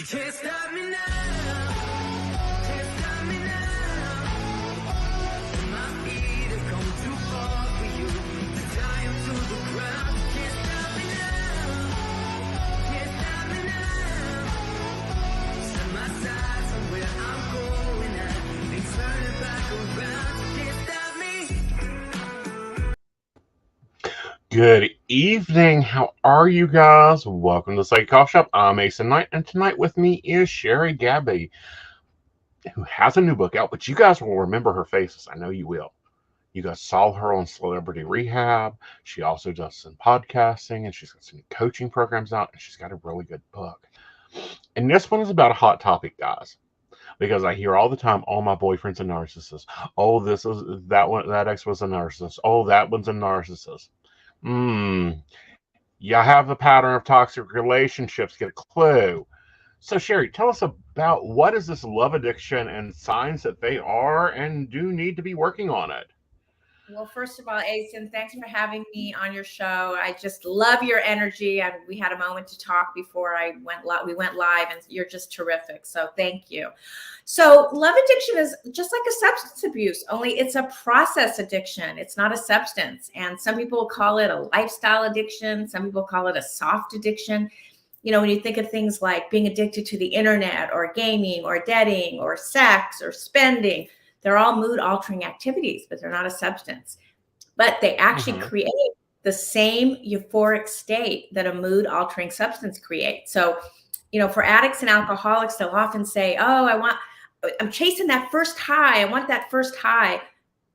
You can't stop me now. Can't stop me now. My feet have come too far for you to tie 'em to the ground. You can't stop me now. Can't stop me now. Set my sights on where I'm going at. They turn it back around. You can't stop me. Good evening. How are you guys? Welcome to Psychic Coffee Shop. I'm Aeson Knight, and tonight with me is Sherry Gaba, who has a new book out, but you guys will remember her faces. I know you will. You guys saw her on Celebrity Rehab. She also does some podcasting, and she's got some coaching programs out, and she's got a really good book. And this one is about a hot topic, guys. Because I hear all the time, oh, my boyfriend's a narcissist. Oh, this is that one, that ex was a narcissist. Oh, that one's a narcissist. You have a pattern of toxic relationships, get a clue. So, Sherry, tell us about what is this love addiction and signs that they are and do need to be working on it. Well, first of all, Aeson, thanks for having me on your show. I just love your energy. We had a moment to talk before we went live, and you're just terrific. So thank you. So love addiction is just like a substance abuse, only it's a process addiction. It's not a substance. And some people call it a lifestyle addiction. Some people call it a soft addiction. You know, when you think of things like being addicted to the internet or gaming or dating or sex or spending, they're all mood-altering activities, but they're not a substance. But they actually create the same euphoric state that a mood-altering substance creates. So, you know, for addicts and alcoholics, they'll often say, oh, I'm chasing that first high. I want that first high.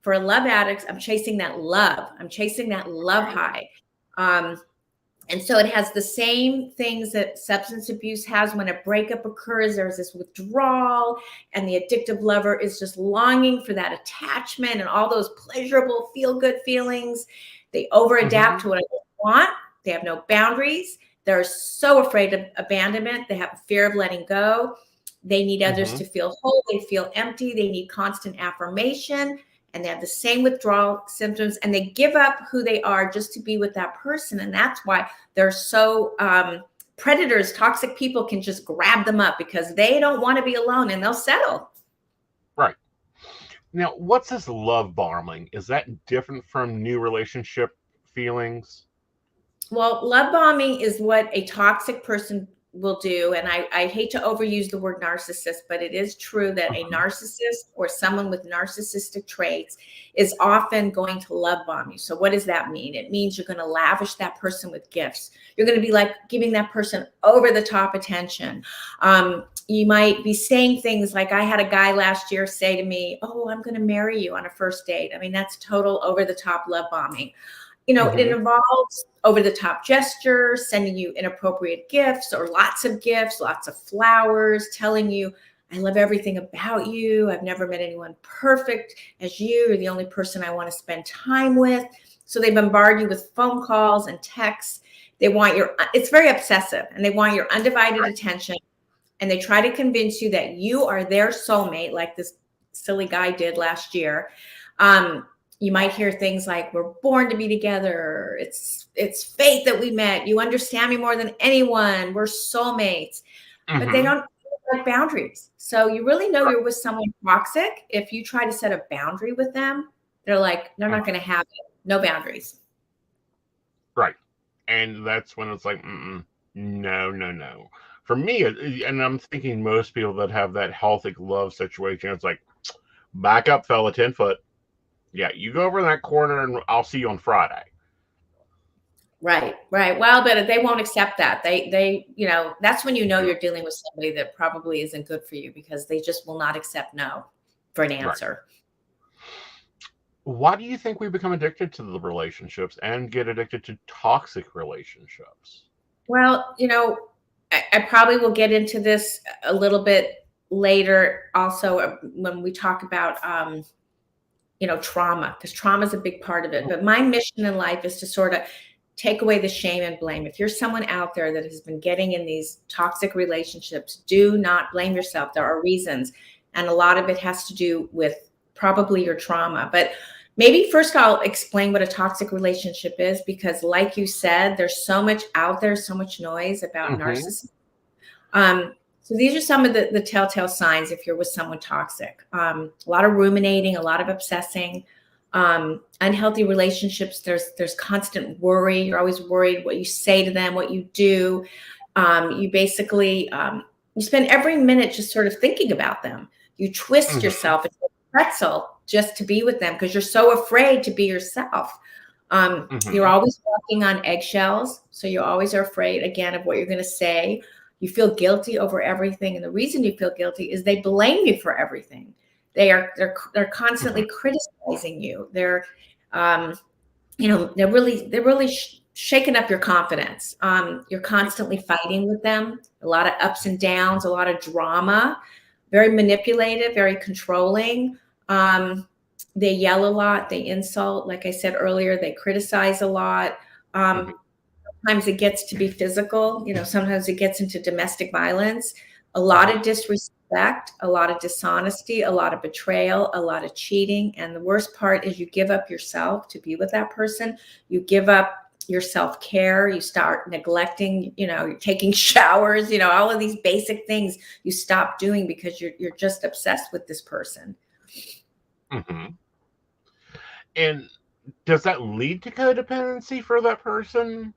For love addicts, I'm chasing that love. I'm chasing that love high. And so it has the same things that substance abuse has. When a breakup occurs, there's this withdrawal, and the addictive lover is just longing for that attachment and all those pleasurable feel-good feelings. They over-adapt to what they want. They have no boundaries. They're so afraid of abandonment. They have a fear of letting go. They need others to feel whole. They feel empty. They need constant affirmation. And they have the same withdrawal symptoms, and they give up who they are just to be with that person. And that's why they're so predators, toxic people can just grab them up because they don't want to be alone, and they'll settle. Right. Now, what's this love bombing? Is that different from new relationship feelings? Well, love bombing is what a toxic person will do. And I hate to overuse the word narcissist, but it is true that a narcissist or someone with narcissistic traits is often going to love bomb you. So what does that mean? It means you're going to lavish that person with gifts. You're going to be like giving that person over the top attention. You might be saying things like, I had a guy last year say to me, oh, I'm going to marry you on a first date. I mean, that's total over the top love bombing. You know, it involves over-the-top gestures, sending you inappropriate gifts or lots of gifts, lots of flowers, telling you, I love everything about you. I've never met anyone perfect as you. You're the only person I want to spend time with. So they bombard you with phone calls and texts. They want it's very obsessive, and they want your undivided attention. And they try to convince you that you are their soulmate, like this silly guy did last year. You might hear things like, we're born to be together. It's fate that we met. You understand me more than anyone. We're soulmates. But they don't like boundaries. So you really know you're with someone toxic if you try to set a boundary with them. They're not going to have it. No boundaries. Right. And that's when it's like, no. For me, and I'm thinking most people that have that healthy love situation, it's like, back up, fella, 10 foot. Yeah, you go over in that corner and I'll see you on Friday. Right. Well, but they won't accept that. They, you know, that's when you know you're dealing with somebody that probably isn't good for you, because they just will not accept no for an answer. Right. Why do you think we become addicted to the relationships and get addicted to toxic relationships? Well, you know, I probably will get into this a little bit later also when we talk about you know, trauma, because trauma is a big part of it. But my mission in life is to sort of take away the shame and blame. If you're someone out there that has been getting in these toxic relationships, do not blame yourself. There are reasons. And a lot of it has to do with probably your trauma. But maybe first I'll explain what a toxic relationship is, because like you said, there's so much out there, so much noise about narcissism. So these are some of the telltale signs if you're with someone toxic. A lot of ruminating, a lot of obsessing, unhealthy relationships. There's constant worry. You're always worried what you say to them, what you do. You basically you spend every minute just sort of thinking about them. You twist yourself into a pretzel just to be with them because you're so afraid to be yourself. You're always walking on eggshells, so you always are afraid again of what you're going to say. You feel guilty over everything, and the reason you feel guilty is they blame you for everything. They're constantly criticizing you. They're they're really shaking up your confidence. You're constantly fighting with them. A lot of ups and downs, a lot of drama. Very manipulative, very controlling. They yell a lot. They insult. Like I said earlier, they criticize a lot. Sometimes it gets to be physical. Sometimes it gets into domestic violence. A lot of disrespect, a lot of dishonesty, a lot of betrayal, a lot of cheating. And the worst part is you give up yourself to be with that person. You give up your self-care. You start neglecting, you're taking showers, all of these basic things you stop doing because you're just obsessed with this person. And does that lead to codependency for that person?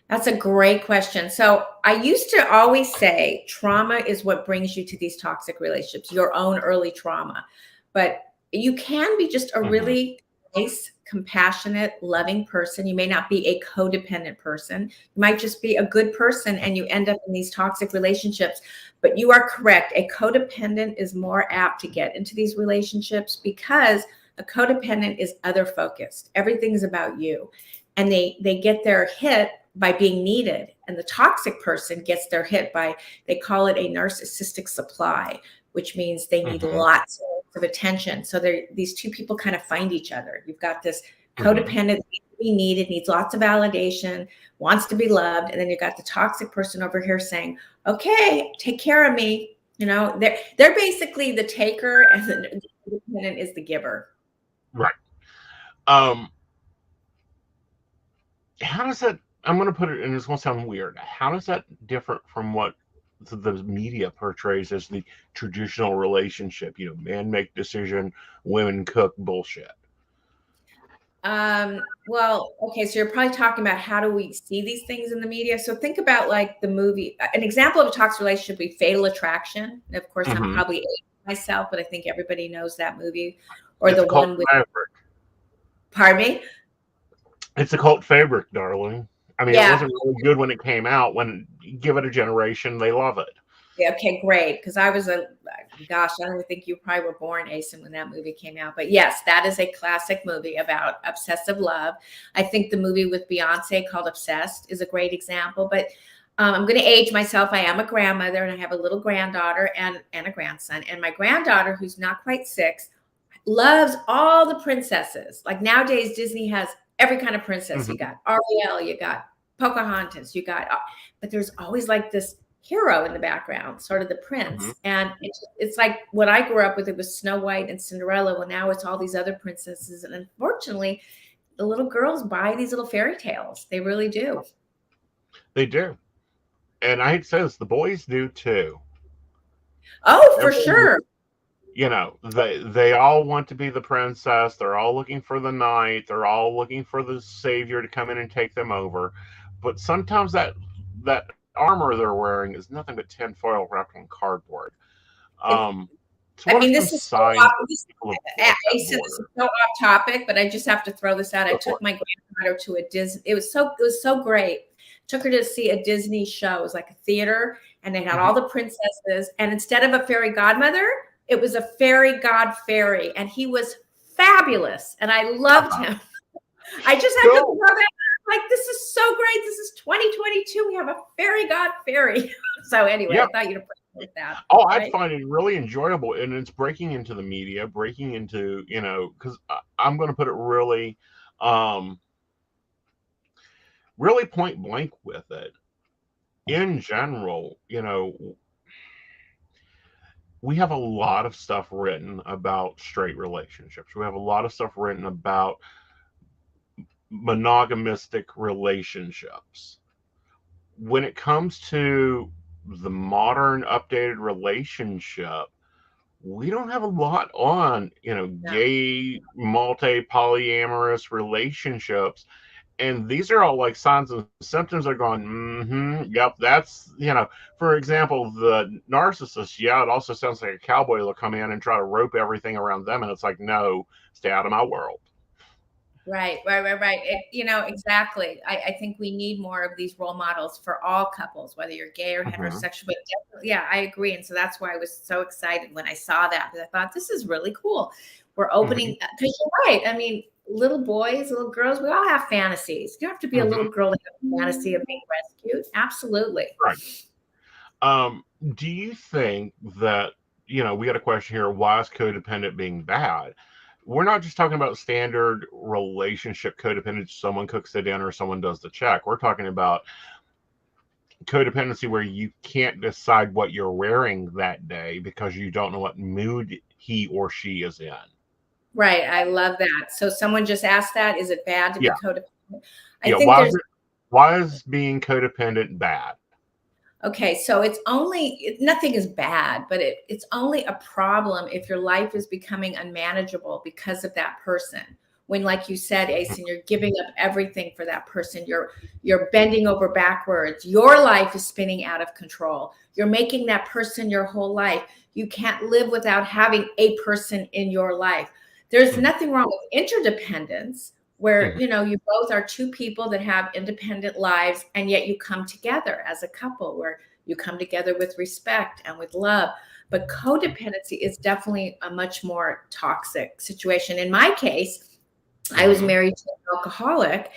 That's a great question. So I used to always say trauma is what brings you to these toxic relationships, your own early trauma. But you can be just a really nice, compassionate, loving person. You may not be a codependent person. You might just be a good person and you end up in these toxic relationships. But you are correct. A codependent is more apt to get into these relationships because a codependent is other focused. Everything's about you. And they get their hit by being needed. And the toxic person gets their hit by, they call it a narcissistic supply, which means they need lots of attention. So these two people kind of find each other. You've got this codependent, needs to be needed, needs lots of validation, wants to be loved. And then you've got the toxic person over here saying, okay, take care of me. They're basically the taker and the codependent is the giver. Right. How does that, I'm going to put it, and it's going to sound weird. How does that differ from what the media portrays as the traditional relationship? Men make decision, women cook bullshit. Well, okay, so you're probably talking about how do we see these things in the media? So think about like the movie, an example of a toxic relationship would be Fatal Attraction. And of course, I'm probably aging myself, but I think everybody knows that movie. Or it's the one with, pardon me? It's a cult favorite, darling. I mean, it wasn't really good when it came out. When you give it a generation, they love it. Yeah, okay, great. Because I was I don't even think you probably were born, Aeson, when that movie came out. But yes, that is a classic movie about obsessive love. I think the movie with Beyonce called Obsessed is a great example. But I'm going to age myself. I am a grandmother and I have a little granddaughter and a grandson. And my granddaughter, who's not quite 6, loves all the princesses. Like nowadays, Disney has every kind of princess. You got Ariel, you got Pocahontas, but there's always like this hero in the background, sort of the prince. And it's like what I grew up with, it was Snow White and Cinderella. Well, now it's all these other princesses. And unfortunately, the little girls buy these little fairy tales. They really do. They do. And I hate to say this, the boys do too. Oh, for sure. They all want to be the princess. They're all looking for the knight. They're all looking for the savior to come in and take them over. But sometimes that armor they're wearing is nothing but tinfoil wrapped on cardboard. This is so off topic, but I just have to throw this out. I took my granddaughter to a Disney. It was so great. Took her to see a Disney show. It was like a theater, and they had all the princesses. And instead of a fairy godmother, it was a fairy god fairy, and he was fabulous, and I loved him. I just had to throw that out. Like, this is so great. This is 2022. We have a fairy god fairy. So anyway, I thought you'd appreciate that. Oh, right? I find it really enjoyable, and it's breaking into the media, breaking into, because I'm going to put it really, really point blank with it. In general, we have a lot of stuff written about straight relationships. We have a lot of stuff written about monogamistic relationships. When it comes to the modern updated relationship, we don't have a lot on, No. gay, multi polyamorous relationships. And these are all like signs and symptoms that are going, yep, that's, for example, the narcissist, yeah, it also sounds like a cowboy will come in and try to rope everything around them. And it's like, no, stay out of my world. Right. Exactly. I think we need more of these role models for all couples, whether you're gay or heterosexual. But definitely, yeah, I agree. And so that's why I was so excited when I saw that, because I thought this is really cool. We're opening, because you're right. I mean, little boys, little girls, we all have fantasies. You don't have to be a little girl to have a fantasy of being rescued. Absolutely. Right. Do you think that, we got a question here, why is codependent being bad? We're not just talking about standard relationship codependency, someone cooks the dinner, someone does the check. We're talking about codependency where you can't decide what you're wearing that day because you don't know what mood he or she is in. Right. I love that. So someone just asked that, is it bad to be codependent? I think why is being codependent bad? Okay, so nothing is bad, but it's only a problem if your life is becoming unmanageable because of that person. When, like you said, Aeson, you're giving up everything for that person. You're bending over backwards. Your life is spinning out of control. You're making that person your whole life. You can't live without having a person in your life. There's nothing wrong with interdependence, where you both are two people that have independent lives, and yet you come together as a couple, where you come together with respect and with love. But codependency is definitely a much more toxic situation. In my case, I was married to an alcoholic,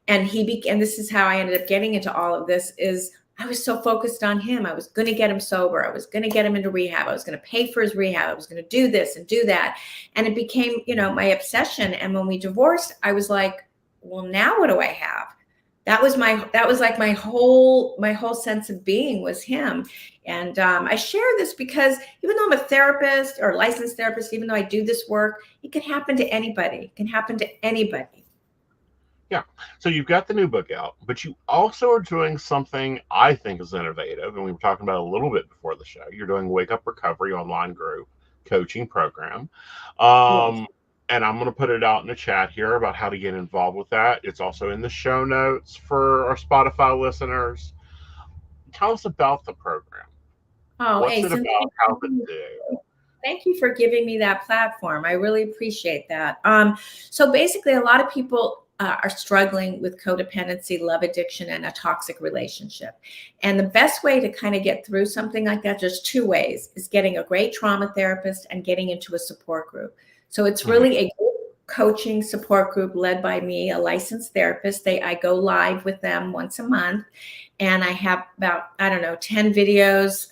and and this is how I ended up getting into all of this, is I was so focused on him. I was going to get him sober. I was going to get him into rehab. I was going to pay for his rehab. I was going to do this and do that. And it became, my obsession. And when we divorced, I was like, well, now what do I have? That was like my whole sense of being was him. And I share this because even though I'm a therapist or a licensed therapist, even though I do this work, it can happen to anybody. It can happen to anybody. Yeah. So you've got the new book out, but you also are doing something I think is innovative, and we were talking about it a little bit before the show. You're doing Wake Up Recovery online group coaching program. Yes. And I'm going to put it out in the chat here about how to get involved with that. It's also in the show notes for our Spotify listeners. Tell us about the program. Oh, What's it Aeson, about? How's it do? thank you for giving me that platform. I really appreciate that. So basically, a lot of people are struggling with codependency, love addiction, and a toxic relationship. And the best way to kind of get through something like that, there's two ways, is getting a great trauma therapist and getting into a support group. So it's really a coaching support group led by me, a licensed therapist. I go live with them once a month, and I have about, 10 videos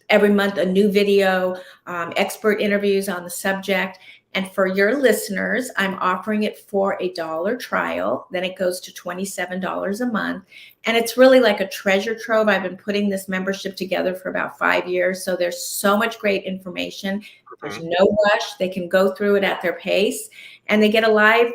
every month, a new video, expert interviews on the subject. And for your listeners, I'm offering it for $1 trial. Then it goes to $27 a month. And it's really like a treasure trove. I've been putting this membership together for about 5 years. So there's so much great information. There's no rush. They can go through it at their pace. And they get a live,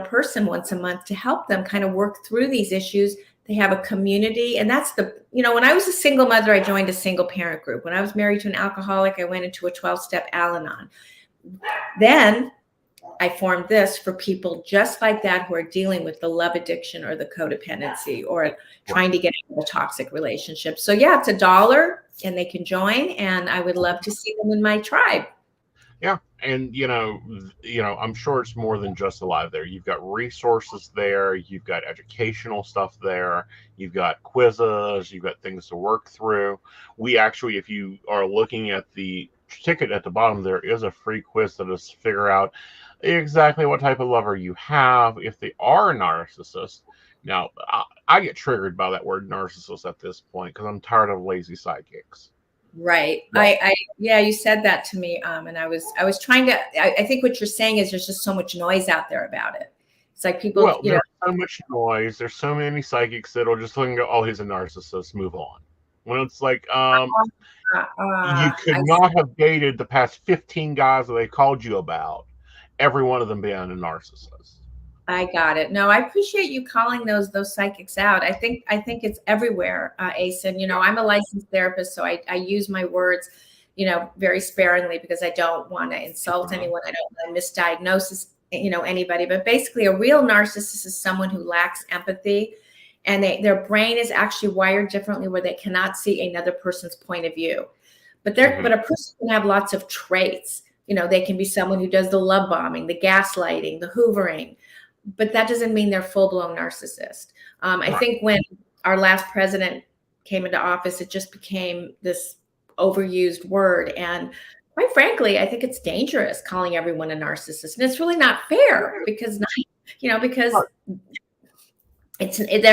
person once a month to help them kind of work through these issues. They have a community. And that's when I was a single mother, I joined a single parent group. When I was married to an alcoholic, I went into a 12-step Al-Anon. Then I formed this for people just like that who are dealing with the love addiction or the codependency or trying to get into a toxic relationship. So yeah, it's $1 and they can join, and I would love to see them in my tribe. Yeah. And, I'm sure it's more than just alive there. You've got resources there. You've got educational stuff there. You've got quizzes. You've got things to work through. We actually, if you are looking at the ticket at the bottom, there is a free quiz that is to figure out exactly what type of lover you have, if they are a narcissist. Now, I get triggered by that word narcissist at this point because I'm tired of lazy sidekicks. Right. Yeah, you said that to me. And I was trying to, I think what you're saying is there's just so much noise out there about it. It's like people, there's so much noise. There's so many psychics that'll just look and go, oh, he's a narcissist, move on. When it's like, you could not have dated the past 15 guys that they called you about, every one of them being a narcissist. I got it. No, I appreciate you calling those psychics out. I think it's everywhere, Aeson. I'm a licensed therapist, so I use my words, very sparingly because I don't want to insult anyone. I don't want to misdiagnose, anybody. But basically, a real narcissist is someone who lacks empathy, and their brain is actually wired differently, where they cannot see another person's point of view. But a person can have lots of traits. They can be someone who does the love bombing, the gaslighting, the hoovering, but that doesn't mean they're full-blown narcissist. I think when our last president came into office, it just became this overused word. And quite frankly, I think it's dangerous calling everyone a narcissist. And it's really not fair because they're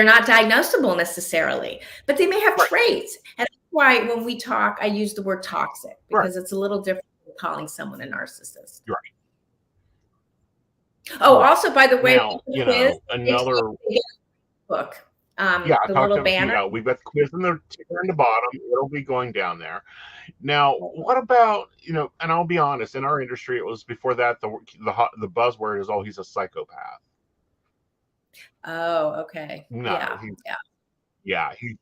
not diagnosable necessarily, but they may have traits. And that's why when we talk, I use the word toxic because it's a little different than calling someone a narcissist. Right. Oh, also, by the way, now, another book. The little banner. We've got the quiz in the ticker in the bottom. It'll be going down there. Now, what about and I'll be honest, in our industry, it was before that the buzzword is, oh, he's a psychopath. Oh, okay. No, he's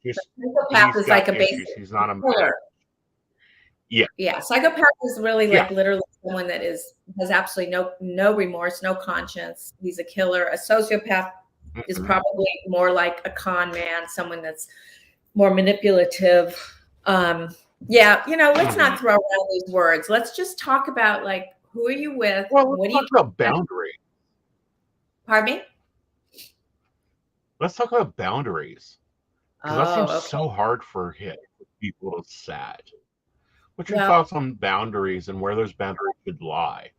just psychopath is like a basic. He's not a killer. Yeah. Psychopath is really literally someone that has absolutely no remorse, no conscience. He's a killer. A sociopath is probably more like a con man, someone that's more manipulative. Let's not throw around these words. Let's just talk about who are you with? Well, let's talk about boundaries. Pardon me? Let's talk about boundaries. Because that seems so hard for people to set. What's your thoughts on boundaries and where those boundaries should lie?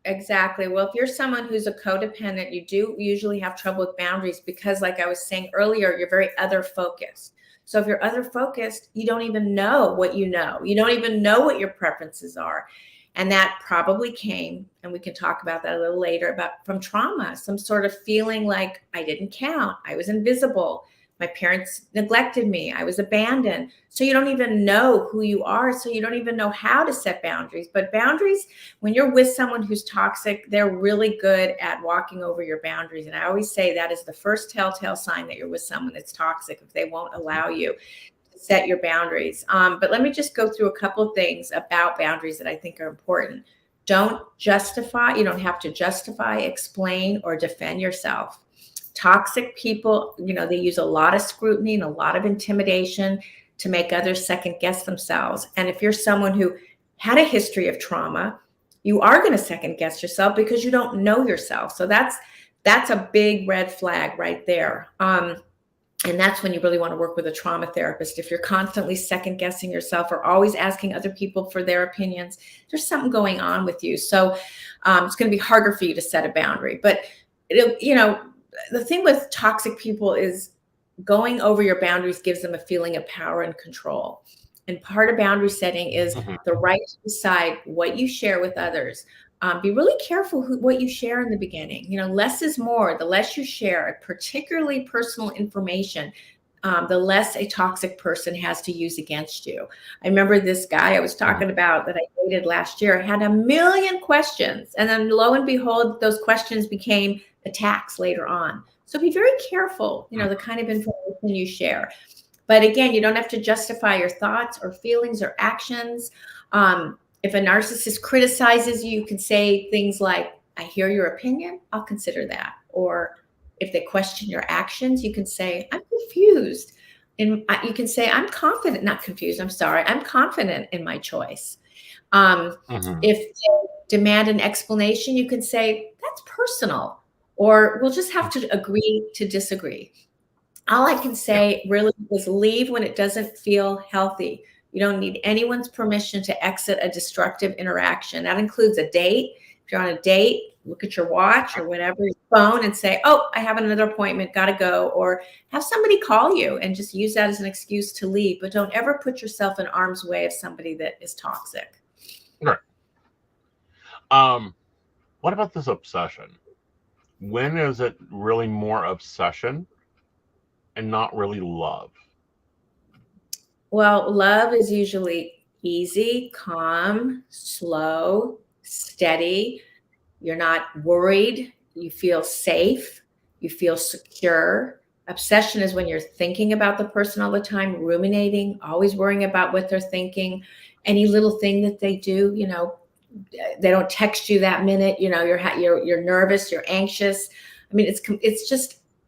Exactly. Well, if you're someone who's a codependent, you do usually have trouble with boundaries because, like I was saying earlier, you're very other focused. So if you're other focused, you don't even know what you know. You don't even know what your preferences are. And that probably came, and we can talk about that a little later, from trauma, some sort of feeling like I didn't count, I was invisible. My parents neglected me. I was abandoned. So you don't even know who you are. So you don't even know how to set boundaries. But boundaries, when you're with someone who's toxic, they're really good at walking over your boundaries. And I always say that is the first telltale sign that you're with someone that's toxic, if they won't allow you to set your boundaries. But let me just go through a couple of things about boundaries that I think are important. Don't justify. You don't have to justify, explain, or defend yourself. Toxic people, they use a lot of scrutiny and a lot of intimidation to make others second guess themselves. And if you're someone who had a history of trauma, you are going to second guess yourself because you don't know yourself. So that's a big red flag right there. And that's when you really want to work with a trauma therapist. If you're constantly second guessing yourself or always asking other people for their opinions, there's something going on with you. So it's going to be harder for you to set a boundary. But the thing with toxic people is going over your boundaries gives them a feeling of power and control. And part of boundary setting is the right to decide what you share with others. Be really careful what you share in the beginning. Less is more. The less you share, particularly personal information, the less a toxic person has to use against you. I remember this guy I was talking about that I dated last year had 1 million questions. And then lo and behold, those questions became attacks later on. So be very careful, the kind of information you share. But again, you don't have to justify your thoughts or feelings or actions. If a narcissist criticizes you, you can say things like, I hear your opinion, I'll consider that. Or if they question your actions, you can say, I'm confused. And you can say, I'm confident, not confused, I'm sorry, I'm confident in my choice. If they demand an explanation, you can say, that's personal. Or we'll just have to agree to disagree. All I can say really is leave when it doesn't feel healthy. You don't need anyone's permission to exit a destructive interaction. That includes a date. If you're on a date, look at your watch or whatever, your phone, and say, oh, I have another appointment, got to go. Or have somebody call you and just use that as an excuse to leave. But don't ever put yourself in harm's way of somebody that is toxic. Right. What about this obsession? When is it really more obsession and not really love? Well, love is usually easy, calm, slow, steady. You're not worried. you feel safe, you feel secure. Obsession is when you're thinking about the person all the time, ruminating, always worrying about what they're thinking. Any little thing that they do, they don't text you that minute, you're nervous, you're anxious. I mean,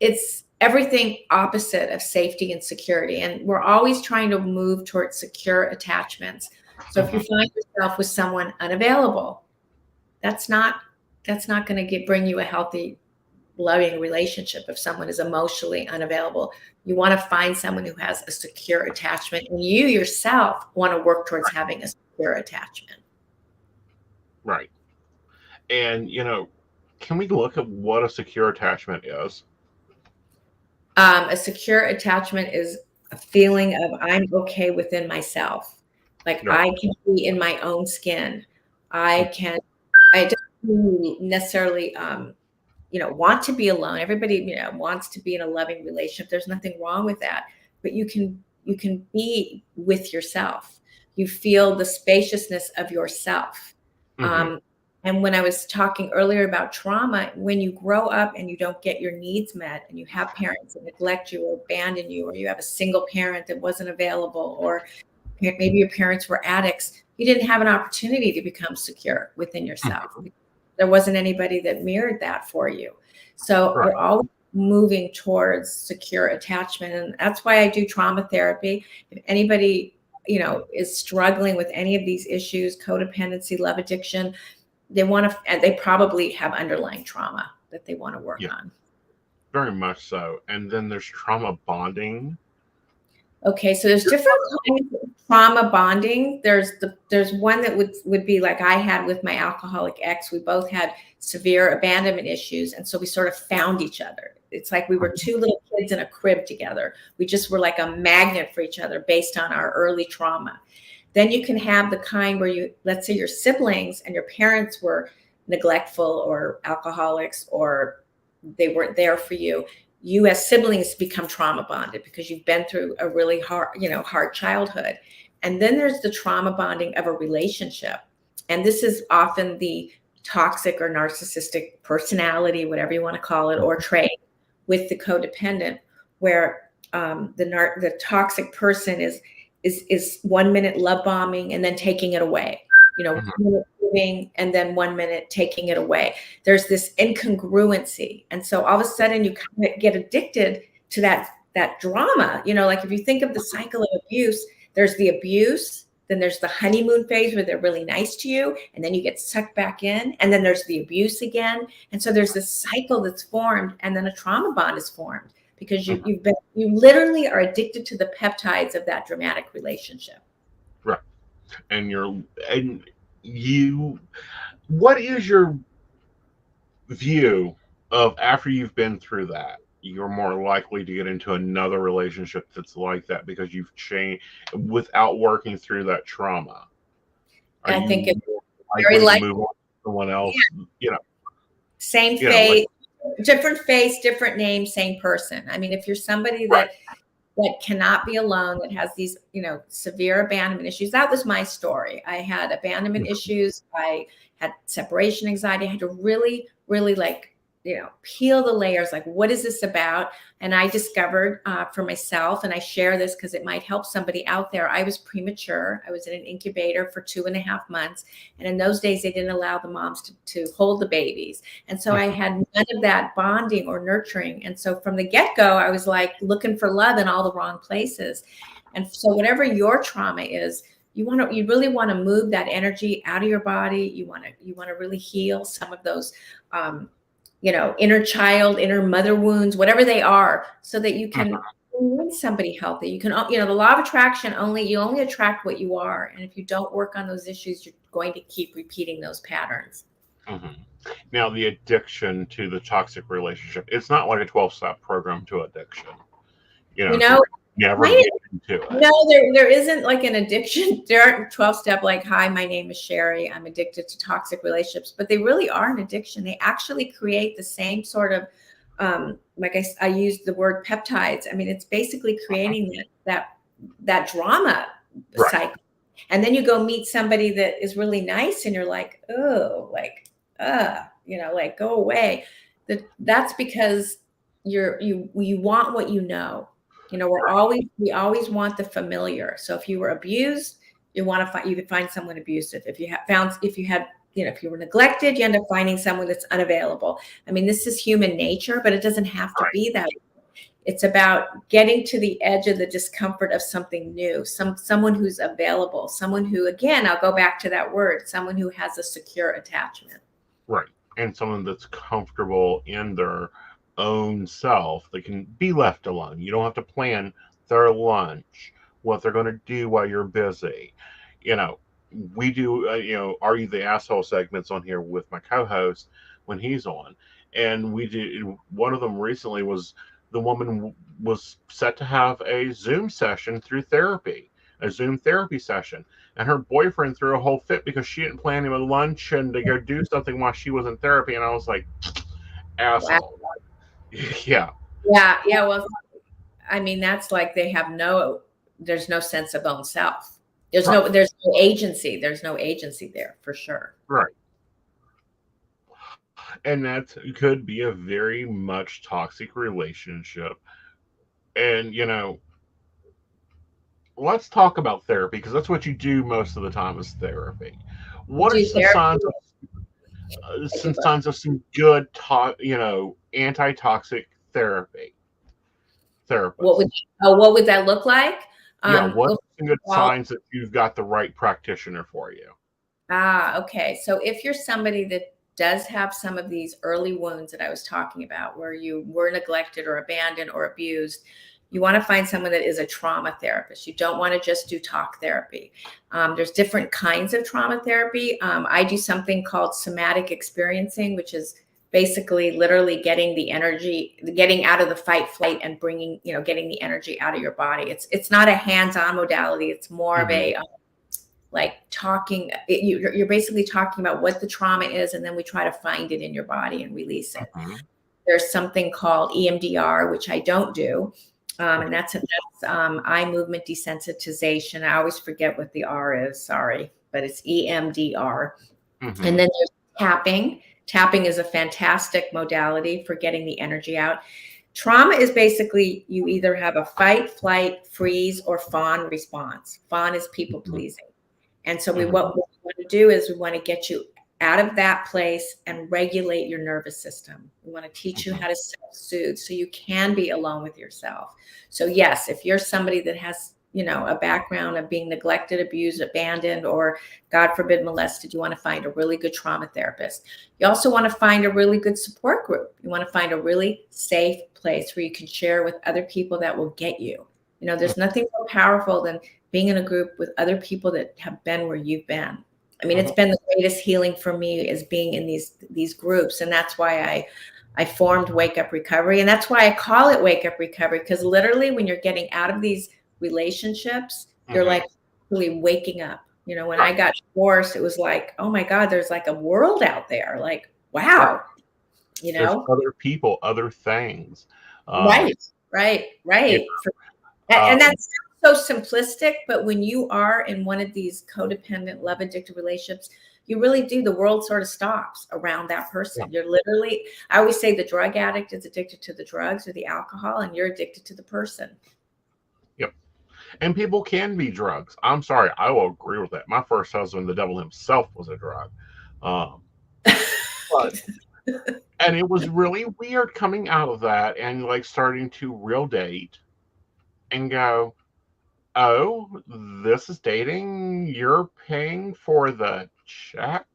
it's everything opposite of safety and security. And we're always trying to move towards secure attachments. So if you find yourself with someone unavailable, that's not going to bring you a healthy, loving relationship. If someone is emotionally unavailable, you want to find someone who has a secure attachment, and you yourself want to work towards having a secure attachment. Right. And, can we look at what a secure attachment is? A secure attachment is a feeling of I'm okay within myself. Like Right. I can be in my own skin. I don't necessarily, want to be alone. Everybody, wants to be in a loving relationship. There's nothing wrong with that, but you can be with yourself. You feel the spaciousness of yourself. And when I was talking earlier about trauma, when you grow up and you don't get your needs met, and you have parents that neglect you or abandon you, or you have a single parent that wasn't available, or maybe your parents were addicts, you didn't have an opportunity to become secure within yourself. There wasn't anybody that mirrored that for you. So we're always moving towards secure attachment. And that's why I do trauma therapy. If anybody, is struggling with any of these issues, codependency, love addiction, they probably have underlying trauma that they want to work on. Very much so. And then there's trauma bonding. Okay, so there's different kinds of trauma bonding. There's one that would be like I had with my alcoholic ex. We both had severe abandonment issues, and so we sort of found each other. It's like we were two little kids in a crib together. We just were like a magnet for each other based on our early trauma. Then you can have the kind where let's say your siblings and your parents were neglectful or alcoholics, or they weren't there for you. You as siblings become trauma bonded because you've been through a really hard childhood. And then there's the trauma bonding of a relationship. And this is often the toxic or narcissistic personality, whatever you want to call it, or trait with the codependent, where the toxic person is 1 minute love bombing and then taking it away, 1 minute giving and then 1 minute taking it away. There's this incongruency. And so all of a sudden you kind of get addicted to that drama, like if you think of the cycle of abuse, there's the abuse, then there's the honeymoon phase where they're really nice to you, and then you get sucked back in, and then there's the abuse again. And so there's this cycle that's formed, and then a trauma bond is formed. Because you literally are addicted to the peptides of that dramatic relationship. Right. What is your view of after you've been through that? You're more likely to get into another relationship that's like that because you've changed without working through that trauma. I think it's very likely to move on to someone else. Same face. Different face, different name, same person. I mean, if you're somebody that cannot be alone, that has these, severe abandonment issues, that was my story. I had abandonment issues. I had separation anxiety. I had to really, really peel the layers. Like, what is this about? And I discovered for myself, and I share this because it might help somebody out there. I was premature. I was in an incubator for 2.5 months. And in those days, they didn't allow the moms to hold the babies. And so I had none of that bonding or nurturing. And so from the get-go, I was like looking for love in all the wrong places. And so whatever your trauma is, you really want to move that energy out of your body. You want to really heal some of those inner child, inner mother wounds, whatever they are, so that you can win somebody healthy. You can, the law of attraction, you only attract what you are. And if you don't work on those issues, you're going to keep repeating those patterns. Now, the addiction to the toxic relationship, it's not like a 12-step program to addiction. Never get into it. No, there isn't like an addiction. There aren't 12-step like, hi, my name is Sherry. I'm addicted to toxic relationships, but they really are an addiction. They actually create the same sort of, I used the word peptides. I mean, it's basically creating that drama cycle. And then you go meet somebody that is really nice and you're like, oh, go away. That's because you want what you know. You know, we always want the familiar. So if you were abused, you could find someone abusive. If you had if you were neglected, you end up finding someone that's unavailable. I mean, this is human nature, but it doesn't have to be that. It's about getting to the edge of the discomfort of something new, someone who's available, someone who, again, I'll go back to that word, someone who has a secure attachment. Right. And someone that's comfortable in their own self. They can be left alone. You don't have to plan their lunch, what they're going to do while you're busy. You know, we do, Are You the Asshole segments on here with my co host when he's on. And we did one of them recently was the woman was set to have a Zoom session through therapy, a Zoom therapy session. And her boyfriend threw a whole fit because she didn't plan him a lunch and to go do something while she was in therapy. And I was like, asshole. Wow. Yeah. Yeah. Well, I mean, that's like there's no sense of own self. There's no agency. There's no agency there for sure. Right. And that could be a very much toxic relationship. And, let's talk about therapy because that's what you do most of the time is therapy. What are some signs of some good, anti-toxic therapy? Therapist. What would that look like? What are some good signs that you've got the right practitioner for you? Okay. So if you're somebody that does have some of these early wounds that I was talking about, where you were neglected or abandoned or abused, you want to find someone that is a trauma therapist. You don't want to just do talk therapy. There's different kinds of trauma therapy. I do something called somatic experiencing, which is basically literally getting out of the fight flight and getting the energy out of your body. It's not a hands-on modality. It's more of a like talking. You're basically talking about what the trauma is, and then we try to find it in your body and release it. There's something called EMDR, which I don't do. And that's eye movement desensitization. I always forget what the R is. Sorry, but it's EMDR. And then there's tapping. Tapping is a fantastic modality for getting the energy out. Trauma is basically you either have a fight, flight, freeze, or fawn response. Fawn is people pleasing. And so what we want to do is we want to get you out of that place and regulate your nervous system. We want to teach you how to self-soothe so you can be alone with yourself. So yes, if you're somebody that has, a background of being neglected, abused, abandoned, or God forbid, molested, you want to find a really good trauma therapist. You also want to find a really good support group. You want to find a really safe place where you can share with other people that will get you. There's nothing more powerful than being in a group with other people that have been where you've been. I mean, it's been the greatest healing for me is being in these groups. And that's why I formed Wake Up Recovery. And that's why I call it Wake Up Recovery, because literally when you're getting out of these relationships, you're like really waking up. When I got divorced, it was like, oh my God, there's like a world out there. Like, wow, There's other people, other things. Right. And that's so simplistic, but when you are in one of these codependent, love addicted relationships, you really do. The world sort of stops around that person. You're literally, I always say the drug addict is addicted to the drugs or the alcohol, and you're addicted to the person. Yep. And people can be drugs. I'm sorry, I will agree with that. My first husband, the devil himself, was a drug. And it was really weird coming out of that and like starting to real date and go, oh, this is dating. You're paying for the check.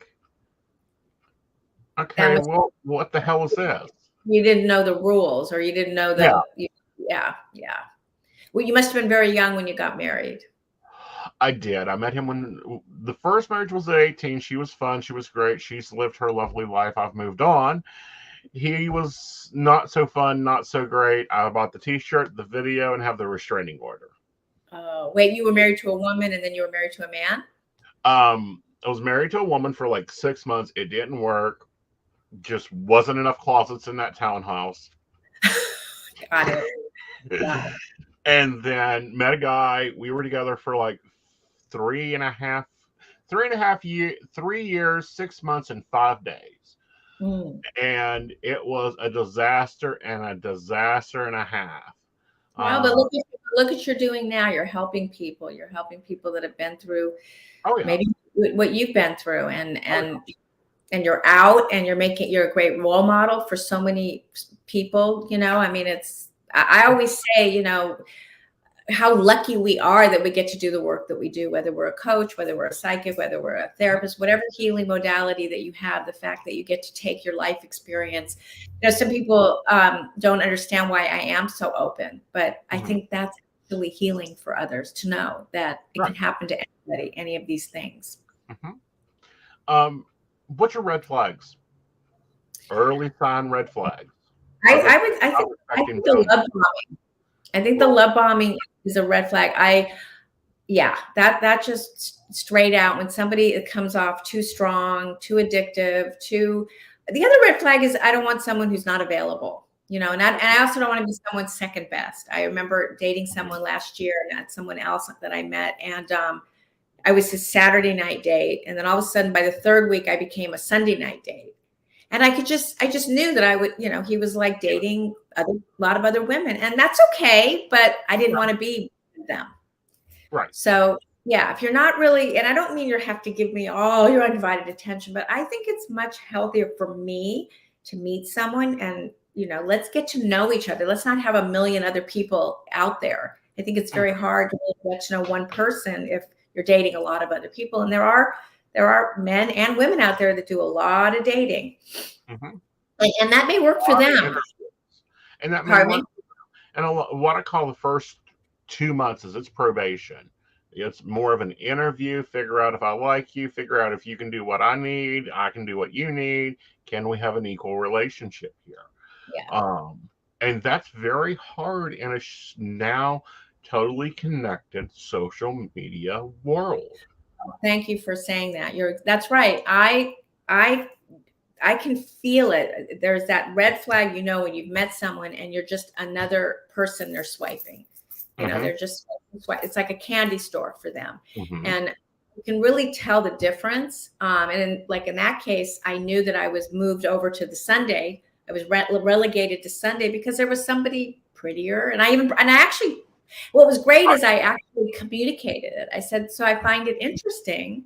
Okay, well, what the hell is this? You didn't know the rules, or you didn't know the. Yeah. Well, you must have been very young when you got married. I did. I met him when the first marriage was at 18. She was fun. She was great. She's lived her lovely life. I've moved on. He was not so fun, not so great. I bought the t-shirt, the video, and have the restraining order. Wait, you were married to a woman and then you were married to a man? I was married to a woman for like 6 months. It didn't work. Just wasn't enough closets in that townhouse. Got it. And then met a guy. We were together for like 3 years, 6 months, and 5 days. Mm. And it was a disaster and a half. Well, but look at what you're doing now. You're helping people. You're helping people that have been through Oh yeah. maybe what you've been through, and Oh, yeah. and you're out, and you're a great role model for so many people. I mean, I always say, how lucky we are that we get to do the work that we do, whether we're a coach, whether we're a psychic, whether we're a therapist, whatever healing modality that you have, the fact that you get to take your life experience. Some people don't understand why I am so open, but I think that's really healing for others to know that it can happen to anybody, any of these things. What's your red flags? Early sign red flags. I think the love bombing. I think the love bombing is a red flag. That just straight out, when somebody comes off too strong, too addictive, the other red flag is I don't want someone who's not available, and I also don't want to be someone's second best. I remember dating someone last year, and that's someone else that I met, and I was his Saturday night date, and then all of a sudden by the third week I became a Sunday night date. And I just knew that I would, he was like dating a lot of other women, and that's okay, but I didn't want to be with them. Right. So yeah, if you're not really, and I don't mean you have to give me all your undivided attention, but I think it's much healthier for me to meet someone and, let's get to know each other. Let's not have a million other people out there. I think it's very hard to really get to know one person if you're dating a lot of other people. And there are men and women out there that do a lot of dating, and that may work for them. And that may work. And what I call the first 2 months is it's probation. It's more of an interview. Figure out if I like you. Figure out if you can do what I need. I can do what you need. Can we have an equal relationship here? Yeah. And that's very hard in a now totally connected social media world. Thank you for saying that. That's right. I can feel it. There's that red flag, when you've met someone and you're just another person they're swiping. They're just, it's like a candy store for them. And you can really tell the difference. And in that case, I knew that I was moved over to the Sunday. I was relegated to Sunday because there was somebody prettier. And what was great is I actually communicated it. I said, so I find it interesting.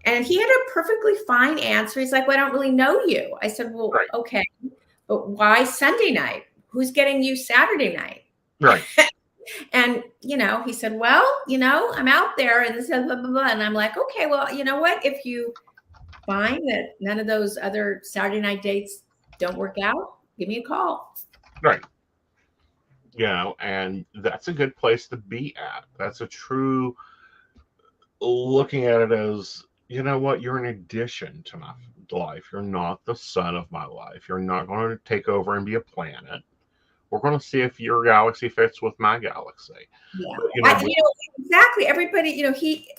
And he had a perfectly fine answer. He's like, well, I don't really know you. I said, well, okay, but why Sunday night? Who's getting you Saturday night? Right. And, he said, well, I'm out there and this blah, blah, blah. And I'm like, okay, well, you know what? If you find that none of those other Saturday night dates don't work out, give me a call. Right. And that's a good place to be at. That's a true looking at it as, you know what, you're an addition to my life. You're not the sun of my life. You're not going to take over and be a planet. We're going to see if your galaxy fits with my galaxy. Yeah, exactly. Everybody,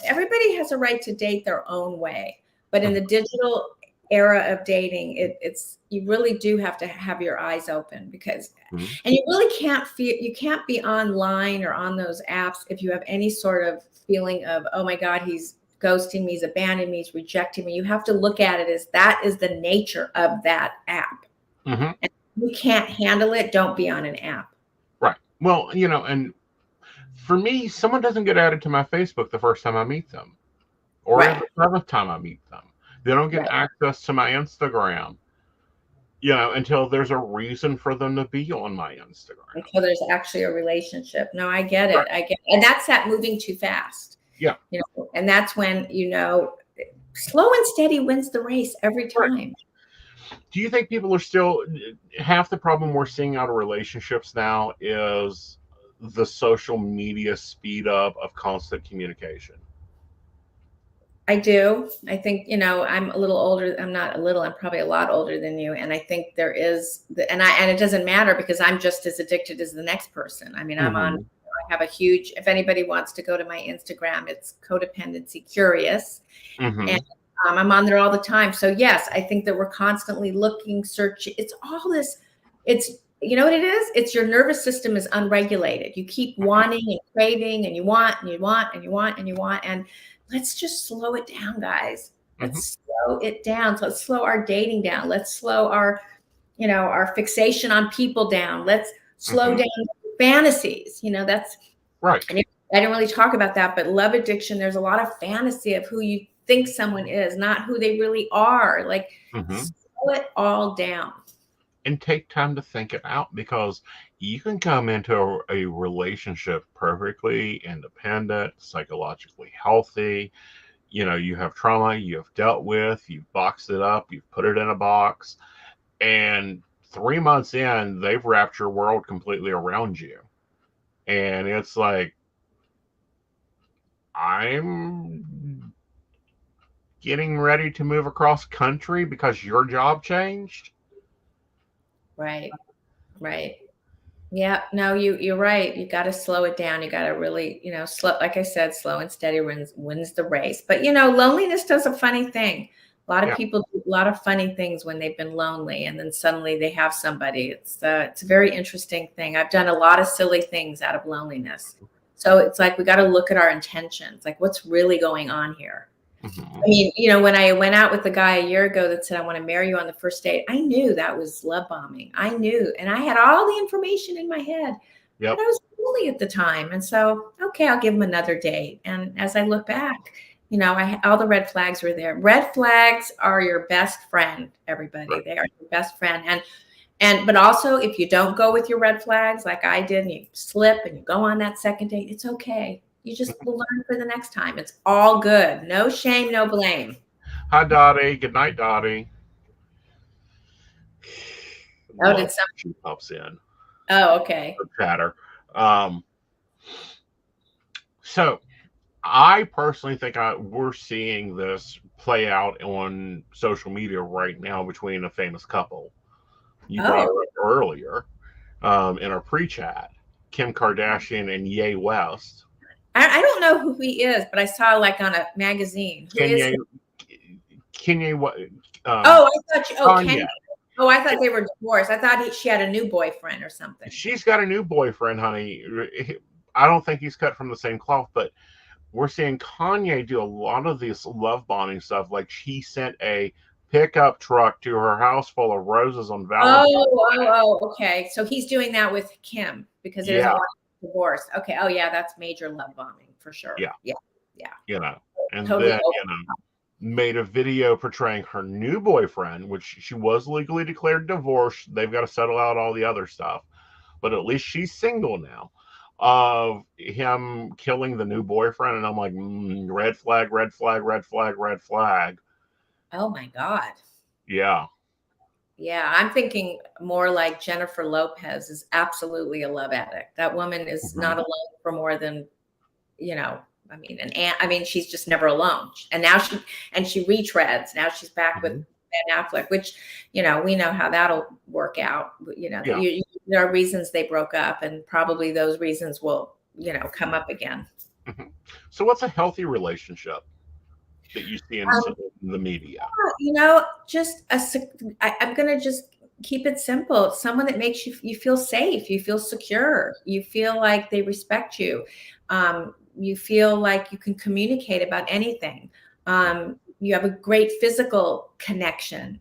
everybody has a right to date their own way. But in the digital era of dating, it's you really do have to have your eyes open because, and you really can't be online or on those apps if you have any sort of feeling of, oh my God, he's ghosting me, he's abandoned me, he's rejecting me. You have to look at it as that is the nature of that app. And if you can't handle it, don't be on an app. Right. Well, and for me, someone doesn't get added to my Facebook the first time I meet them, or the seventh time I meet them. They don't get access to my Instagram, until there's a reason for them to be on my Instagram. Until there's actually a relationship. No, I get it. I get it. And that's that moving too fast. Yeah. And that's when, slow and steady wins the race every time. Right. Do you think people are still, half the problem we're seeing out of relationships now is the social media speed up of constant communication? I do. I think, I'm a little older. I'm not a little, I'm probably a lot older than you. And I think there is, and it doesn't matter because I'm just as addicted as the next person. I mean, I have a huge, if anybody wants to go to my Instagram, it's Codependency Curious. And I'm on there all the time. So yes, I think that we're constantly looking, searching. It's all this, you know what it is? It's your nervous system is unregulated. You keep wanting and craving and you want and you want and you want and you want. And let's just slow it down, guys. Let's slow it down. So let's slow our dating down. Let's slow our, our fixation on people down. Let's slow down fantasies. That's right. I didn't really talk about that, but love addiction, there's a lot of fantasy of who you think someone is, not who they really are. Like, slow it all down. And take time to think it out, because you can come into a relationship perfectly independent, psychologically healthy. You have trauma you have dealt with, you've boxed it up, you've put it in a box, and 3 months in, they've wrapped your world completely around you. And it's like, I'm getting ready to move across country because your job changed. Right. Yeah, no, you're right. You got to slow it down. You got to really, slow, like I said, slow and steady wins the race. But, loneliness does a funny thing. A lot of people do a lot of funny things when they've been lonely, and then suddenly they have somebody. It's a very interesting thing. I've done a lot of silly things out of loneliness. So it's like, we got to look at our intentions. Like, what's really going on here? I mean, when I went out with the guy a year ago that said, I want to marry you on the first date, I knew that was love bombing. I knew, and I had all the information in my head, but I was lonely at the time. And so, okay, I'll give him another date. And as I look back, all the red flags were there. Red flags are your best friend, everybody. They are your best friend. But also, if you don't go with your red flags like I did, and you slip and you go on that second date, it's okay. You just will learn for the next time. It's all good. No shame, no blame. Hi, Dottie. Good night, Dottie. Oh, did she pops in? Oh, okay. Chatter. So I personally think we're seeing this play out on social media right now between a famous couple. You brought her up earlier in our pre-chat, Kim Kardashian and Ye West. I don't know who he is, but I saw like on a magazine. Kanye. Kanye. I thought they were divorced. I thought she had a new boyfriend or something. She's got a new boyfriend, honey. I don't think he's cut from the same cloth, but we're seeing Kanye do a lot of this love bombing stuff. Like, she sent a pickup truck to her house full of roses on Valentine's Day. Okay. So he's doing that with Kim because he doesn't want divorce. Okay. Oh yeah, that's major love bombing for sure. Yeah. And totally then made a video portraying her new boyfriend, which she was legally declared divorced. They've got to settle out all the other stuff, but at least she's single now. Of him killing the new boyfriend, and I'm like, red flag, red flag, red flag, red flag. Oh my God. Yeah. Yeah, I'm thinking more like Jennifer Lopez is absolutely a love addict. That woman is not alone for more than, she's just never alone. And now she retreads. Now she's back with Ben Affleck, which, we know how that'll work out. There are reasons they broke up, and probably those reasons will, come up again. So what's a healthy relationship that you see in the media? I'm going to just keep it simple. Something that makes you feel safe. You feel secure. You feel like they respect you. You feel like you can communicate about anything. You have a great physical connection.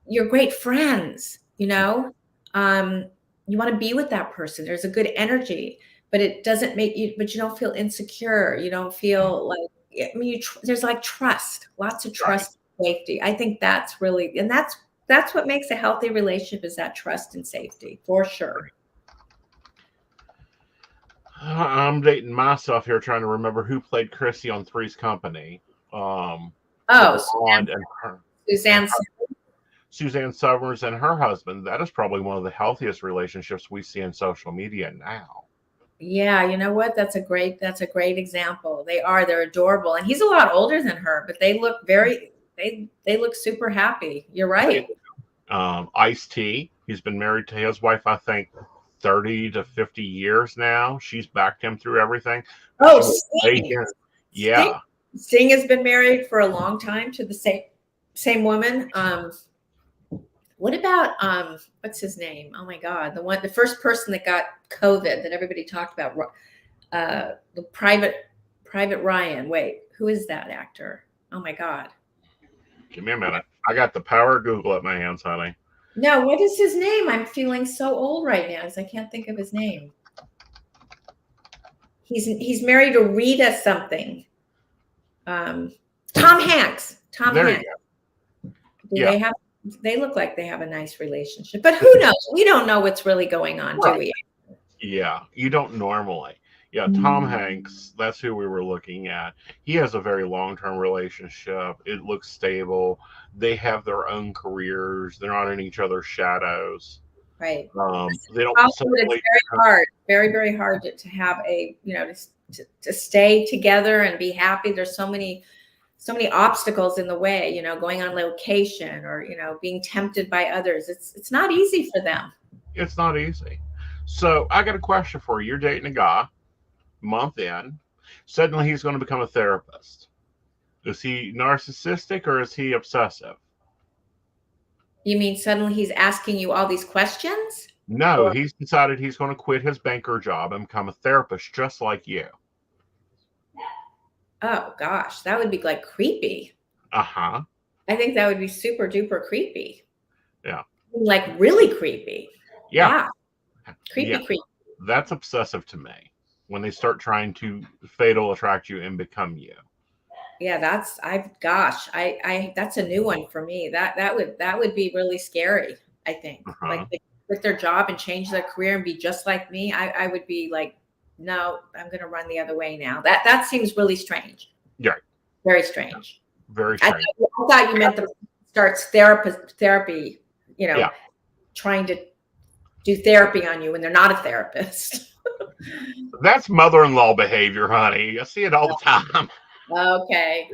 You're great friends, you want to be with that person. There's a good energy, but it doesn't but you don't feel insecure. You don't feel like, there's like trust, lots of trust, safety. I think that's really, and that's what makes a healthy relationship, is that trust and safety, for sure. I'm dating myself here, trying to remember who played Chrissy on Three's Company. Suzanne Summers and her husband. That is probably one of the healthiest relationships we see in social media now. Yeah, you know what? That's a great example. They're adorable. And he's a lot older than her, but they look they look super happy. You're right. Ice-T, he's been married to his wife, I think, 30 to 50 years now. She's backed him through everything. Sting. Yeah. Sting has been married for a long time to the same woman. What about what's his name? Oh my God, the first person that got COVID that everybody talked about, the Private Ryan. Wait, who is that actor? Oh my God. Give me a minute. I got the power of Google at my hands, honey. No, what is his name? I'm feeling so old right now because I can't think of his name. He's married to Rita something. Tom Hanks. Tom There Hanks. you go. Do Yeah. they have? They look like they have a nice relationship, but who knows? We don't know what's really going on, do we? Yeah, you don't normally. Yeah, Tom Hanks, that's who we were looking at. He has a very long-term relationship. It looks stable. They have their own careers. They're not in each other's shadows. Right. They don't Also, simply. it's very hard, very, very hard to have a, to stay together and be happy. There's so many obstacles in the way, going on location or, being tempted by others. It's not easy for them. It's not easy. So I got a question for you. You're dating a guy, month in. Suddenly he's going to become a therapist. Is he narcissistic or is he obsessive? You mean suddenly he's asking you all these questions? No, he's decided he's going to quit his banker job and become a therapist just like you. Oh gosh, that would be like creepy. Uh-huh. I think that would be super duper creepy. Yeah. Like really creepy. Yeah. Creepy. That's obsessive to me when they start trying to fatal attract you and become you. Yeah, that's that's a new one for me. That would be really scary, I think. Like they quit their job and change their career and be just like me. I would be like, no, I'm gonna run the other way now. That seems really strange. Yeah. Very strange. Very strange. I thought you meant the starts therapy, trying to do therapy on you when they're not a therapist. That's mother-in-law behavior, honey. I see it all the time. Okay.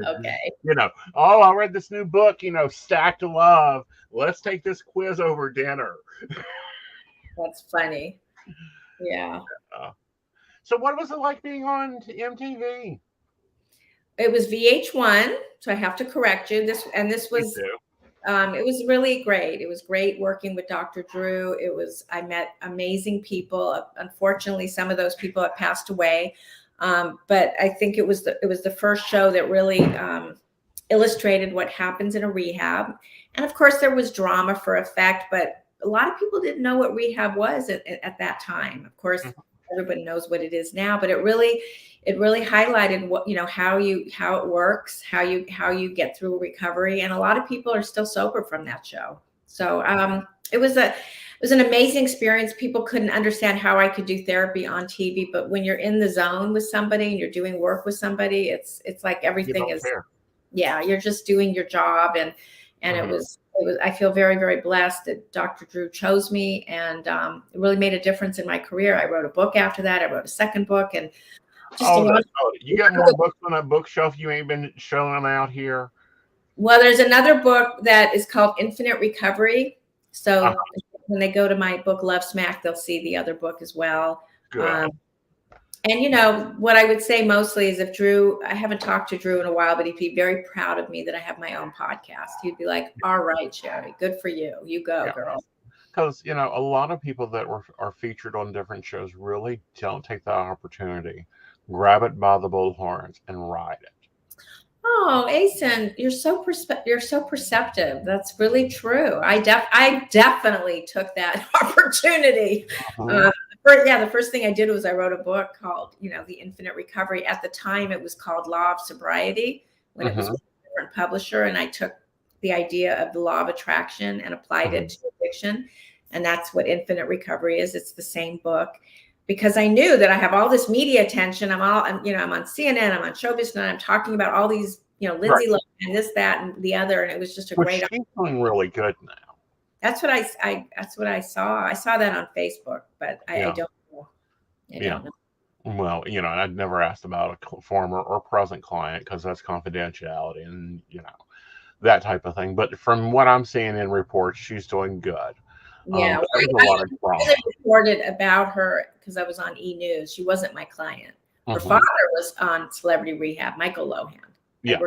I read this new book, Stacked to Love. Let's take this quiz over dinner. That's funny. Yeah. So what was it like being on MTV? It was VH1, so I have to correct you. This was it was really great. It was great working with Dr. Drew. I met amazing people. Unfortunately, some of those people have passed away. But I think it was the first show that really illustrated what happens in a rehab. And of course, there was drama for effect, but a lot of people didn't know what rehab was at that time. Of course, everybody knows what it is now, but it really highlighted what, how it works, how you get through recovery. And a lot of people are still sober from that show. So it was an amazing experience. People couldn't understand how I could do therapy on TV, but when you're in the zone with somebody and you're doing work with somebody, it's like everything is fair. Yeah, you're just doing your job. And it was, I feel very, very blessed that Dr. Drew chose me, and it really made a difference in my career. I wrote a book after that. I wrote a second book, and you got more books on that bookshelf you ain't been showing them out here? Well, there's another book that is called Infinite Recovery. So when they go to my book, Love Smack, they'll see the other book as well. Good. And what I would say mostly is I haven't talked to Drew in a while, but he'd be very proud of me that I have my own podcast. He'd be like, all right, Sherry, good for you. You go, girl. Because, a lot of people that are featured on different shows really don't take that opportunity. Grab it by the bull horns and ride it. Oh, Aeson, you're so perceptive. That's really true. I definitely took that opportunity. The first thing I did was I wrote a book called, The Infinite Recovery. At the time, it was called Law of Sobriety when it was with a different publisher. And I took the idea of the law of attraction and applied it to addiction. And that's what Infinite Recovery is. It's the same book. Because I knew that I have all this media attention. I'm on CNN, I'm on Showbiz, and I'm talking about all these, Lindsay Lohan and this, that, and the other. And it was just a great. She's doing really good now. That's what I saw. I saw that on Facebook, but I don't know. I don't know. Well, I'd never asked about a former or present client because that's confidentiality and, that type of thing. But from what I'm seeing in reports, she's doing good. Yeah, I reported about her because I was on E! News. She wasn't my client. Her father was on Celebrity Rehab, Michael Lohan. Yeah.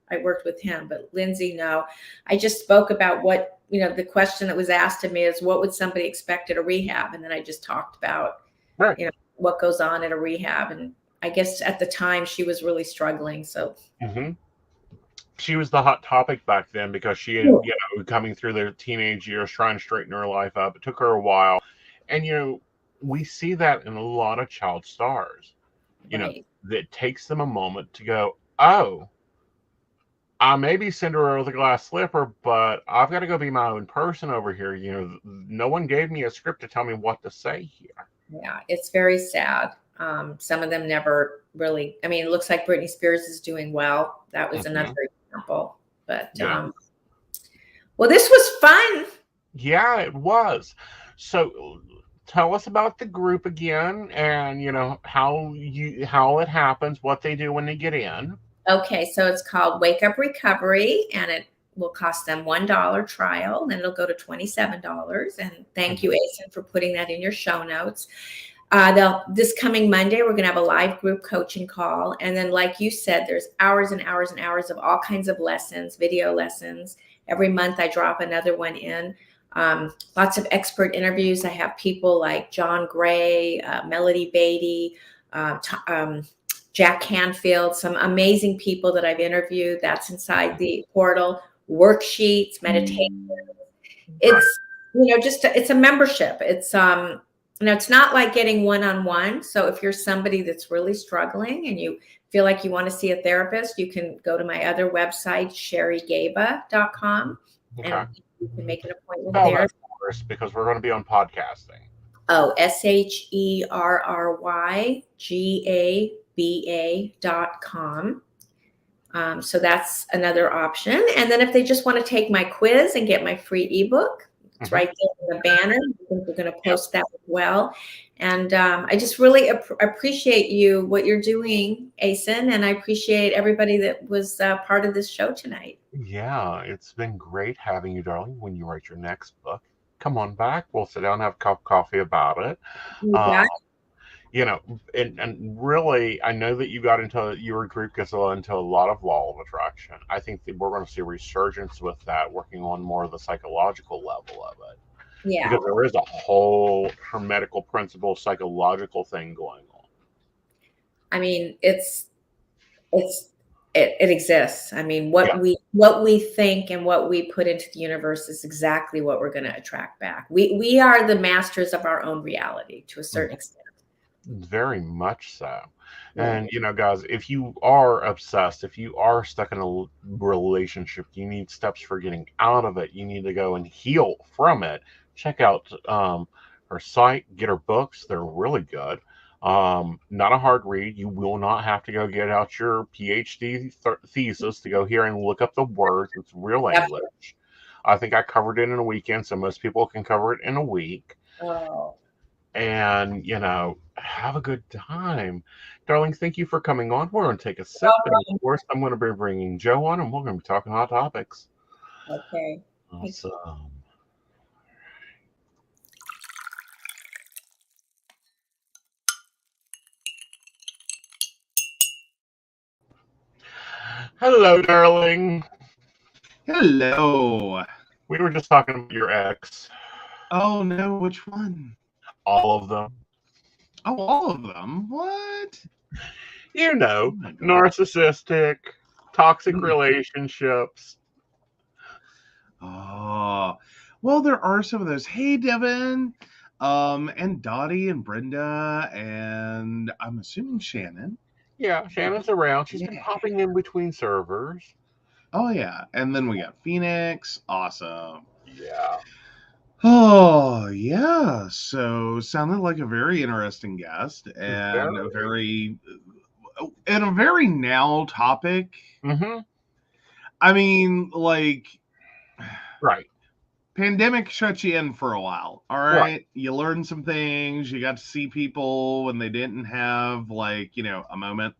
I worked with him, but Lindsay, no. I just spoke about what, the question that was asked of me is, what would somebody expect at a rehab? And then I just talked about, what goes on at a rehab. And I guess at the time she was really struggling. So. she was the hot topic back then because she had, coming through their teenage years, trying to straighten her life up. It took her a while. And, we see that in a lot of child stars, Right. that takes them a moment to go, oh, I may be Cinderella with a glass slipper, but I've got to go be my own person over here. No one gave me a script to tell me what to say here. Yeah, it's very sad. Some of them never really, I mean, it looks like Britney Spears is doing well. That was another example. But Yeah. well, this was fun. Yeah, it was. So tell us about the group again and how it happens, what they do when they get in. Okay, so it's called Wake Up Recovery, and it will cost them $1 trial, then it'll go to $27. And thank you, Aeson, for putting that in your show notes. This coming Monday, we're going to have a live group coaching call. And then, like you said, there's hours and hours and hours of all kinds of lessons, video lessons. Every month I drop another one in. Lots of expert interviews. I have people like John Gray, Melody Beatty, Jack Canfield, some amazing people that I've interviewed. That's inside the portal. Worksheets, meditation. It's it's a membership. It's it's not like getting one-on-one. So if you're somebody that's really struggling and you feel like you want to see a therapist, you can go to my other website, sherrygaba.com, and you can make an appointment there. First, because we're going to be on podcasting. Oh, SherryGaba.com. So that's another option. And then if they just want to take my quiz and get my free ebook, it's right there in the banner. I think we're going to post that as well. And I just really appreciate what you're doing, Aeson, and I appreciate everybody that was part of this show tonight. Yeah, it's been great having you, darling. When you write your next book, come on back. We'll sit down and have a cup of coffee about it. And really, I know that your group gets into a lot of law of attraction. I think that we're going to see a resurgence with that, working on more of the psychological level of it. Yeah. Because there is a whole hermetical principle psychological thing going on. I mean, it exists. I mean, what we think and what we put into the universe is exactly what we're going to attract back. We are the masters of our own reality to a certain extent. Very much so. And guys, if you are obsessed, if you are stuck in a relationship, you need steps for getting out of it. You need to go and heal from it. Check out her site, get her books. They're really good. Not a hard read. You will not have to go get out your PhD thesis to go here and look up the words. It's real English. I think I covered it in a weekend, so most people can cover it in a week. Oh. And, have a good time. Darling, thank you for coming on. We're going to take a sip. And of course, I'm going to be bringing Joe on, and we're going to be talking hot topics. Okay. Awesome. Hello, darling. Hello. We were just talking about your ex. Oh, no. Which one? All of them. Oh, all of them? What? Narcissistic, toxic relationships. Oh, well, there are some of those. Hey, Devin, and Dottie and Brenda, and I'm assuming Shannon. Yeah, Shannon's around. She's been popping in between servers. Oh, yeah. And then we got Phoenix. Awesome. Yeah. Oh, yeah. So sounded like a very interesting guest and a very now topic. Mm-hmm. I mean, like, right. Pandemic shut you in for a while. All right. You learned some things. You got to see people when they didn't have, like, a moment.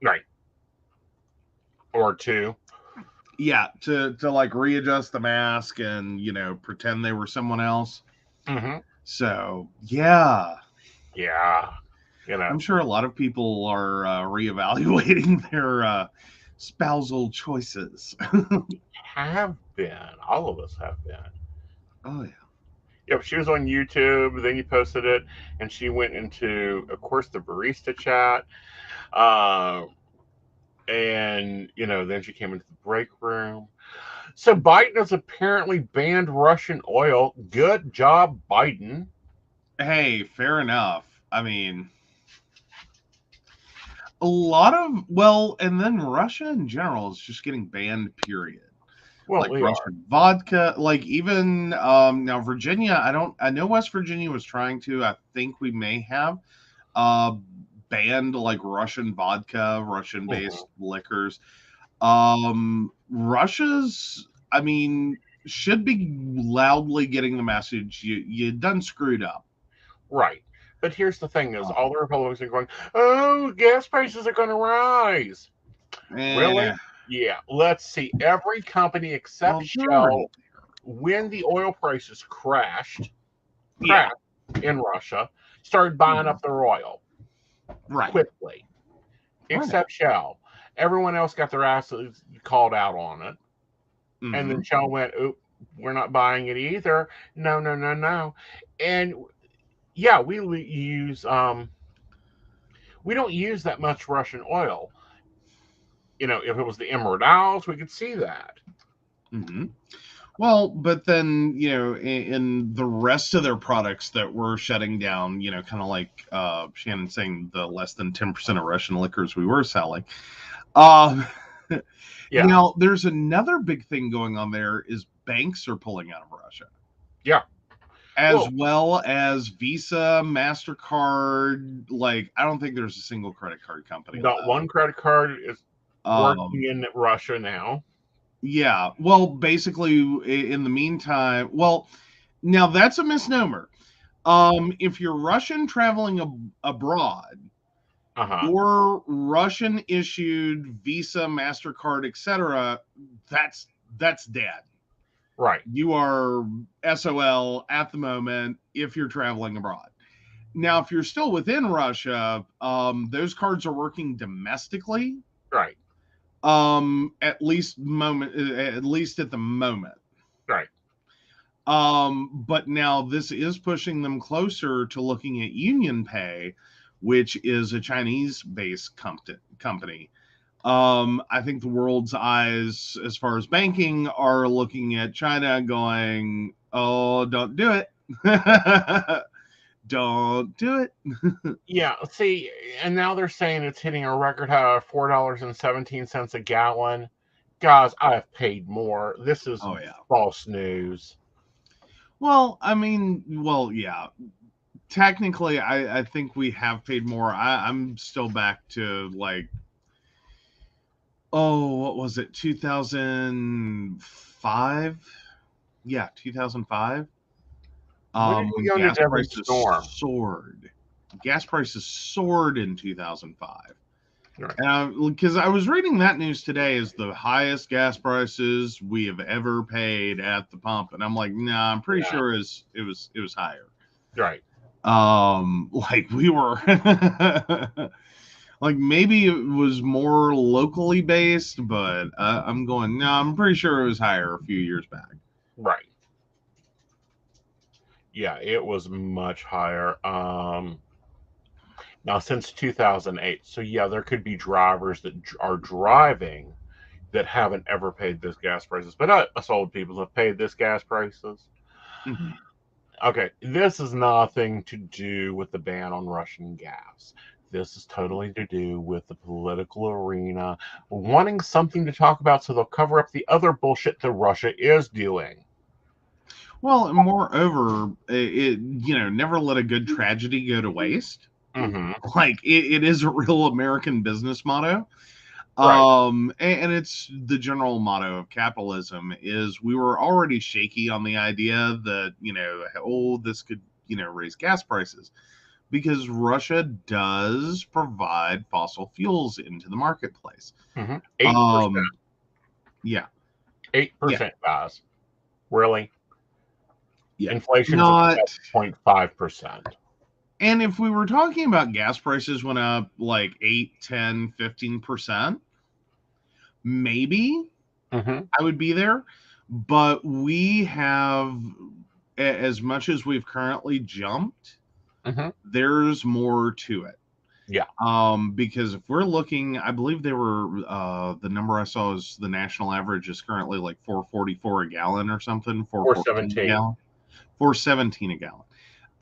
Right. Or two. Yeah, to like readjust the mask and pretend they were someone else. Mm-hmm. So yeah, I'm sure a lot of people are reevaluating their spousal choices. Have been. All of us have been. Oh yeah. Yep, she was on YouTube. Then you posted it, and she went into, of course, the barista chat. And, then she came into the break room. So Biden has apparently banned Russian oil. Good job, Biden. Hey, fair enough. I mean, a lot of, well, and then Russia in general is just getting banned, period. Well, Like we are. Russian vodka, like even now Virginia, I know West Virginia was trying to, I think we may have uh banned like Russian vodka, Russian based liquors. Russia's, I mean, should be loudly getting the message you done screwed up. Right. But here's the thing is all the Republicans are going, oh, gas prices are going to rise. Really? Yeah. Let's see. Every company except Shell, when the oil prices crashed in Russia, started buying up their oil quickly. Except Shell. Everyone else got their asses called out on it. And then Shell went, oop, we're not buying it either. No, no, no, no. And yeah, we use we don't use that much Russian oil. If it was the Emerald Isles, we could see that. Well, but then, in the rest of their products that were shutting down, kind of like Shannon saying the less than 10% of Russian liquors we were selling. Now, there's another big thing going on there is banks are pulling out of Russia. Yeah. As well as Visa, MasterCard. Like, I don't think there's a single credit card company. Not one credit card is working in Russia now. Yeah. Well, basically, in the meantime, well, now that's a misnomer. If you're Russian traveling abroad, or Russian issued Visa, MasterCard, etc., that's dead. Right. You are SOL at the moment if you're traveling abroad. Now, if you're still within Russia, those cards are working domestically. Right. At least at the moment. Right. But now this is pushing them closer to looking at Union Pay, which is a Chinese-based company. I think the world's eyes, as far as banking, are looking at China going, oh, don't do it. Don't do it. Yeah, see, and now they're saying it's hitting a record high of $4.17 a gallon. Guys, I've paid more. This is false news. Well, I mean, yeah. Technically, I think we have paid more. I'm still back to like, what was it? 2005? Yeah, 2005. When gas prices soared. Gas prices soared in 2005. Right. Because I was reading that news today as the highest gas prices we have ever paid at the pump, and I'm like, nah, I'm pretty sure it was higher. Right. Like we were, like maybe it was more locally based, but I'm going, no, I'm pretty sure it was higher a few years back. Right. Yeah, it was much higher. Now, since 2008, so yeah, there could be drivers that are driving that haven't ever paid this gas prices, but us old people have paid this gas prices. Okay, this is nothing to do with the ban on Russian gas. This is totally to do with the political arena wanting something to talk about, so they'll cover up the other bullshit that Russia is doing. Well, and moreover, it never let a good tragedy go to waste. Like it is a real American business motto. Right. And it's the general motto of capitalism is we were already shaky on the idea that, this could, raise gas prices because Russia does provide fossil fuels into the marketplace. 8%. Yeah. 8%, guys. Really? Yeah. Inflation is 0.5%. And if we were talking about gas prices went up like 8, 10, 15%, maybe I would be there. But we have, as much as we've currently jumped, there's more to it. Yeah. Because if we're looking, I believe they were the number I saw is the national average is currently like 4.44 a gallon or something, 4.14 a 4.17. gallon, 4.17 a gallon.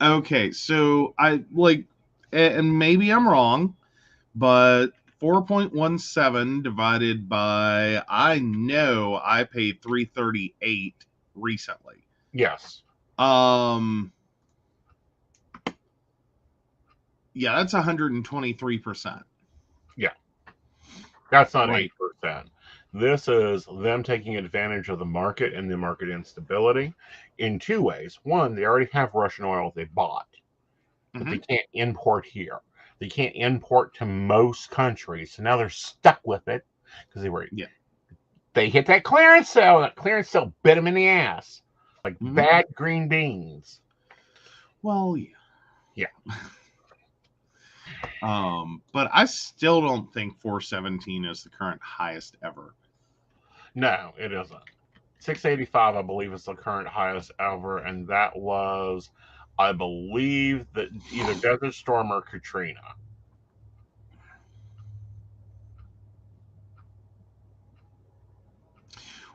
Okay, so I like, and maybe I'm wrong, but 4.17 divided by, I know I paid 3.38 recently. Yes. Yeah, that's 123%. Yeah. That's not Right. 8%. This is them taking advantage of the market and the market instability in two ways. One, they already have Russian oil they bought, but they can't import here. They can't import to most countries. So now they're stuck with it because they hit that clearance sale. That clearance sale bit them in the ass. Like bad green beans. Well, yeah. Yeah. But I still don't think 417 is the current highest ever. No, it isn't. 685, I believe, is the current highest ever, and that was, I believe, that either Desert Storm or Katrina.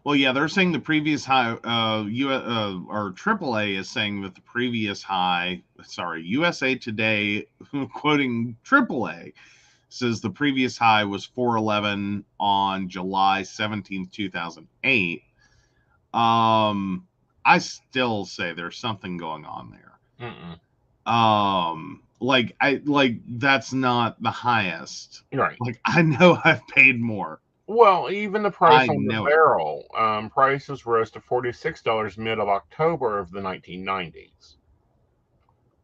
Well, yeah, they're saying the previous high, or AAA is saying that the previous high, sorry, USA Today, quoting AAA, says the previous high was 411 on July 17th, 2008. I still say there's something going on there. Like that's not the highest. Right. Like I know I've paid more. Well, even the price I on the know it. barrel, prices rose to $46 mid of October of the 1990s.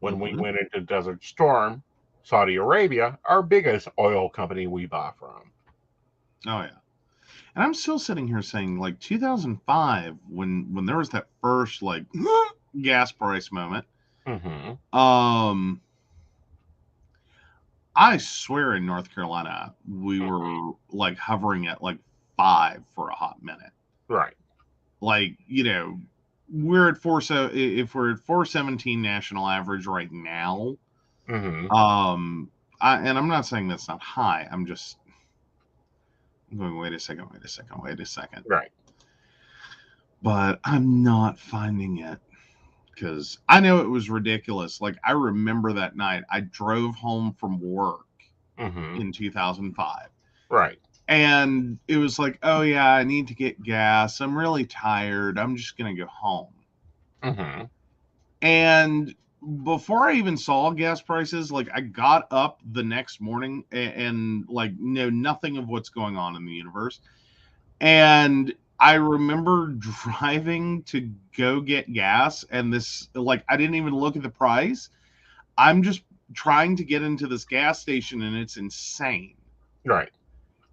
When we went into Desert Storm, Saudi Arabia, our biggest oil company we buy from. Oh yeah. And I'm still sitting here saying, like 2005, when there was that first like gas price moment. I swear in North Carolina we were like hovering at like 5 for a hot minute. Right. Like, you know, we're at 4. So if we're at 417 national average right now, and I'm not saying that's not high. I'm going, wait a second. Right. But I'm not finding it because I know it was ridiculous. Like I remember that night I drove home from work in 2005. Right. And it was like, oh yeah, I need to get gas. I'm really tired. I'm just going to go home. And before I even saw gas prices, like I got up the next morning and like know nothing of what's going on in the universe. And I remember driving to go get gas, and this, like, I didn't even look at the price. I'm just trying to get into this gas station, and it's insane. Right.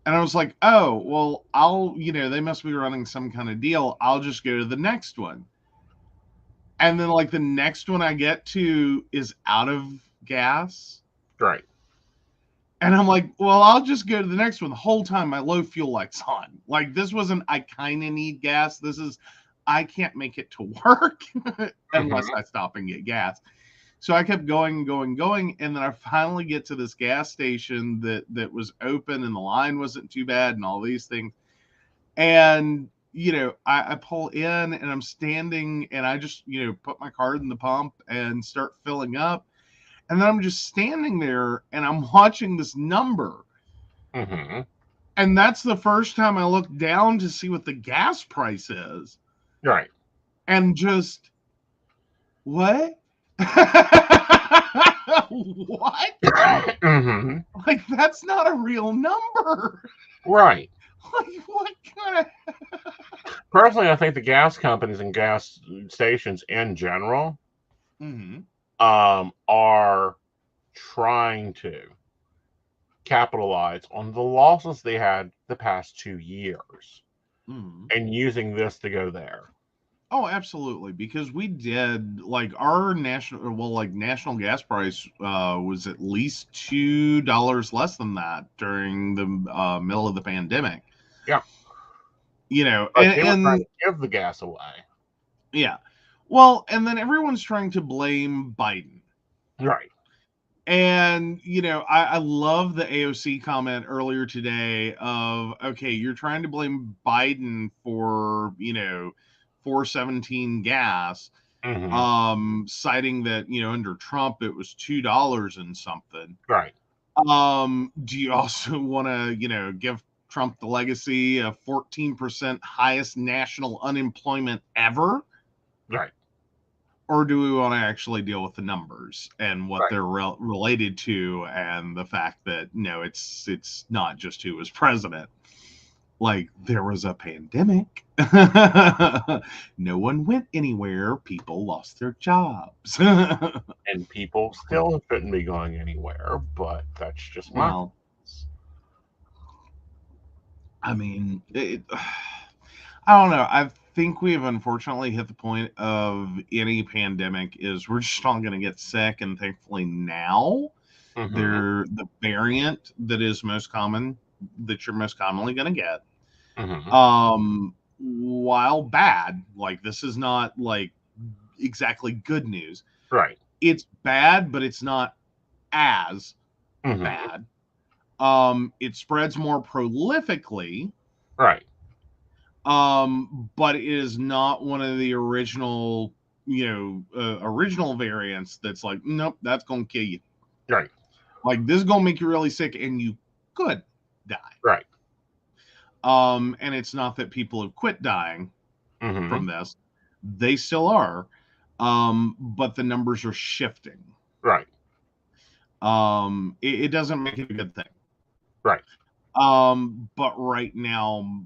And I was like, oh, well, they must be running some kind of deal. I'll just go to the next one. And then, like, the next one I get to is out of gas. Right. And I'm like, well, I'll just go to the next one. The whole time my low fuel light's on. Like, this wasn't, I kind of need gas. This is, I can't make it to work unless I stop and get gas. So I kept going. And then I finally get to this gas station that was open and the line wasn't too bad and all these things. And, I pull in and I'm standing and I just, put my card in the pump and start filling up. And then I'm just standing there and I'm watching this number. And that's the first time I looked down to see what the gas price is. Right. And just, what? What? Like, that's not a real number. Right. Like, what kind of... Personally, I think the gas companies and gas stations in general are trying to capitalize on the losses they had the past 2 years and using this to go there. Oh, absolutely. Because we did, like, our national gas price was at least $2 less than that during the middle of the pandemic. Yeah. And they were trying to give the gas away. Yeah. Well, and then everyone's trying to blame Biden. Right. And, I love the AOC comment earlier today of, okay, you're trying to blame Biden for, 417 gas, citing that, under Trump, it was $2 and something. Right. Do you also want to, give Trump the legacy of 14% highest national unemployment ever? Right. Or do we want to actually deal with the numbers and what Right. they're related to, and the fact that no, it's not just who was president. Like, there was a pandemic. No one went anywhere. People lost their jobs. And people still shouldn't be going anywhere, but that's just my. Well, I mean, I don't know. I think we've unfortunately hit the point of any pandemic is we're just all going to get sick, and thankfully now they're the variant that is most common, that you're most commonly going to get. While bad, like, this is not like exactly good news. Right. It's bad, but it's not as bad. It spreads more prolifically. Right. But it is not one of the original, original variants that's like, nope, that's gonna kill you. Right. Like, this is gonna make you really sick, and you could die. Right. And it's not that people have quit dying from this; they still are. But the numbers are shifting. Right. It doesn't make it a good thing. Right. But right now,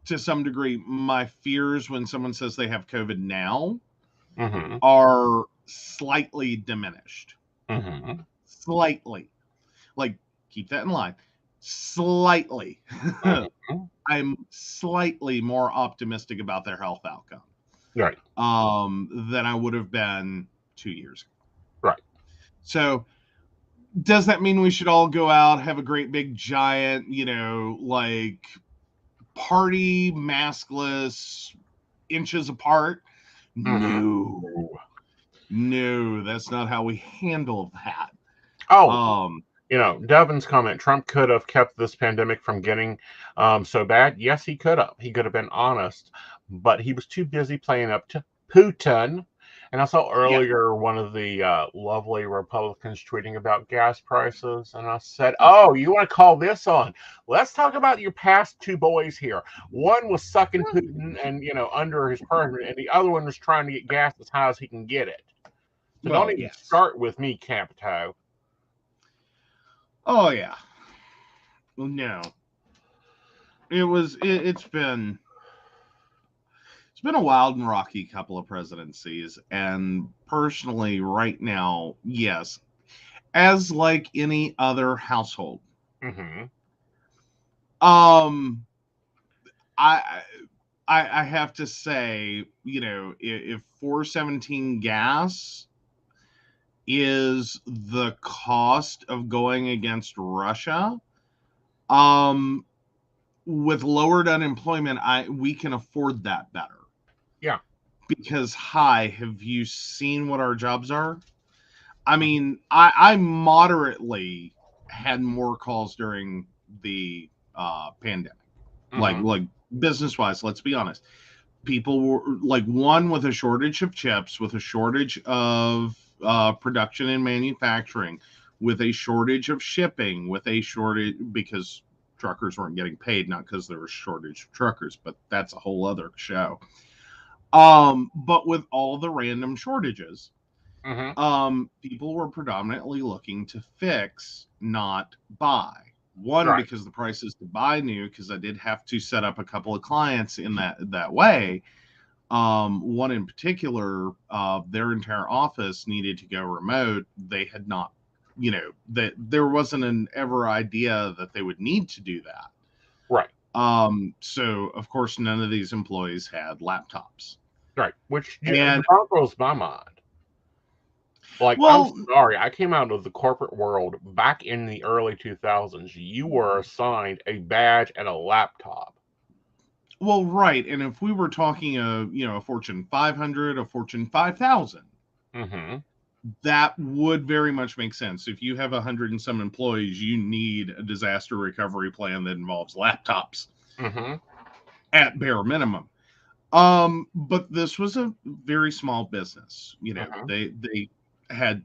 to some degree, my fears when someone says they have COVID now are slightly diminished. Slightly. Like, keep that in mind. Slightly. I'm slightly more optimistic about their health outcome. Right. Than I would have been 2 years ago. Right. So, does that mean we should all go out, have a great big giant, like, party, maskless, inches apart? No, that's not how we handle that. Devin's comment, Trump could have kept this pandemic from getting so bad. Yes, he could have. He could have been honest, but he was too busy playing up to Putin. And I saw earlier one of the lovely Republicans tweeting about gas prices, and I said, "Oh, you want to call this on? Let's talk about your past two boys here. One was sucking Putin and under his permit, and the other one was trying to get gas as high as he can get it. So don't even start with me, Capito." Oh yeah. Well, no. It's been a wild and rocky couple of presidencies, and personally, right now, yes, as like any other household, I have to say, if 417 gas is the cost of going against Russia, with lowered unemployment, we can afford that better. Yeah. Because, have you seen what our jobs are? I mean, I moderately had more calls during the pandemic. Like business-wise, let's be honest. People were, like, one, with a shortage of chips, with a shortage of production and manufacturing, with a shortage of shipping, with a shortage because truckers weren't getting paid, not because there was a shortage of truckers, but that's a whole other show. But with all the random shortages, people were predominantly looking to fix, not buy. One, because the prices to buy new, because I did have to set up a couple of clients in that way. One in particular, their entire office needed to go remote. They had not, that there wasn't an ever idea that they would need to do that. Right. So of course none of these employees had laptops. Right. Which boggles my mind. Like, well, I'm sorry, I came out of the corporate world back in the early 2000s. You were assigned a badge and a laptop. Well, right. And if we were talking a Fortune 500, a Fortune 5,000, that would very much make sense. If you have 100 and some employees, you need a disaster recovery plan that involves laptops at bare minimum. But this was a very small business. You know, they had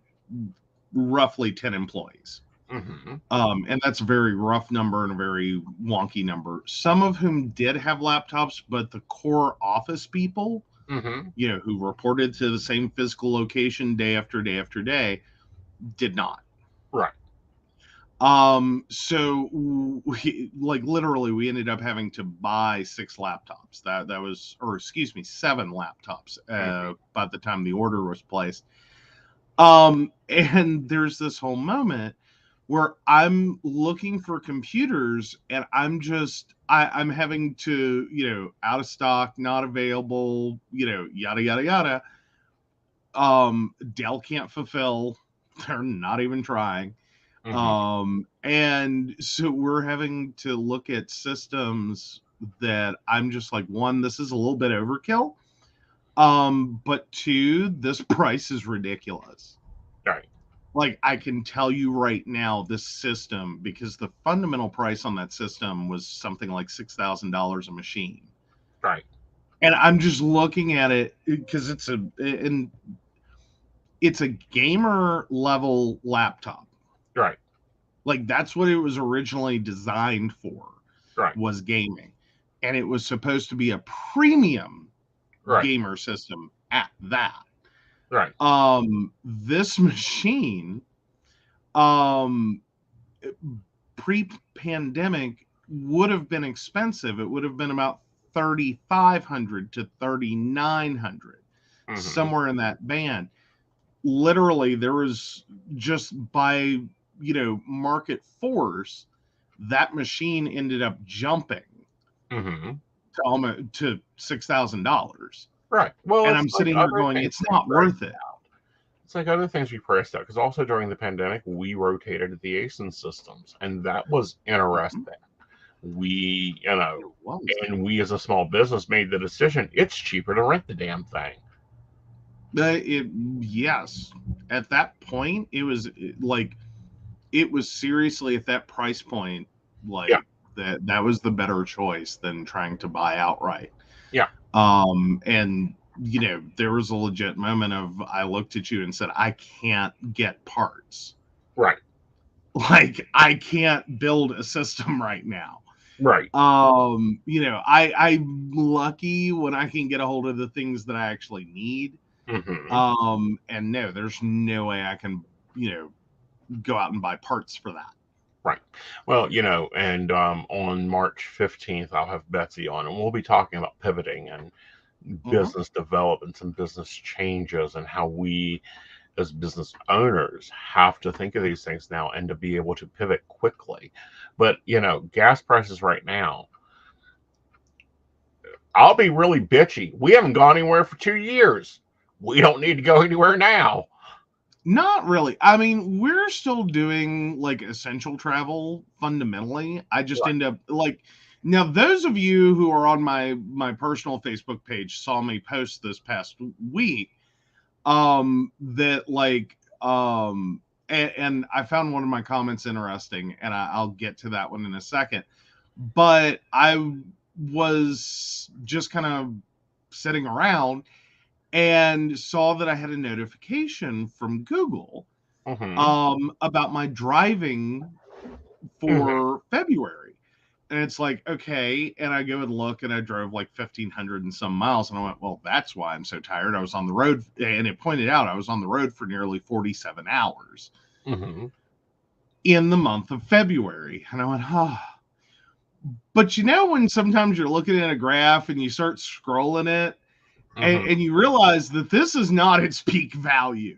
roughly 10 employees. And that's a very rough number and a very wonky number. Some of whom did have laptops, but the core office people, you know, who reported to the same physical location day after day after day, did not. Right. So we, like, literally, we ended up having to buy 6 laptops. That was, or excuse me, 7 laptops by the time the order was placed. And there's this whole moment where I'm looking for computers and I'm having to, you know, out of stock, not available, you know, yada, yada, yada. Dell can't fulfill. They're not even trying. And so we're having to look at systems that I'm just like, 1, this is a little bit overkill. But 2, this price is ridiculous. Right. Like, I can tell you right now, this system, because the fundamental price on that system was something like $6,000 a machine. Right. And I'm just looking at it because it's a gamer level laptop. Right. Like, that's what it was originally designed for. Right. Was gaming. And it was supposed to be a premium gamer system at that. Right. This machine, pre-pandemic would have been expensive. It would have been about $3,500 to $3,900, somewhere in that band. Literally, there was just by, you know, market force, that machine ended up jumping to almost to $6,000. Right. Well, and I'm sitting here going, it's not worth it. It's like other things we priced out, because also during the pandemic, we rotated to the Aeson systems, and that was interesting. We, you know, and we as a small business made the decision, it's cheaper to rent the damn thing. Yes. At that point, it was like, it was seriously at that price point, like that was the better choice than trying to buy outright. Yeah. And you know, there was a legit moment of, I looked at you and said, I can't get parts. Right. Like, I can't build a system right now. Right. You know, I'm lucky when I can get a hold of the things that I actually need. And no, there's no way I can, you know, go out and buy parts for that. Right. Well, you know, and on March 15th, I'll have Betsy on, and we'll be talking about pivoting and business developments and business changes, and how we as business owners have to think of these things now and to be able to pivot quickly. But, you know, gas prices right now, I'll be really bitchy. We haven't gone anywhere for 2 years. We don't need to go anywhere now. Not really. I mean, we're still doing like essential travel fundamentally. I just end up like, now those of you who are on my personal Facebook page saw me post this past week that like and I found one of my comments interesting, and I'll get to that one in a second. But I was just kind of sitting around and saw that I had a notification from Google about my driving for February. And it's like, okay. And I go and look, and I drove like 1,500 and some miles. And I went, well, that's why I'm so tired. I was on the road. And it pointed out I was on the road for nearly 47 hours in the month of February. And I went, oh. But you know, when sometimes you're looking at a graph and you start scrolling it, and you realize that this is not its peak value.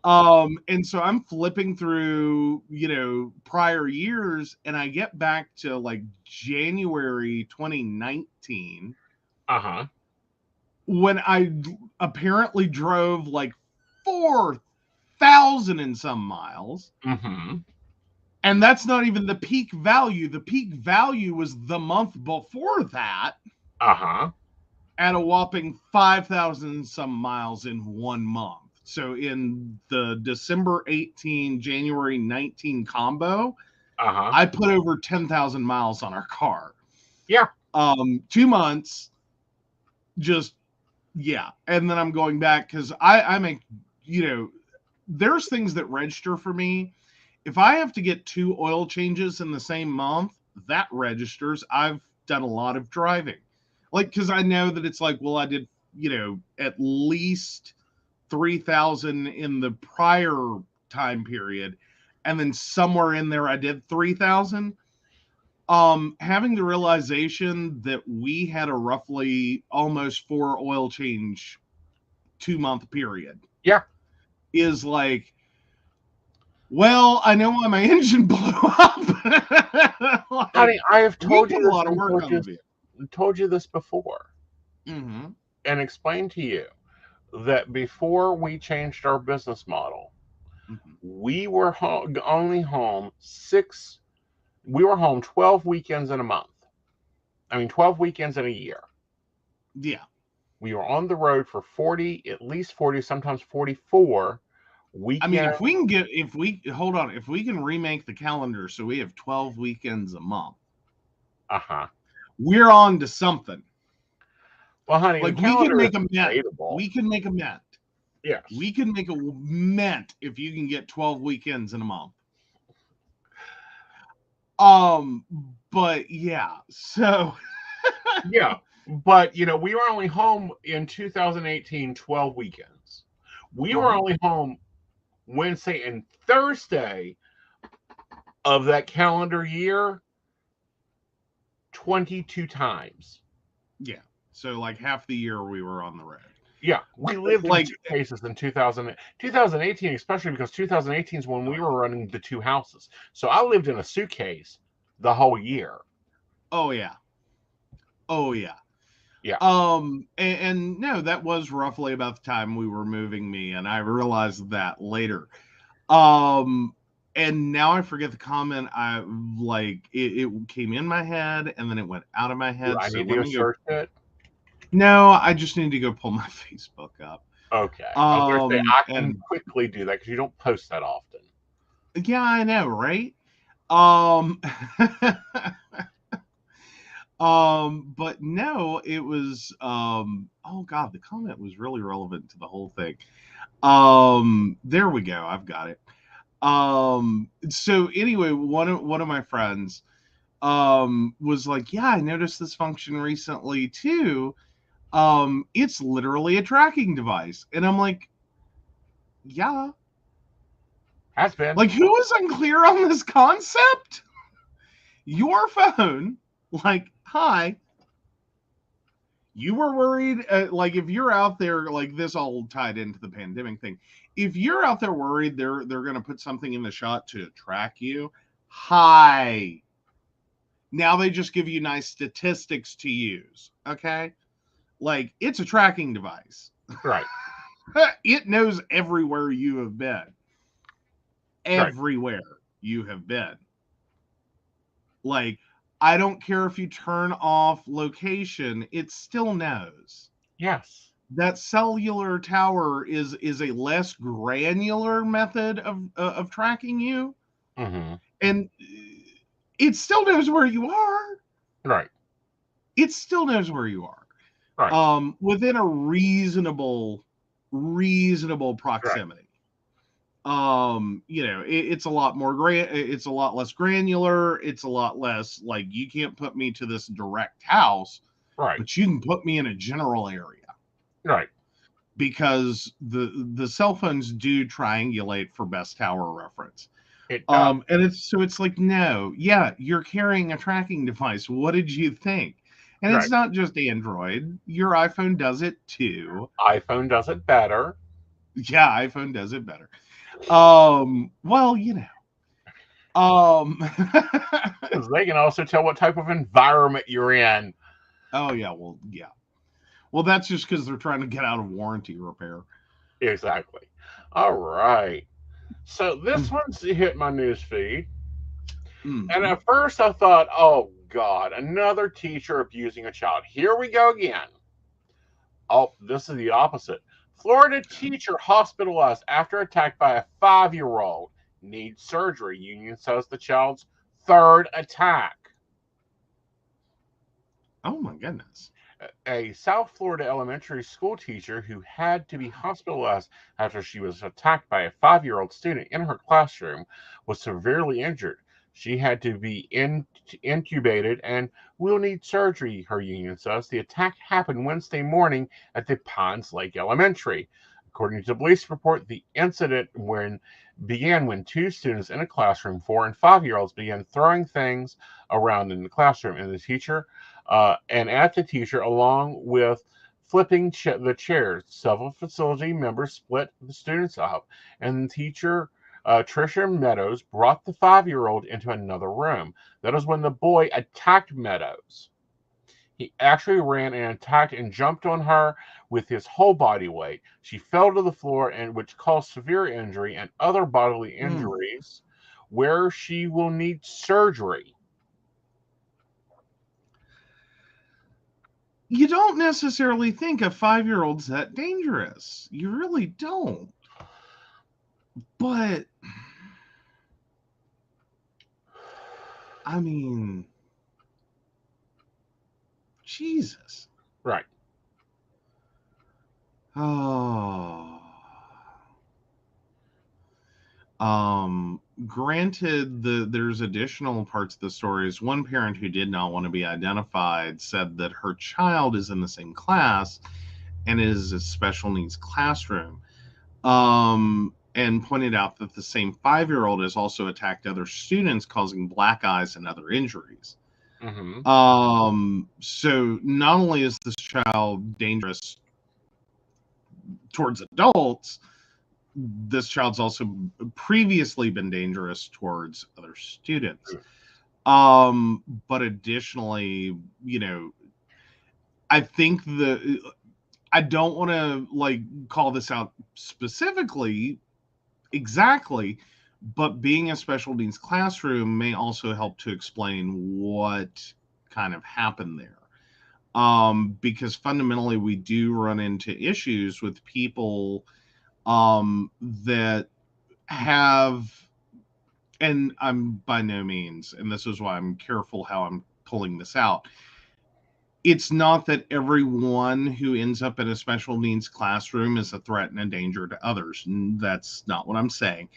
And so I'm flipping through, you know, prior years, and I get back to like January 2019, when I apparently drove like 4,000 and some miles. And that's not even the peak value. The peak value was the month before that. At a whopping 5,000 some miles in 1 month. So in the December 18, January 19 combo, I put over 10,000 miles on our car. Yeah. 2 months, just, yeah. And then I'm going back because I make, there's things that register for me. If I have to get 2 oil changes in the same month, that registers. I've done a lot of driving. Like, because I know that it's like, well, I did, at least 3,000 in the prior time period. And then somewhere in there, I did 3,000. Having the realization that we had a roughly almost 4 oil change 2-month period. Yeah. Is like, well, I know why my engine blew up. Like, honey, I have told you a lot of work on the vehicle. Told you this before, and explained to you that before we changed our business model, we were only home 12 weekends in a month. 12 weekends in a year. Yeah. We were on the road for 40, at least 40, sometimes 44 weekends. If we can remake the calendar so we have 12 weekends a month. We're on to something. Well, honey, like we can make a mint. We can make a mint. Yes. We can make a mint if you can get 12 weekends in a month. But yeah, so yeah, but we were only home in 2018 12 weekends. We were only home Wednesday and Thursday of that calendar year 22 times. Yeah. So like half the year we were on the road. Yeah. We lived in 2 cases in 2018, especially because 2018 is when we were running the 2 houses. So I lived in a suitcase the whole year. Oh yeah. Yeah. And no, that was roughly about the time we were moving me, and I realized that later. And now I forget the comment. It came in my head and then it went out of my head. I need to search it. No, I just need to go pull my Facebook up. Okay. I can quickly do that because you don't post that often. Yeah, I know, right? But no, it was oh god, the comment was really relevant to the whole thing. There we go, I've got it. So anyway, one of my friends was like, yeah, I noticed this function recently too. It's literally a tracking device. And I'm like, yeah. Has been. Like, who is unclear on this concept? Your phone, like, hi. You were worried, like, if you're out there, like, this all tied into the pandemic thing. If you're out there worried they're going to put something in the shot to track you, hi. Now they just give you nice statistics to use, okay? Like, it's a tracking device. Right. It knows everywhere you have been. Everywhere you have been. Like, I don't care if you turn off location, it still knows. Yes. That cellular tower is a less granular method of tracking you. And it still knows where you are. Right. It still knows where you are. Right. Within a reasonable proximity. Right. It's a lot more it's a lot less granular. It's a lot less like, you can't put me to this direct house, right? But you can put me in a general area, right? Because the cell phones do triangulate for best tower reference. And it's like, no, yeah, you're carrying a tracking device. What did you think? And It's not just Android. Your iPhone does it too. iPhone does it better. Yeah, iPhone does it better. Well, because they can also tell what type of environment you're in. Oh yeah, well that's just because they're trying to get out of warranty repair. Exactly. All right, so this one's hit my news feed, and at first I thought, oh god, another teacher abusing a child. Here we go again. Oh, this is the opposite. Florida teacher hospitalized after attack by a 5-year-old needs surgery. Union says the child's third attack. Oh my goodness. A South Florida elementary school teacher who had to be hospitalized after she was attacked by a 5-year-old student in her classroom was severely injured. She had to be intubated and will need surgery, her union says. The attack happened Wednesday morning at the Pines Lake Elementary. According to the police report, the incident began when two students in a classroom, 4 and 5-year-olds, began throwing things around in the classroom, and at the teacher, along with flipping the chairs. Several facility members split the students up, and teacher Tricia Meadows brought the 5-year-old into another room. That is when the boy attacked Meadows. He actually ran and attacked and jumped on her with his whole body weight. She fell to the floor, which caused severe injury and other bodily injuries, where she will need surgery. You don't necessarily think a 5-year-old's that dangerous. You really don't. But, I mean, Jesus. Right. Oh. Granted, there's additional parts of the stories. One parent who did not want to be identified said that her child is in the same class and is a special needs classroom. And pointed out that the same 5-year-old has also attacked other students, causing black eyes and other injuries. So not only is this child dangerous towards adults, this child's also previously been dangerous towards other students. But additionally, I think I don't want to call this out specifically exactly, but being a special needs classroom may also help to explain what kind of happened there. Because fundamentally we do run into issues with people that have, and I'm by no means, and this is why I'm careful how I'm pulling this out, it's not that everyone who ends up in a special needs classroom is a threat and a danger to others. That's not what I'm saying.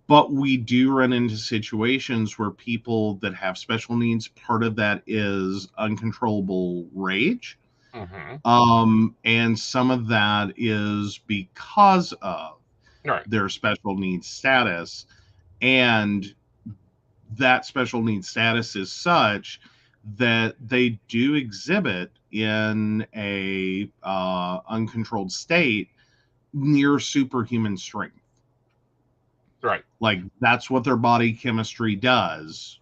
But we do run into situations where people that have special needs, part of that is uncontrollable rage. And some of that is because of their special needs status. And that special needs status is such that they do exhibit in a uncontrolled state near superhuman strength. Right. Like that's what their body chemistry does.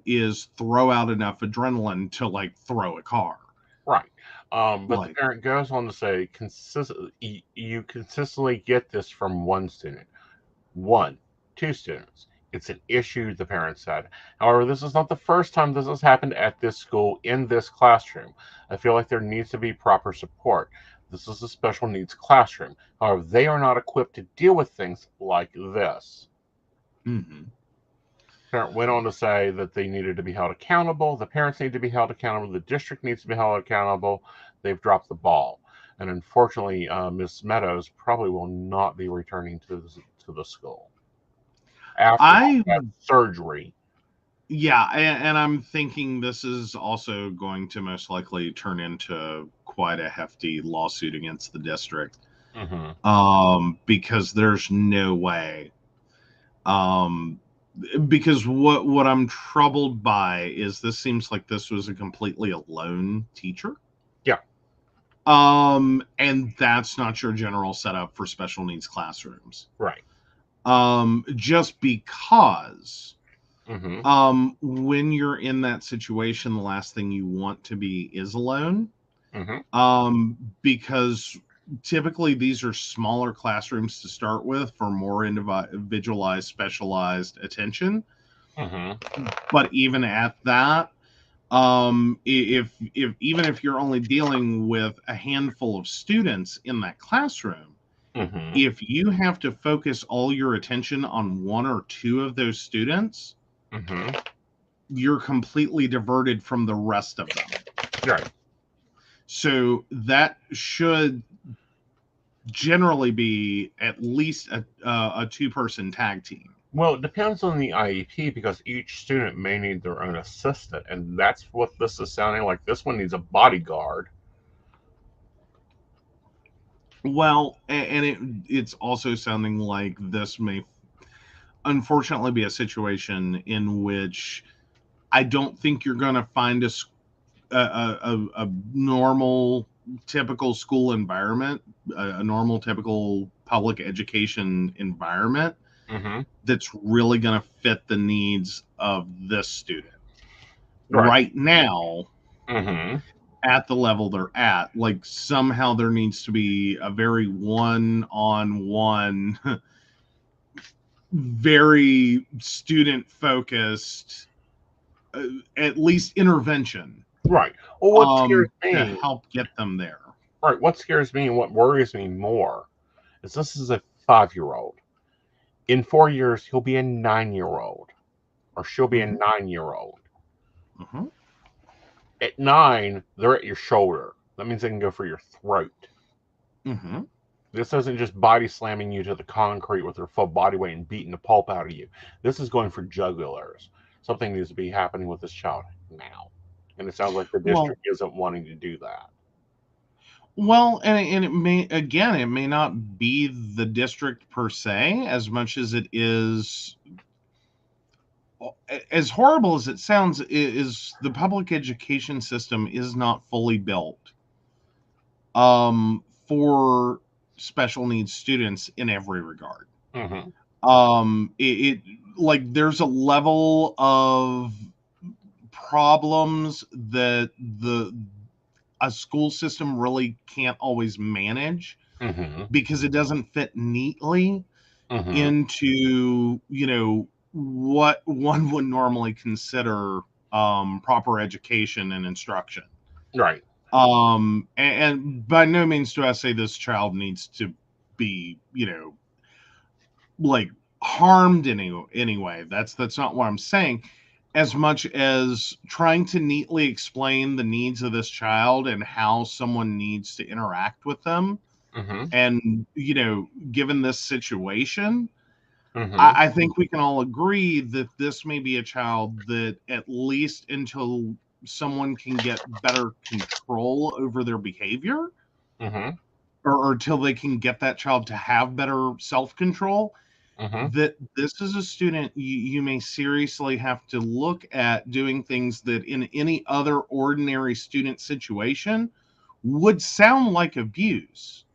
Is throw out enough adrenaline to throw a car. Right. But the parent goes on to say, you consistently get this from one student. 2 students. It's an issue, the parent said. However, this is not the first time this has happened at this school in this classroom. I feel like there needs to be proper support. This is a special needs classroom. However, they are not equipped to deal with things like this. Parent went on to say that they needed to be held accountable. The parents need to be held accountable. The district needs to be held accountable. They've dropped the ball. And unfortunately, Ms. Meadows probably will not be returning to the school after that surgery. Yeah, and I'm thinking this is also going to most likely turn into quite a hefty lawsuit against the district. Because there's no way. Because what I'm troubled by is this seems like this was a completely alone teacher. Yeah. And that's not your general setup for special needs classrooms. Right. Just because when you're in that situation, the last thing you want to be is alone. Because typically these are smaller classrooms to start with for more individualized, specialized attention. But even at that, If even if you're only dealing with a handful of students in that classroom, if you have to focus all your attention on one or two of those students, you're completely diverted from the rest of them. Right. So that should generally be at least a two-person tag team. Well, it depends on the IEP because each student may need their own assistant, and that's what this is sounding like. This one needs a bodyguard. Well, and it's also sounding like this may unfortunately be a situation in which I don't think you're going to find a normal, typical school environment, a normal, typical public education environment that's really going to fit the needs of this student. Right now, at the level they're at, like somehow there needs to be a very one-on-one, very student-focused, at least intervention. Right. Well, what scares me to help get them there. Right. What scares me and what worries me more is this is a 5-year-old. In 4 years, he'll be a 9-year-old, or she'll be a 9-year-old. At 9, they're at your shoulder. That means they can go for your throat. This isn't just body slamming you to the concrete with their full body weight and beating the pulp out of you. This is going for jugulars. Something needs to be happening with this child now. And it sounds like the district isn't wanting to do that. Well, and it may not be the district per se as much as it is, as horrible as it sounds, is the public education system is not fully built for special needs students in every regard. It like there's a level of problems that a school system really can't always manage because it doesn't fit neatly into, what one would normally consider proper education and instruction. Right. And by no means do I say this child needs to be, like harmed anyway. That's not what I'm saying. As much as trying to neatly explain the needs of this child and how someone needs to interact with them. And, given this situation, I think we can all agree that this may be a child that at least until someone can get better control over their behavior or until they can get that child to have better self-control, that this is a student you may seriously have to look at doing things that in any other ordinary student situation would sound like abuse.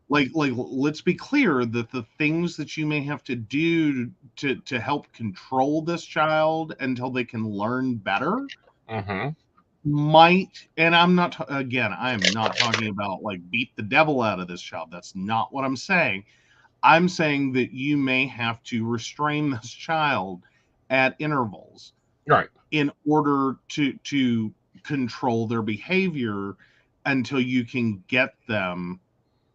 Like let's be clear that the things that you may have to do to help control this child until they can learn better might, and I am not talking about like beat the devil out of this child. That's not what I'm saying. I'm saying that you may have to restrain this child at intervals, right, in order to control their behavior until you can get them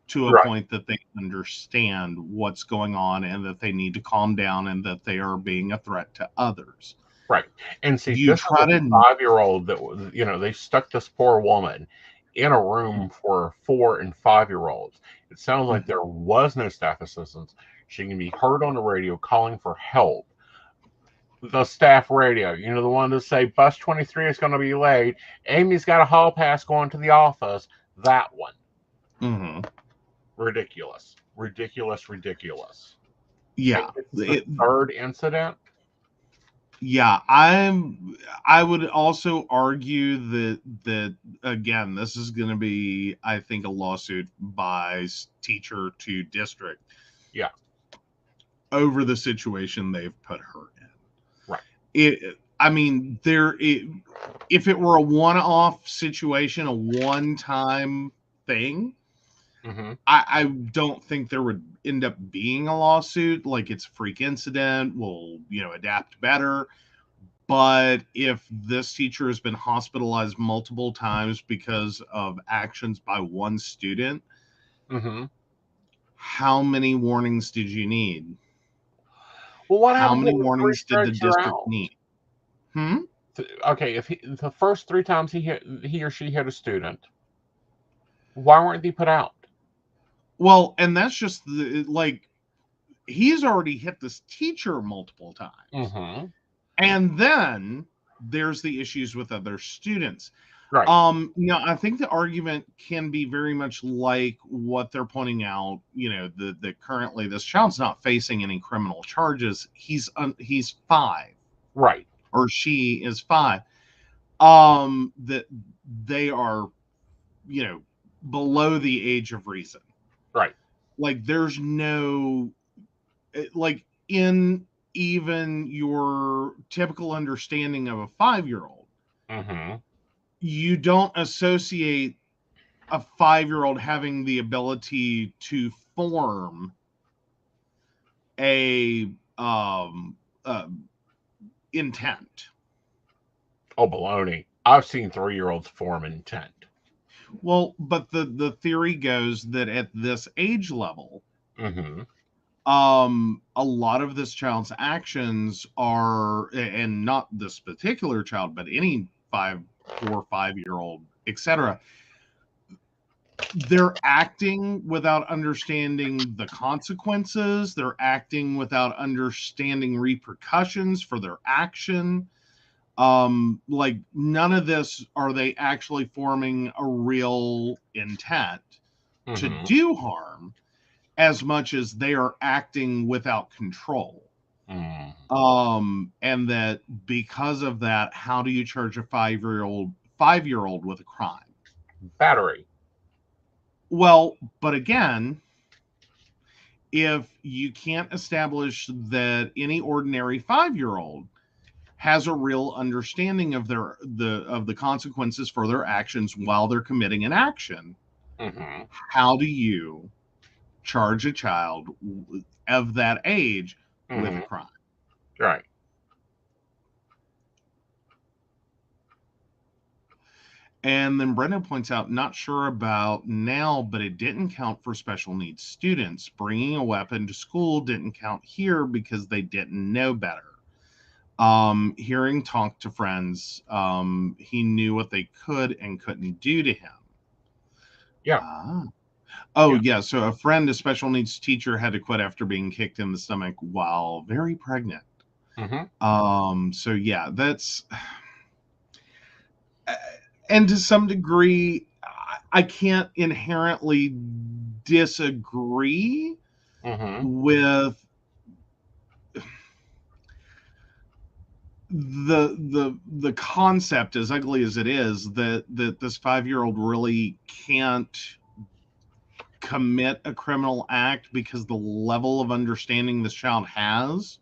to a point that they understand what's going on and that they need to calm down and that they are being a threat to others. Right. And see, this is a 5-year-old that, they stuck this poor woman in a room for 4 and 5-year-olds. It sounds like there was no staff assistance. She can be heard on the radio calling for help. The staff radio, the one to say bus 23 is going to be late. Amy's got a hall pass going to the office. That one. Ridiculous. Yeah. The third incident. Yeah, I would also argue that again, this is going to be, I think, a lawsuit by teacher to district. Yeah. Over the situation they've put her in. Right. If it were a one-off situation, a one-time thing, I don't think there would end up being a lawsuit. Like, it's a freak incident. We'll, adapt better. But if this teacher has been hospitalized multiple times because of actions by one student, how many warnings did you need? Well, what How happens many when the three warnings did the strikes are district out? need? Okay, if the first 3 times he or she hit a student, why weren't they put out? Well, and that's just like, he's already hit this teacher multiple times. And then there's the issues with other students. Right. Now, I think the argument can be very much like what they're pointing out, that currently this child's not facing any criminal charges. He's 5. Right. Or she is 5. That they are, below the age of reason. Right. Like, there's no, like, in even your typical understanding of a 5-year-old, you don't associate a 5-year-old having the ability to form a intent. Oh, baloney. I've seen 3-year-olds form intent. Well, but the theory goes that at this age level, a lot of this child's actions are, and not this particular child, but any 4 or 5-year-old, etc., they're acting without understanding the consequences. They're acting without understanding repercussions for their action. Like, none of this are they actually forming a real intent to do harm, as much as they are acting without control. And that because of that, how do you charge a 5-year-old with a crime? Battery. Well, but again, if you can't establish that any ordinary 5-year-old has a real understanding of the consequences for their actions while they're committing an action, how do you charge a child of that age with a crime? Right. And then Brenda points out, not sure about now, but it didn't count for special needs students. Bringing a weapon to school didn't count here because they didn't know better. Hearing talk to friends, he knew what they could and couldn't do to him. Yeah. Yeah. So a friend, a special needs teacher, had to quit after being kicked in the stomach while very pregnant. So yeah, that's, and to some degree, I can't inherently disagree with the concept, as ugly as it is, that this 5-year-old really can't commit a criminal act because the level of understanding this child has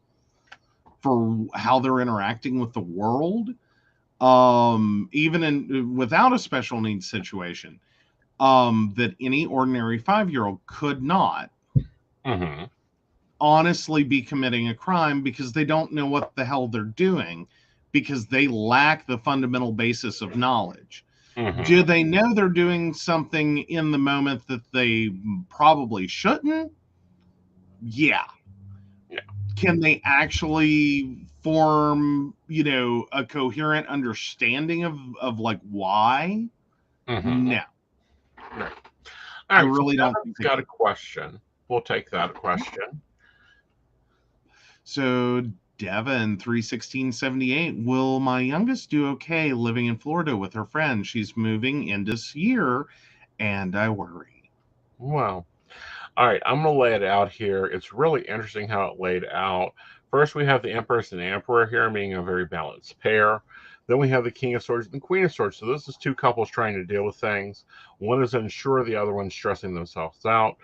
for how they're interacting with the world, even without a special needs situation, that any ordinary 5-year-old could not honestly be committing a crime, because they don't know what the hell they're doing, because they lack the fundamental basis of knowledge. Do they know they're doing something in the moment that they probably shouldn't? Yeah. Can they actually form, a coherent understanding of like why? No. Right. I really don't think got a question. We'll take that question. So Devin 31678, will my youngest do okay living in Florida with her friend? She's moving in this year and I worry. Well, all right, I'm going to lay it out here. It's really interesting how it laid out. First, we have the Empress and Emperor here being a very balanced pair. Then we have the King of Swords and the Queen of Swords. So this is 2 couples trying to deal with things. One is unsure, the other one's stressing themselves out.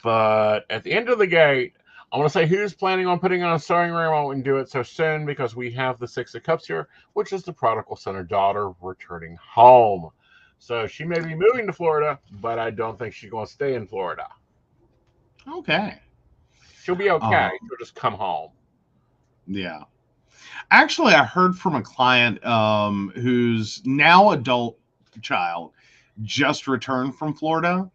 But at the end of the gate, I want to say who's planning on putting on a sewing room. I wouldn't do it so soon, because we have the 6 of Cups here, which is the prodigal son or daughter returning home. So she may be moving to Florida, but I don't think she's going to stay in Florida. Okay. She'll be okay. She'll just come home. Yeah. Actually, I heard from a client whose now adult child just returned from Florida.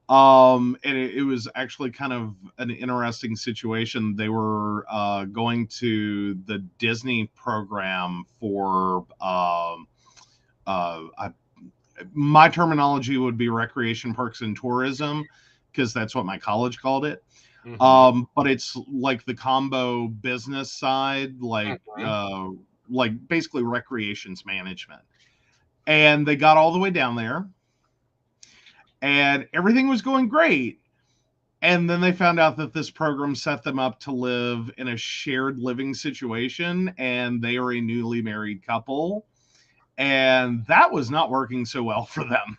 And it was actually kind of an interesting situation. They were going to the Disney program for my terminology would be recreation, parks, and tourism, because that's what my college called it. But it's like the combo business side, like basically recreations management. And they got all the way down there, and everything was going great. And then they found out that this program set them up to live in a shared living situation, and they are a newly married couple, and that was not working so well for them.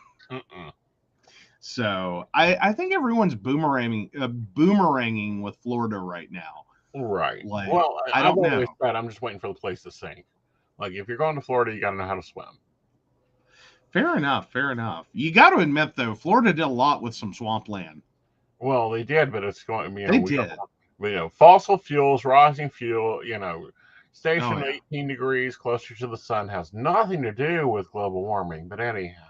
So I think everyone's boomeranging with Florida right now. Right. Like, Well, I don't know. I'm just waiting for the place to sink. Like, if you're going to Florida, you got to know how to swim. Fair enough. You got to admit, though, Florida did a lot with some swampland. Well, they did, but it's going. They did. Fossil fuels, rising fuel. Station 18 degrees closer to the sun has nothing to do with global warming. But anyhow.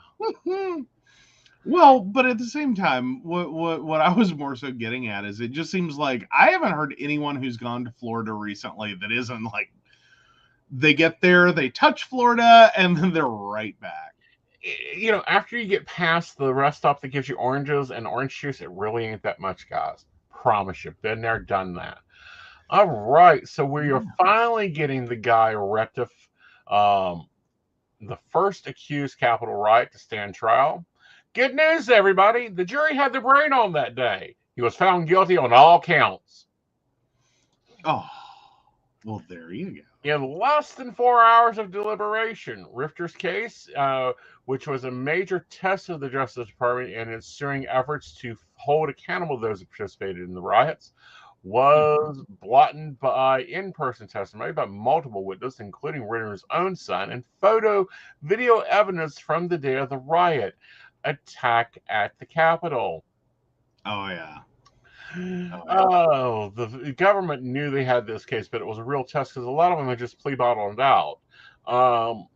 Well, but at the same time, what I was more so getting at is it just seems like I haven't heard anyone who's gone to Florida recently that isn't like they get there, they touch Florida, and then they're right back. After you get past the rest stop that gives you oranges and orange juice, it really ain't that much, guys. Promise you. Been there, done that. All right. So we are finally getting the guy the first accused capital riot to stand trial. Good news, everybody. The jury had their brain on that day. He was found guilty on all counts. Oh, well, there you go. In less than 4 hours of deliberation, Rifter's case, which was a major test of the Justice Department and ensuing efforts to hold accountable those who participated in the riots, was blotted by in-person testimony by multiple witnesses, including Ritter's own son, and video evidence from the day of the riot attack at the Capitol. Oh, yeah. The government knew they had this case, but it was a real test because a lot of them had just plea bottled out. And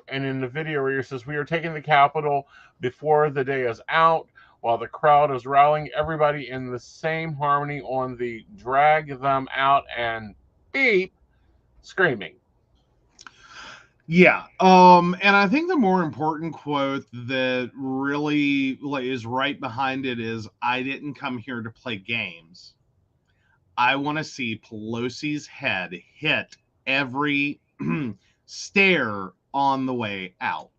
in the video where he says, we are taking the Capitol before the day is out, while the crowd is rallying everybody in the same harmony on the drag them out and beep, screaming. Yeah. And I think the more important quote that really is right behind it is, I didn't come here to play games. I want to see Pelosi's head hit every stair on the way out.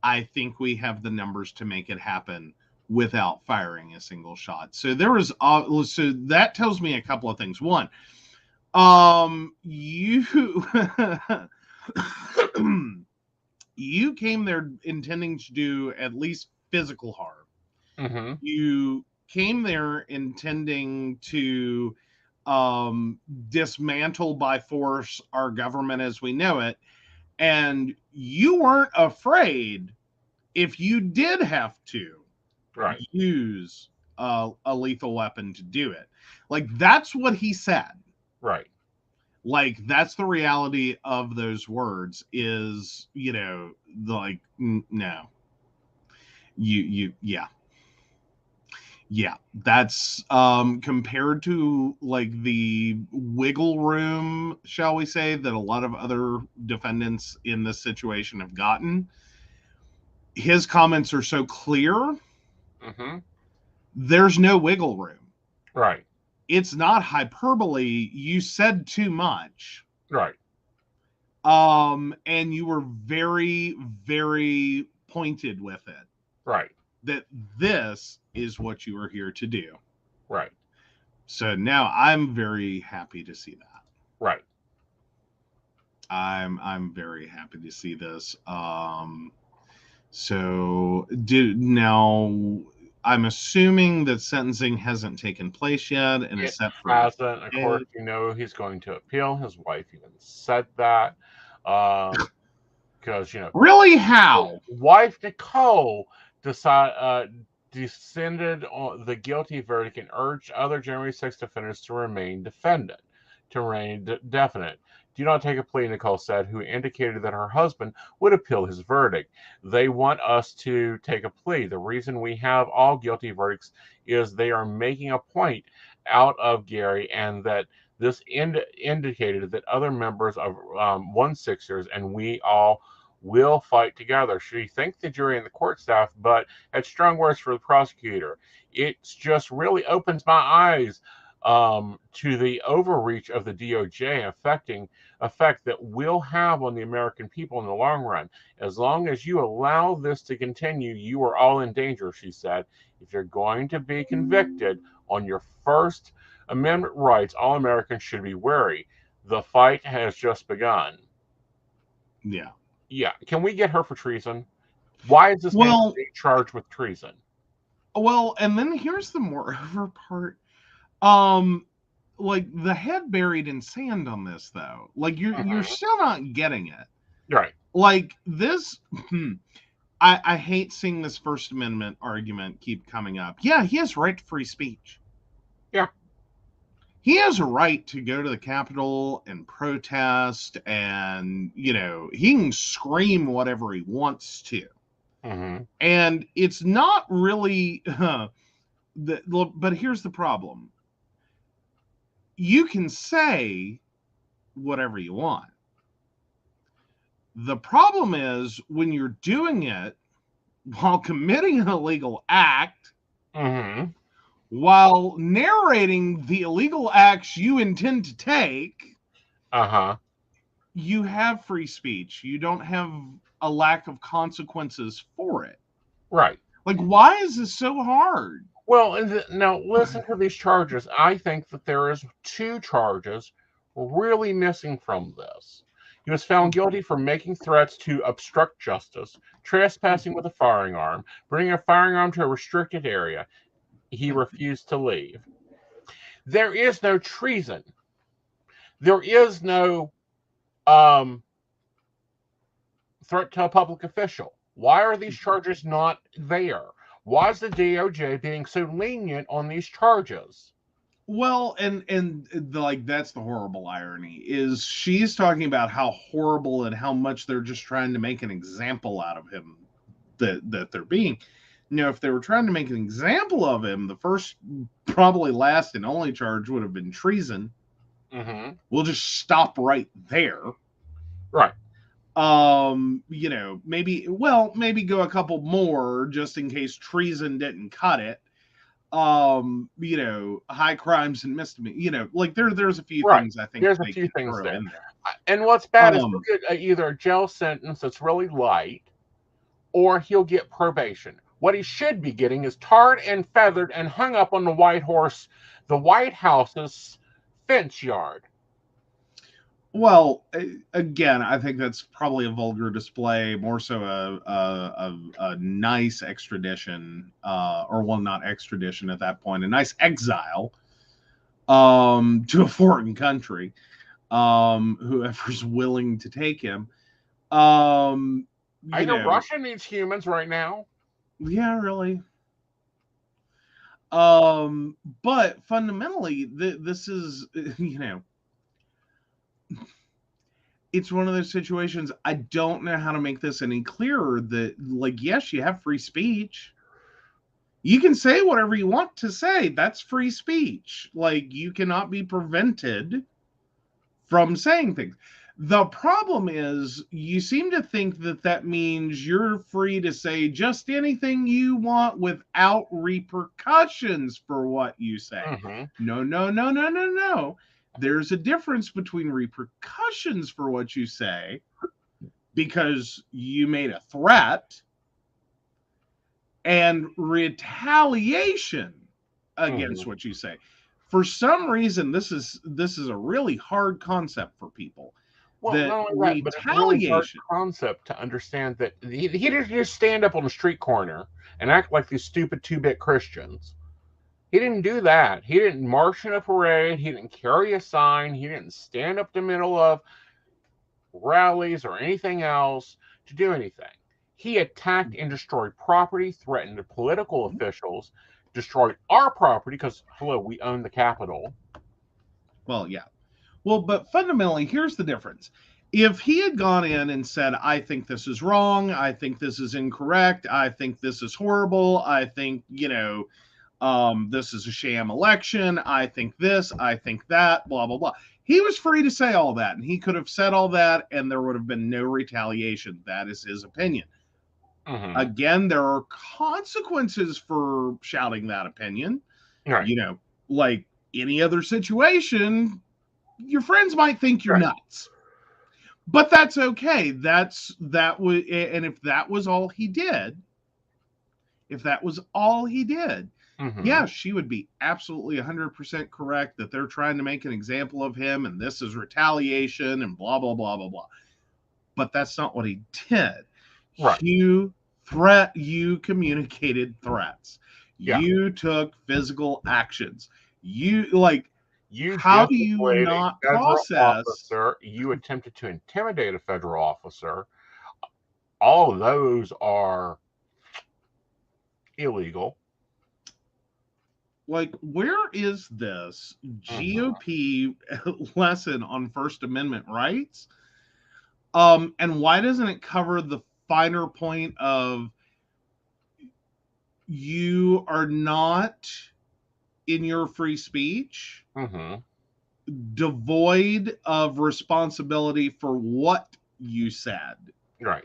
I think we have the numbers to make it happen without firing a single shot. So there was, so that tells me a couple of things. One, you came there intending to do at least physical harm. You came there intending to dismantle by force our government as we know it, and you weren't afraid, if you did have to use a lethal weapon to do it. Like, that's what he said. Right. Like, that's the reality of those words is, no, yeah, that's compared to like the wiggle room, shall we say, that a lot of other defendants in this situation have gotten. His comments are so clear. There's no wiggle room. Right. It's not hyperbole. You said too much. Right. And you were very, very pointed with it. Right. That this is what you were here to do. Right. So now I'm very happy to see that. Right. I'm very happy to see this. So now I'm assuming that sentencing hasn't taken place yet, and it hasn't. Of course, he's going to appeal. His wife even said that, because really, how wife Nicole descended on the guilty verdict and urged other January 6th offenders to remain defendant. to remain definite. Do not take a plea, Nicole said, who indicated that her husband would appeal his verdict. They want us to take a plea. The reason we have all guilty verdicts is they are making a point out of Gary, and that this indicated that other members of 1/6ers and we all will fight together. She thanked the jury and the court staff, but had strong words for the prosecutor. It just really opens my eyes to the overreach of the DOJ effect that will have on the American people in the long run. As long as you allow this to continue, you are all in danger, she said. If you're going to be convicted on your First Amendment rights, all Americans should be wary. The fight has just begun. Yeah. Yeah. Can we get her for treason? Why is this man being charged with treason? Well, and then here's the moreover part. Like the head buried in sand on this, though. Like you're still not getting it. Right. Like this, I hate seeing this First Amendment argument keep coming up. Yeah, he has right to free speech. Yeah. He has a right to go to the Capitol and protest, and, you know, he can scream whatever he wants to. Mm-hmm. And it's not really, but here's the problem. You can say whatever you want. The problem is when you're doing it while committing an illegal act, while narrating the illegal acts you intend to take, you have free speech. You don't have a lack of consequences for it. Right. Like, why is this so hard? Well, now listen to these charges. I think that there is 2 charges really missing from this. He was found guilty for making threats to obstruct justice, trespassing with a firearm, bringing a firearm to a restricted area. He refused to leave. There is no treason. There is no threat to a public official. Why are these charges not there? Why is the DOJ being so lenient on these charges? Well, and like that's the horrible irony, is she's talking about how horrible and how much they're just trying to make an example out of him that they're being. You know, if they were trying to make an example of him, the first, probably last and only charge would have been treason. We'll just stop right there. Right. You know, maybe go a couple more just in case treason didn't cut it. You know, high crimes and misdemeanor. You know, like there's a few things I think there's a few things there. In there. And what's bad is he'll get either a jail sentence that's really light, or he'll get probation. What he should be getting is tarred and feathered and hung up on the White House's fence yard. Well, again, I think that's probably a vulgar display, more so a nice extradition, or well, not extradition at that point, a nice exile to a foreign country, whoever's willing to take him. I know Russia needs humans right now. Yeah, really. But fundamentally, this is, you know, it's one of those situations. I don't know how to make this any clearer that, like, yes, you have free speech. You can say whatever you want to say. That's free speech. Like, you cannot be prevented from saying things. The problem is you seem to think that means you're free to say just anything you want without repercussions for what you say. No. There's a difference between repercussions for what you say because you made a threat and retaliation against what you say. For some reason, this is a really hard concept for people. Well, not only that, but it's a really hard concept to understand that he didn't just stand up on the street corner and act like these stupid 2-bit Christians. He didn't do that. He didn't march in a parade. He didn't carry a sign. He didn't stand up in the middle of rallies or anything else to do anything. He attacked and destroyed property, threatened political officials, destroyed our property because, hello, we own the Capitol. Well, yeah. Well, but fundamentally, here's the difference. If he had gone in and said, I think this is wrong, I think this is incorrect, I think this is horrible, I think, this is a sham election, I think this, I think that, blah, blah, blah. He was free to say all that, and he could have said all that, and there would have been no retaliation. That is his opinion. Mm-hmm. Again, there are consequences for shouting that opinion. Right. Like any other situation, your friends might think you're nuts. But that's okay. And if that was all he did, Mm-hmm. yeah, she would be absolutely 100% correct that they're trying to make an example of him and this is retaliation and blah, blah, blah, blah, blah. But that's not what he did. Right. You communicated threats. Yeah. You took physical actions. How do you not process? Officer, you attempted to intimidate a federal officer. All of those are illegal. Like, where is this GOP lesson on First Amendment rights? And why doesn't it cover the finer point of you are not in your free speech devoid of responsibility for what you said? Right.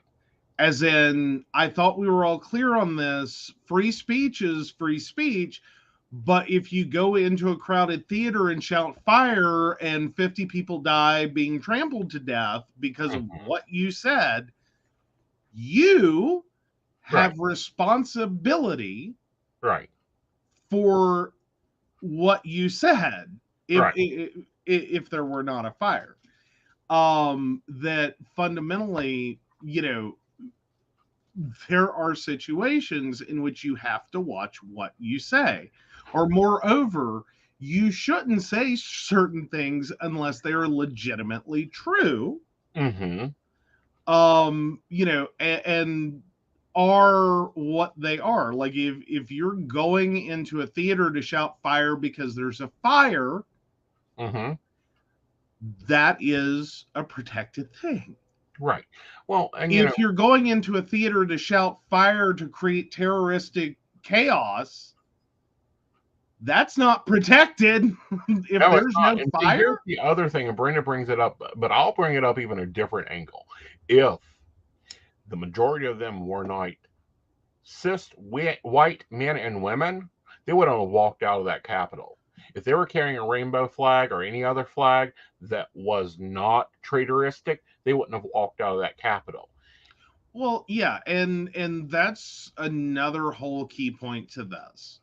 As in, I thought we were all clear on this. Free speech is free speech. But if you go into a crowded theater and shout fire and 50 people die being trampled to death because of what you said, you have responsibility for what you said if there were not a fire. That fundamentally, there are situations in which you have to watch what you say. Or moreover, you shouldn't say certain things unless they are legitimately true. And are what they are. Like if you're going into a theater to shout fire because there's a fire, that is a protected thing. Right. Well, and if you're going into a theater to shout fire to create terroristic chaos, that's not protected. If there's no fire. Here's the other thing, and Brenda brings it up, but I'll bring it up even a different angle. If the majority of them were not cis white men and women, they wouldn't have walked out of that Capitol. If they were carrying a rainbow flag or any other flag that was not traitoristic, they wouldn't have walked out of that Capitol. Well, yeah, and that's another whole key point to this.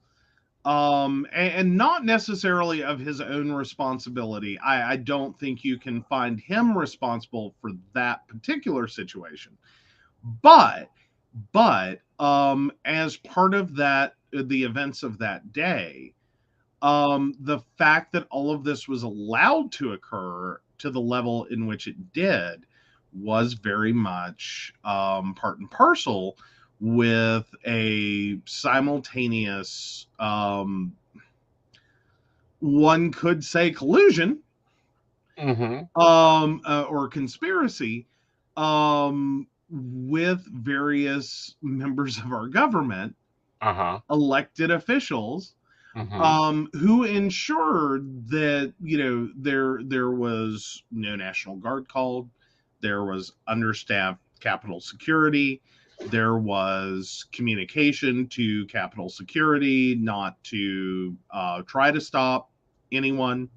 And not necessarily of his own responsibility. I don't think you can find him responsible for that particular situation. But as part of that, the events of that day, the fact that all of this was allowed to occur to the level in which it did was very much part and parcel with a simultaneous, one could say, collusion or conspiracy with various members of our government, elected officials, who ensured that there was no National Guard called, there was understaffed Capitol security, there was communication to Capitol security not to try to stop anyone.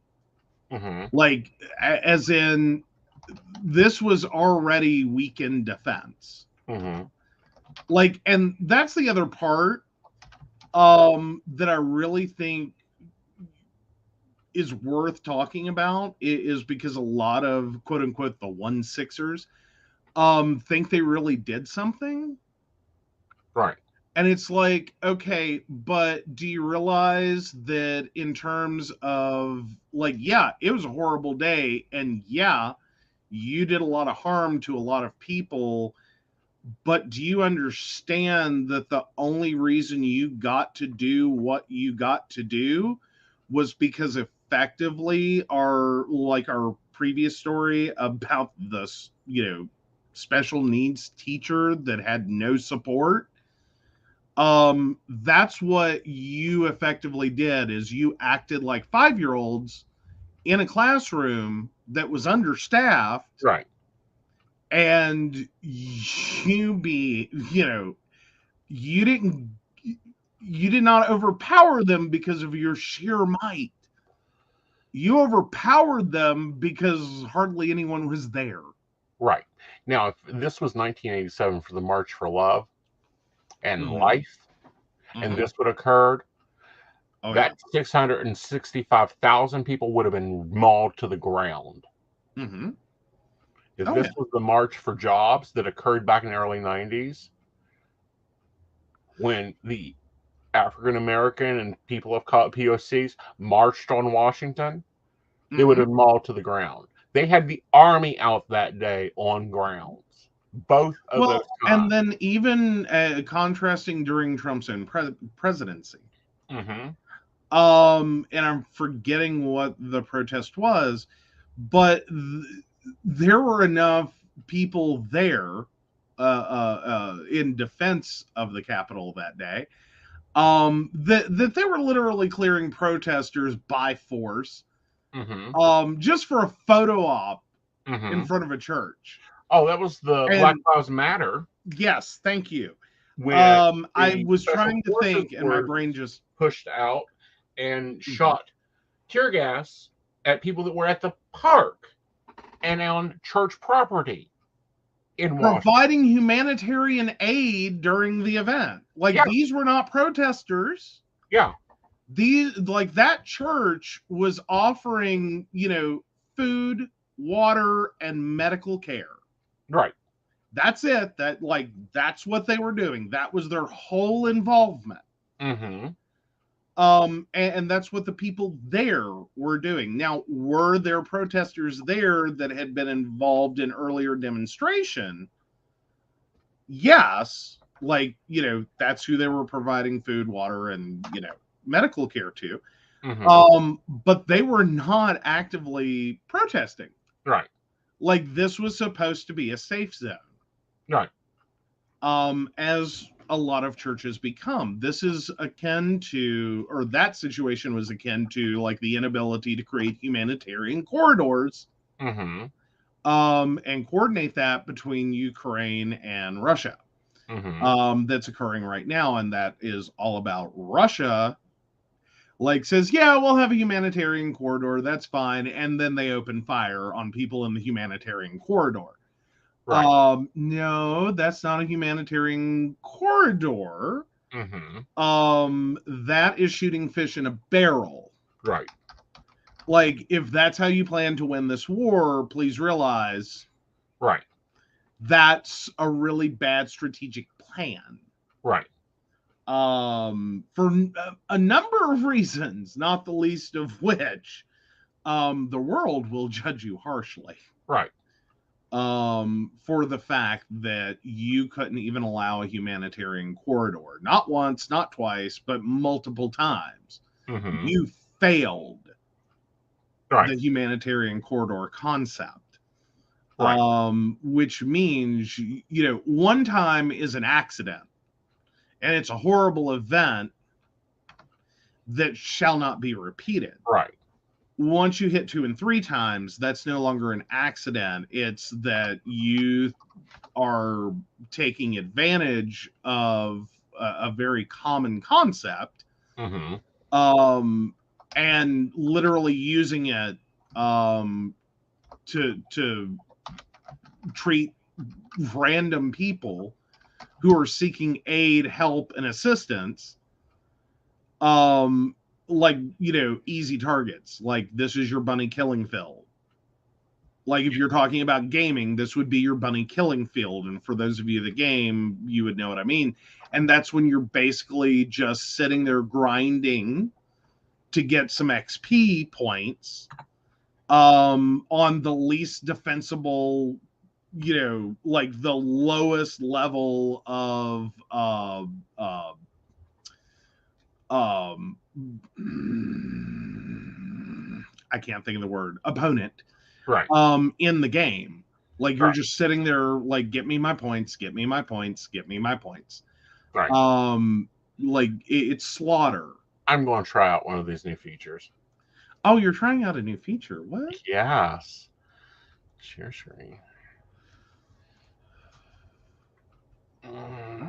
Like, as in, this was already weakened defense. Like, and that's the other part that I really think is worth talking about, is because a lot of quote unquote the 1-6ers think they really did something. Right. And it's like, okay, but do you realize that in terms of, like, yeah, it was a horrible day, and yeah, you did a lot of harm to a lot of people, but do you understand that the only reason you got to do what you got to do was because effectively our previous story about the, special needs teacher that had no support, that's what you effectively did, is you acted like 5-year-olds in a classroom that was understaffed. Right. And you did not overpower them because of your sheer might. You overpowered them because hardly anyone was there. Right. Now, if this was 1987 for the March for Love and Mhm. Life, and this would have occurred, that 665,000 people would have been mauled to the ground. Mm-hmm. If this was the March for Jobs that occurred back in the early 90s, when the African American and people of color, POCs, marched on Washington, they would have been mauled to the ground. They had the army out that day on grounds. Both of those times. And then even contrasting during Trump's own presidency. Mm-hmm. And I'm forgetting what the protest was, but there were enough people there in defense of the Capitol that day that they were literally clearing protesters by force, just for a photo op in front of a church. Oh, that was the Black Lives Matter. Yes, thank you. When I was trying to think, and my brain just pushed out and shot tear gas at people that were at the park and on church property in Washington. Providing humanitarian aid during the event. These were not protesters. Yeah. That church was offering, food, water, and medical care. Right. That's it. That's what they were doing. That was their whole involvement. Mm-hmm. And that's what the people there were doing. Now, were there protesters there that had been involved in earlier demonstration? Yes. That's who they were providing food, water, and, medical care to. But they were not actively protesting. Right. This was supposed to be a safe zone. Right. As a lot of churches become. This is akin to, or that situation was akin to, the inability to create humanitarian corridors, and coordinate that between Ukraine and Russia. That's occurring right now, and that is all about Russia. Says, yeah, we'll have a humanitarian corridor, that's fine, and then they open fire on people in the humanitarian corridor. Right. No, that's not a humanitarian corridor. That is shooting fish in a barrel. Right. If that's how you plan to win this war, please realize. Right. That's a really bad strategic plan. Right. For a number of reasons, not the least of which, the world will judge you harshly. Right. For the fact that you couldn't even allow a humanitarian corridor. Not once, not twice, but multiple times. You failed the humanitarian corridor concept. Right. Which means, one time is an accident. And it's a horrible event that shall not be repeated. Right. Once you hit 2 and 3 times, that's no longer an accident. It's that you are taking advantage of a very common concept, and literally using it to treat random people who are seeking aid, help, and assistance easy targets. This is your bunny killing field. If you're talking about gaming, this would be your bunny killing field. And for those of you that game, you would know what I mean. And that's when you're basically just sitting there grinding to get some XP points on the least defensible, the lowest level of I can't think of the word, opponent. Right. In the game. Like you're Right. just sitting there like, get me my points, get me my points, get me my points. Right. Like it's slaughter. I'm going to try out one of these new features. Oh, you're trying out a new feature. What? Yes. Share screen. All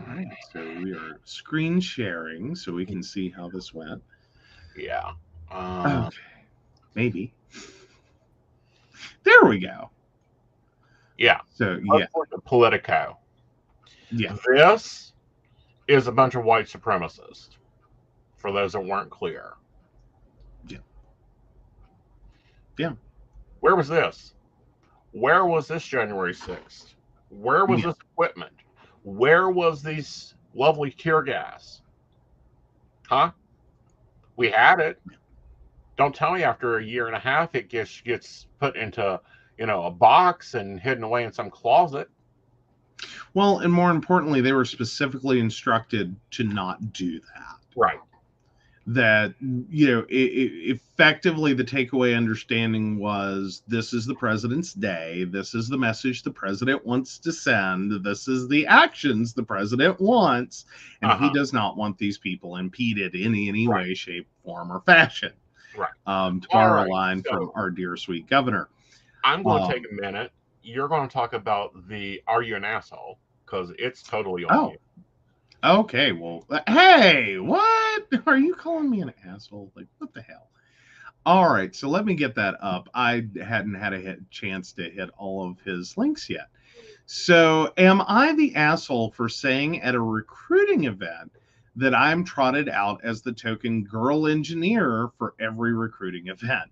right. So we are screen sharing so we can see how this went. Yeah. Okay. Maybe. There we go. Yeah. So yeah. Politico. Yeah. This is a bunch of white supremacists. For those that weren't clear. Yeah. Yeah. Where was this? Where was this January 6th? Where was Yeah. this equipment? Where was these lovely tear gas? Huh? We had it. Don't tell me after a year and a half it gets put into, a box and hidden away in some closet. Well, and more importantly, they were specifically instructed to not do that. Right. That, effectively the takeaway understanding was this is the president's day. This is the message the president wants to send. This is the actions the president wants. And he does not want these people impeded in any way, shape, form, or fashion. Right. To borrow a line from our dear sweet governor. I'm going to take a minute. You're going to talk about the Are You an Asshole? Because it's totally on you. Okay, well, hey, what? Are you calling me an asshole? Like, what the hell? All right, so let me get that up. I hadn't had a chance to hit all of his links yet. So, am I the asshole for saying at a recruiting event that I'm trotted out as the token girl engineer for every recruiting event?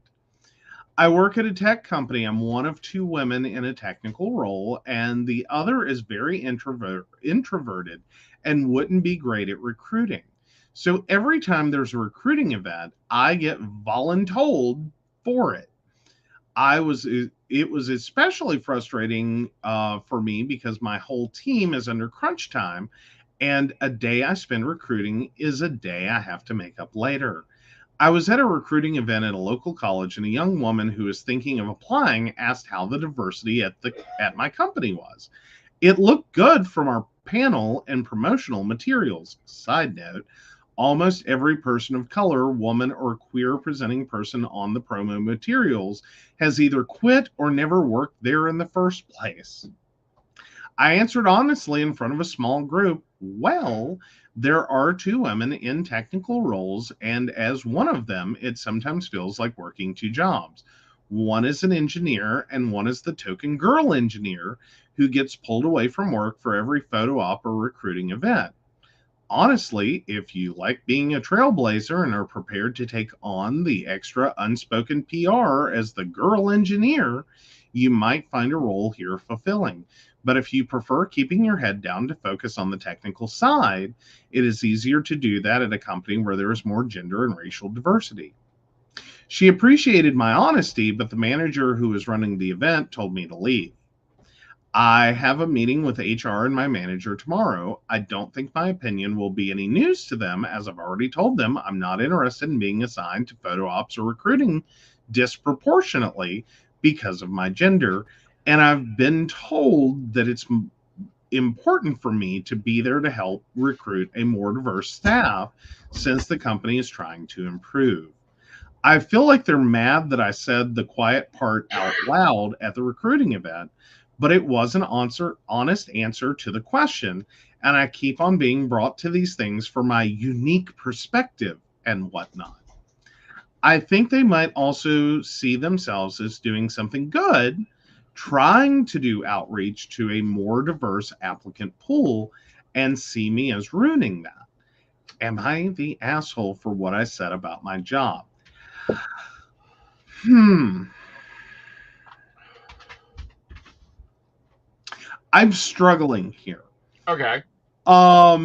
I work at a tech company. I'm one of two women in a technical role, and the other is very introverted and wouldn't be great at recruiting. So every time there's a recruiting event, I get voluntold for it. It was especially frustrating for me because my whole team is under crunch time, and a day I spend recruiting is a day I have to make up later. I was at a recruiting event at a local college, and a young woman who was thinking of applying asked how the diversity at my company was. It looked good from our panel and promotional materials. Side note, almost every person of color, woman, or queer presenting person on the promo materials has either quit or never worked there in the first place. I answered honestly in front of a small group, well, there are two women in technical roles, and as one of them, it sometimes feels like working two jobs. One is an engineer, and one is the token girl engineer who gets pulled away from work for every photo op or recruiting event. Honestly, if you like being a trailblazer and are prepared to take on the extra unspoken PR as the girl engineer, you might find a role here fulfilling. But if you prefer keeping your head down to focus on the technical side, it is easier to do that at a company where there is more gender and racial diversity. She appreciated my honesty, but the manager who was running the event told me to leave. I have a meeting with HR and my manager tomorrow. I don't think my opinion will be any news to them, as I've already told them I'm not interested in being assigned to photo ops or recruiting disproportionately because of my gender. And I've been told that it's important for me to be there to help recruit a more diverse staff since the company is trying to improve. I feel like they're mad that I said the quiet part out loud at the recruiting event, but it was an honest answer to the question, and I keep on being brought to these things for my unique perspective and whatnot. I think they might also see themselves as doing something good, trying to do outreach to a more diverse applicant pool, and see me as ruining that. Am I the asshole for what I said about my job? I'm struggling here. Okay. OP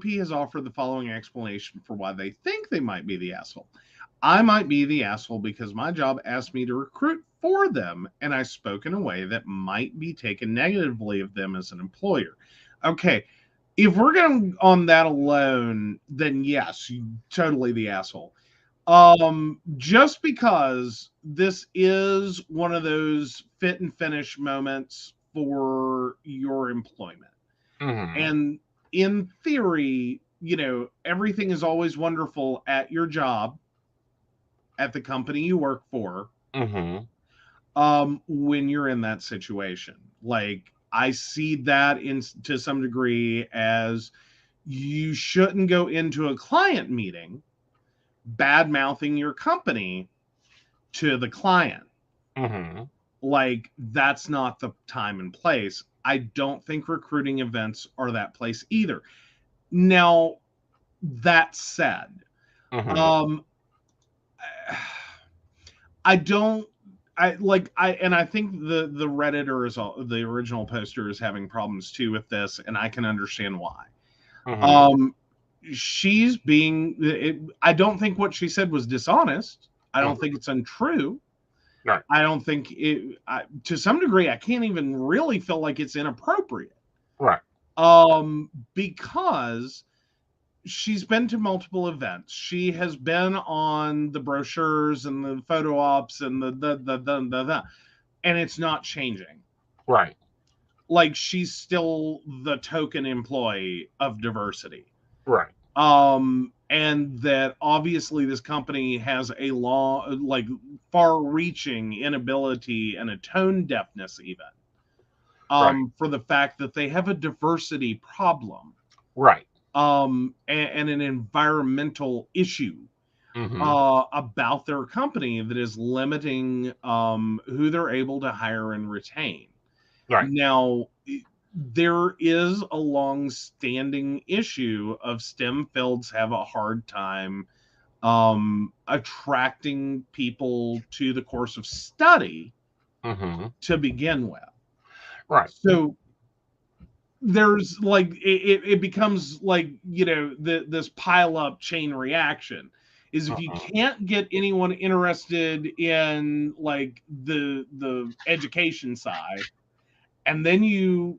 has offered the following explanation for why they think they might be the asshole. I might be the asshole because my job asked me to recruit for them, and I spoke in a way that might be taken negatively of them as an employer. Okay, if we're going on that alone, then yes, totally the asshole. Just because this is one of those fit and finish moments for your employment. And in theory, everything is always wonderful at your job, at the company you work for, when you're in that situation. Like, I see that to some degree as you shouldn't go into a client meeting bad mouthing your company to the client. Like, that's not the time and place. I don't think recruiting events are that place either. Now, that said, I don't. I think the Redditor is the original poster is having problems too with this, and I can understand why. She's being. I don't think what she said was dishonest. I don't think it's untrue. Right. I don't think it. To some degree, I can't even really feel like it's inappropriate. Right. Because she's been to multiple events. She has been on the brochures and the photo ops and the and it's not changing. Right. Like, she's still the token employee of diversity. Right. And that obviously this company has a far-reaching inability and a tone deafness even. For the fact that they have a diversity problem. Right. And an environmental issue about their company that is limiting who they're able to hire and retain. Right. Now, there is a long-standing issue of STEM fields have a hard time attracting people to the course of study to begin with. Right. So there's it becomes like, this pile up chain reaction is if you can't get anyone interested in like the education side, and then you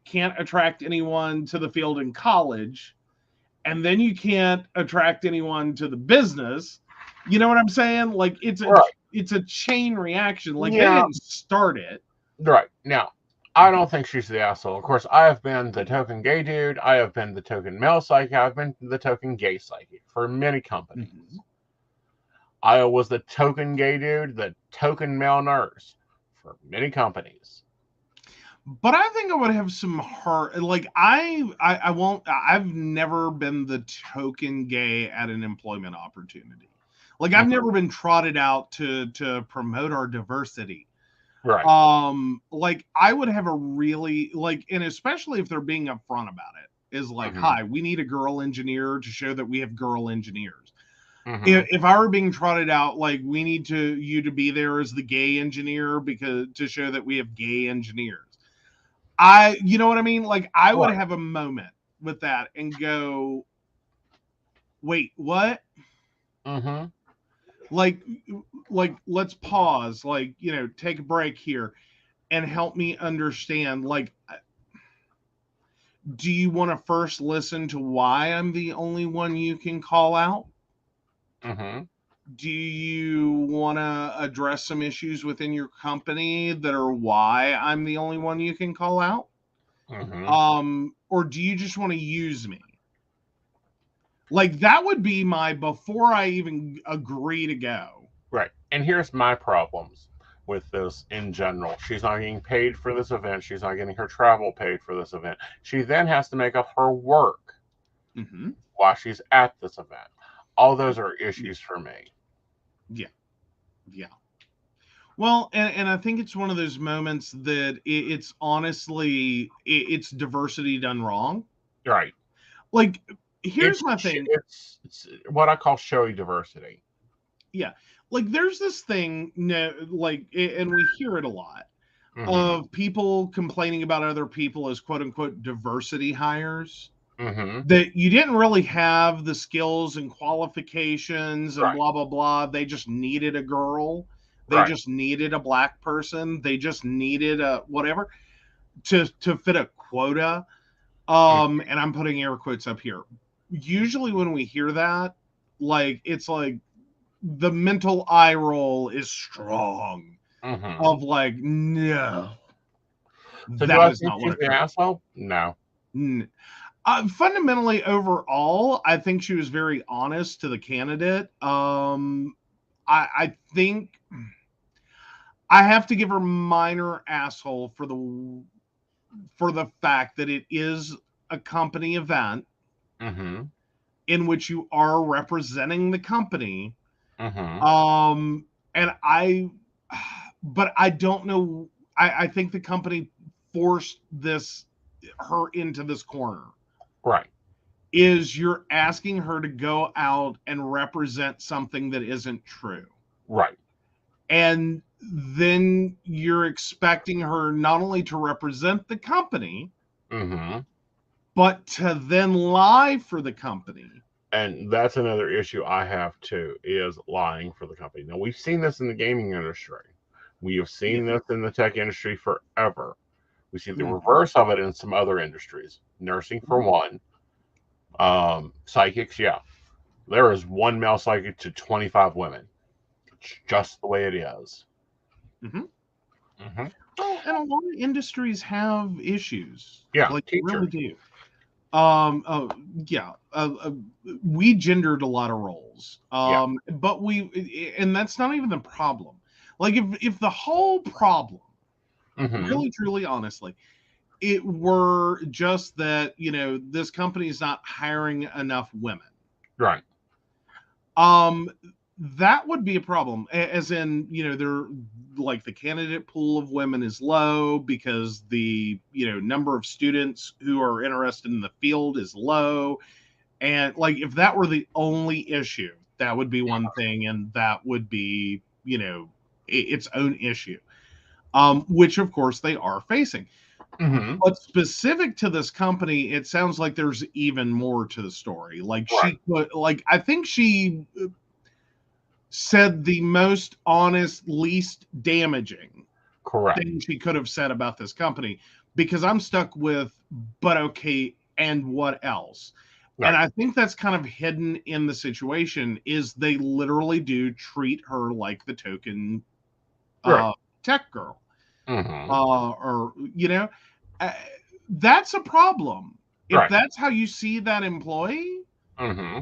can't attract anyone to the field in college, and then you can't attract anyone to the business. You know what I'm saying? Like, it's a chain reaction. Like, they didn't start it. Right. Now, I don't think she's the asshole. Of course, I have been the token gay dude. I have been the token male psychic. I've been the token gay psychic for many companies. I was the token gay dude, the token male nurse for many companies. But I think I would have some heart. Like, I won't. I've never been the token gay at an employment opportunity. Like, I've never been trotted out to promote our diversity. Right. Like, I would have a really, like, and especially if they're being upfront about it, is like, hi, we need a girl engineer to show that we have girl engineers. If I were being trotted out, like, we need you to be there as the gay engineer because to show that we have gay engineers. You know what I mean? Like, I would have a moment with that and go, wait, what? Like, let's pause, like, take a break here and help me understand. Like, do you want to first listen to why I'm the only one you can call out? Do you want to address some issues within your company that are why I'm the only one you can call out? Or do you just want to use me? Like, that would be before I even agree to go. Right. And here's my problems with this in general. She's not getting paid for this event. She's not getting her travel paid for this event. She then has to make up her work while she's at this event. All those are issues for me. Yeah. Well, and I think it's one of those moments that it's honestly, it's diversity done wrong. Right. Like, here's my thing. It's what I call showy diversity. Yeah. Like, there's this thing, like, and we hear it a lot, of people complaining about other people as quote unquote diversity hires. That you didn't really have the skills and qualifications and blah, blah, blah. They just needed a girl. They just needed a black person. They just needed a whatever to fit a quota. And I'm putting air quotes up here. Usually when we hear that, like, it's like, the mental eye roll is strong of like, no, So do that I is think not she's what the it asshole? No. is. Fundamentally, overall, I think she was very honest to the candidate. I think I have to give her minor asshole for the fact that it is a company event in which you are representing the company. And but I don't know. I think the company forced her into this corner. Right. Is you're asking her to go out and represent something that isn't true. Right. And then you're expecting her not only to represent the company, but to then lie for the company. And that's another issue I have too, is lying for the company. Now, we've seen this in the gaming industry. We have seen this in the tech industry forever. We see the reverse of it in some other industries. Nursing, for one. Psychics, yeah. There is one male psychic to 25 women. It's just the way it is. Well, and a lot of industries have issues. Yeah, like teachers. Really do. We gendered a lot of roles. But and that's not even the problem. Like if the whole problem, really, truly, honestly, it were just that, this company is not hiring enough women. Right. That would be a problem. As in, they're like the candidate pool of women is low because the, number of students who are interested in the field is low. And like, if that were the only issue, that would be one thing. And that would be, its own issue, which of course they are facing. But specific to this company, it sounds like there's even more to the story. Like I think she said the most honest, least damaging thing she could have said about this company, because I'm stuck with, but okay, and what else? Right. And I think that's kind of hidden in the situation, is they literally do treat her like the token tech girl. Or, that's a problem. If that's how you see that employee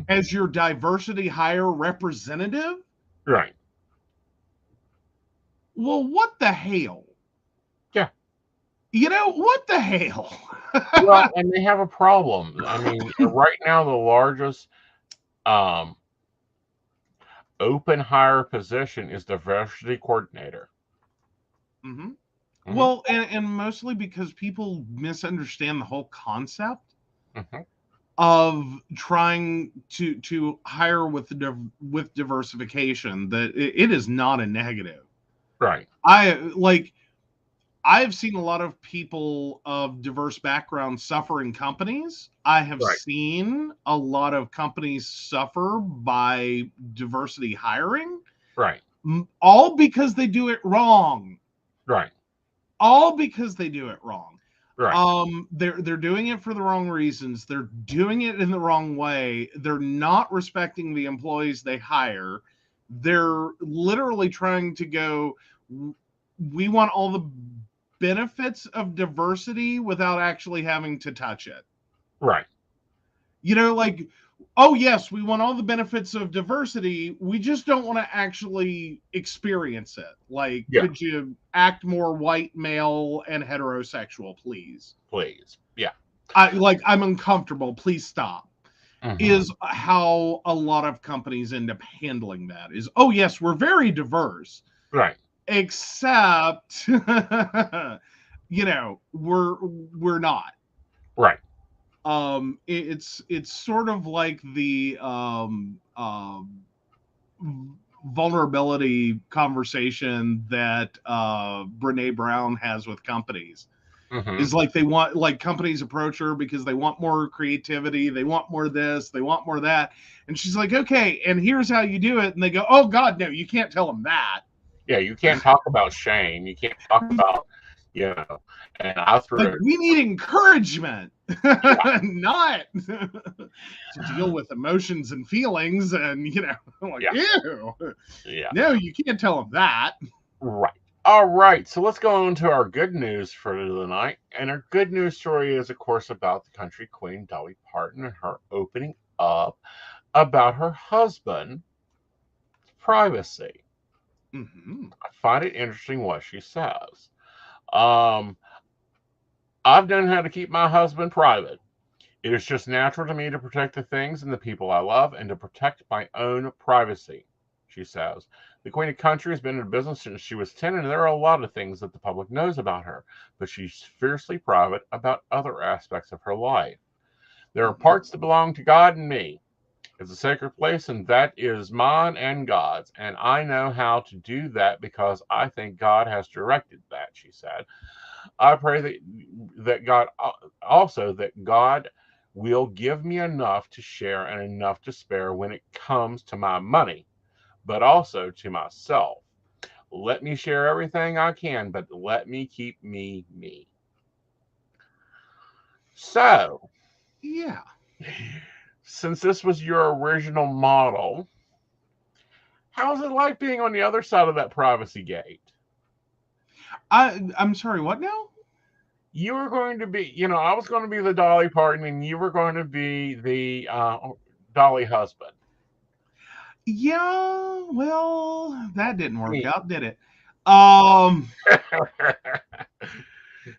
as your diversity hire representative, right. Well, what the hell? Yeah. What the hell? Well, and they have a problem. I mean, right now, the largest open hire position is diversity coordinator. Well, and mostly because people misunderstand the whole concept of trying to hire with diversification, that it is not a negative. Right. I've seen a lot of people of diverse backgrounds suffer in companies. I have seen a lot of companies suffer by diversity hiring. Right. All because they do it wrong. Right. All because they do it wrong. Right. They're doing it for the wrong reasons. They're doing it in the wrong way. They're not respecting the employees they hire. They're literally trying to go, we want all the benefits of diversity without actually having to touch it. Right. Like, oh yes, we want all the benefits of diversity. We just don't want to actually experience it. Like, could you act more white, male, and heterosexual, please? Please. Yeah. I'm uncomfortable. Please stop. Is how a lot of companies end up handling that. Is, oh yes, we're very diverse. Right. Except, we're not. Right. It's sort of like the vulnerability conversation that Brene Brown has with companies. Is like they want, like, companies approach her because they want more creativity, they want more this, they want more that, and she's like, okay, and here's how you do it, and they go, oh God, no, you can't tell them that. Yeah, you can't talk about shame. You can't talk about, you know, and I threw Like, it. we need encouragement, not to deal with emotions and feelings. And, you know, like, Yeah. ew. Yeah. No, you can't tell them that. Right. All right. So let's go on to our good news for the night. And our good news story is, of course, about the country queen Dolly Parton and her opening up about her husband's privacy. Mm-hmm. I find it interesting what she says. Um, I've known how to keep my husband private. It is just natural to me to protect the things and the people I love and to protect my own privacy, she says. The Queen of Country has been in business since she was 10, and there are a lot of things that the public knows about her, but she's fiercely private about other aspects of her life. There are parts that belong to God and me. It's a sacred place, and that is mine and God's, and I know how to do that because I think God has directed that, she said. I pray that God also that God will give me enough to share and enough to spare when it comes to my money, but also to myself. Let me share everything I can, but let me keep me me. So, Yeah. since this was your original model, how's it like being on the other side of that privacy gate? I'm sorry, what now? You were going to be, I was going to be the Dolly Parton, and you were going to be the Dolly husband. Yeah, well, that didn't work Me. out, did it? Um,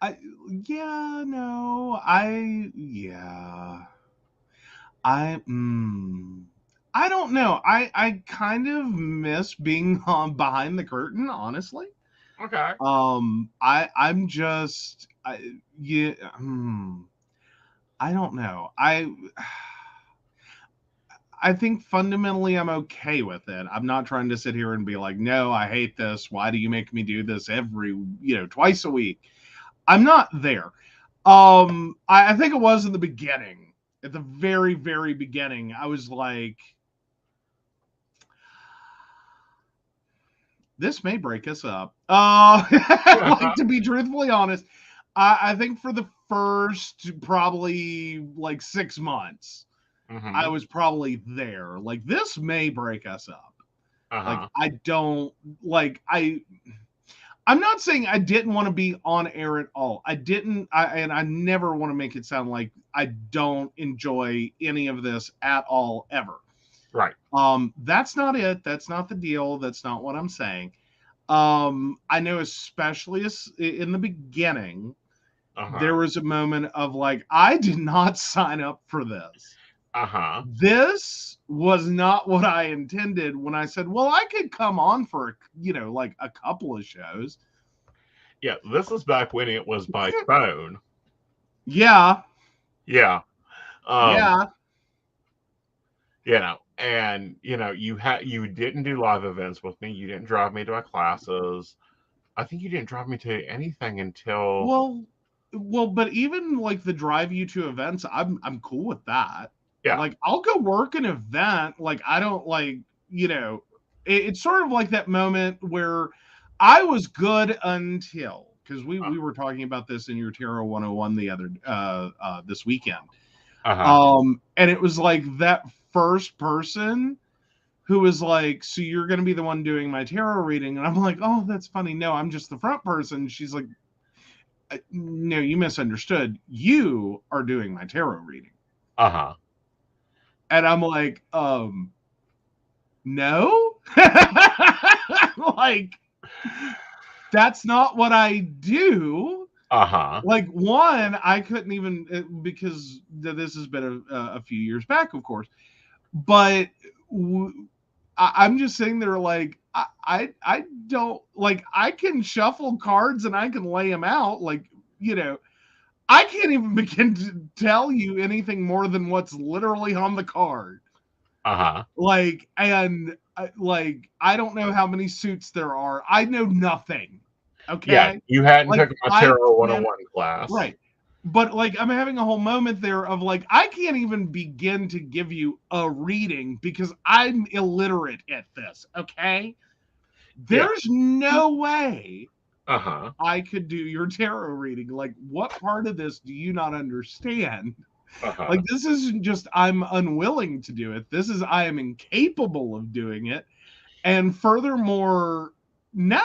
I yeah, no, I I don't know. I kind of miss being on behind the curtain, honestly. Okay. I'm just yeah, I don't know. I think fundamentally I'm okay with it. I'm not trying to sit here and be like, no, I hate this. Why do you make me do this every, twice a week? I'm not there. I think it was in the beginning. At the very, very beginning, I was like, this may break us up. Like, to be truthfully honest, I think for the first probably like 6 months, I was probably there. Like, this may break us up. Like, I don't like I'm not saying I didn't want to be on air at all. I didn't, and I never want to make it sound like I don't enjoy any of this at all, ever. Right. That's not it. That's not the deal. That's not what I'm saying. I know, especially in the beginning, there was a moment of like, I did not sign up for this. This was not what I intended when I said, well, I could come on for, like a couple of shows. Yeah, this is back when it was by phone. Yeah. Yeah. Yeah. And you didn't do live events with me. You didn't drive me to my classes. I think you didn't drive me to anything until but even like the drive you to events, I'm cool with that. Yeah. Like, I'll go work an event. Like, I don't like, it's sort of like that moment where I was good until, because we were talking about this in your Tarot 101 the other this weekend. And it was like that first person who was like, so you're going to be the one doing my tarot reading. And I'm like, oh, that's funny. No, I'm just the front person. She's like, no, you misunderstood. You are doing my tarot reading. And I'm like, no. Like, that's not what I do. Like, one, I couldn't even, because this has been a few years back, of course, but I'm just sitting there like, I don't, like, I can shuffle cards and I can lay them out, like, I can't even begin to tell you anything more than what's literally on the card. Like, and like, I don't know how many suits there are. I know nothing. Okay. Yeah, you hadn't like, taken my Tarot 101 class. Right. But like, I'm having a whole moment there of like, I can't even begin to give you a reading because I'm illiterate at this. Okay. There's no way Uh-huh. I could do your tarot reading. Like, what part of this do you not understand? Uh-huh. Like, this isn't just I'm unwilling to do it. This is I am incapable of doing it. And furthermore, no.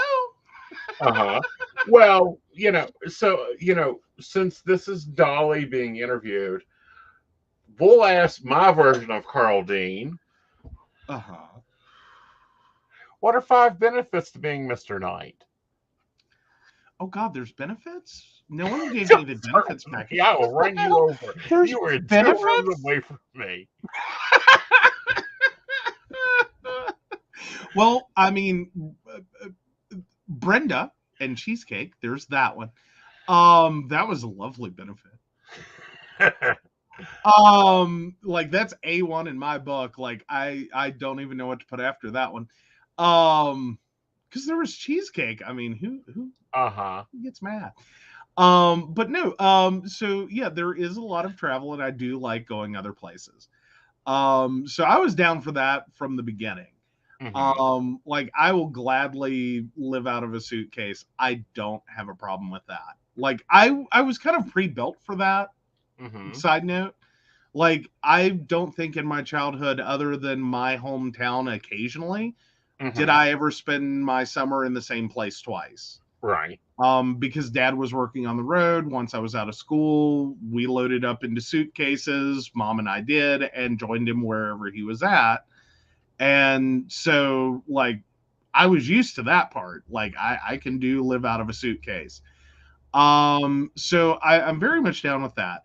Uh-huh. Well, since this is Dolly being interviewed, we'll ask my version of Carl Dean. Uh-huh. What are 5 benefits to being Mr. Knight? Oh God, there's benefits? No one gave me the benefits package. Yeah, I will run you over. There's You were 2 benefits? rooms away from me. Well, I mean, Brenda and cheesecake. There's that one. That was a lovely benefit. Like that's A1 in my book. Like I don't even know what to put after that one. Because there was cheesecake. I mean, who gets mad? But no. So yeah, there is a lot of travel, and I do like going other places. So I was down for that from the beginning. Like I will gladly live out of a suitcase. I don't have a problem with that. Like I was kind of pre-built for that. Side note, like I don't think in my childhood, other than my hometown occasionally, did I ever spend my summer in the same place twice. Right. Because dad was working on the road. Once I was out of school, we loaded up into suitcases. Mom and I did, and joined him wherever he was at. And so, like, I was used to that part. Like, I can live out of a suitcase. So I'm very much down with that.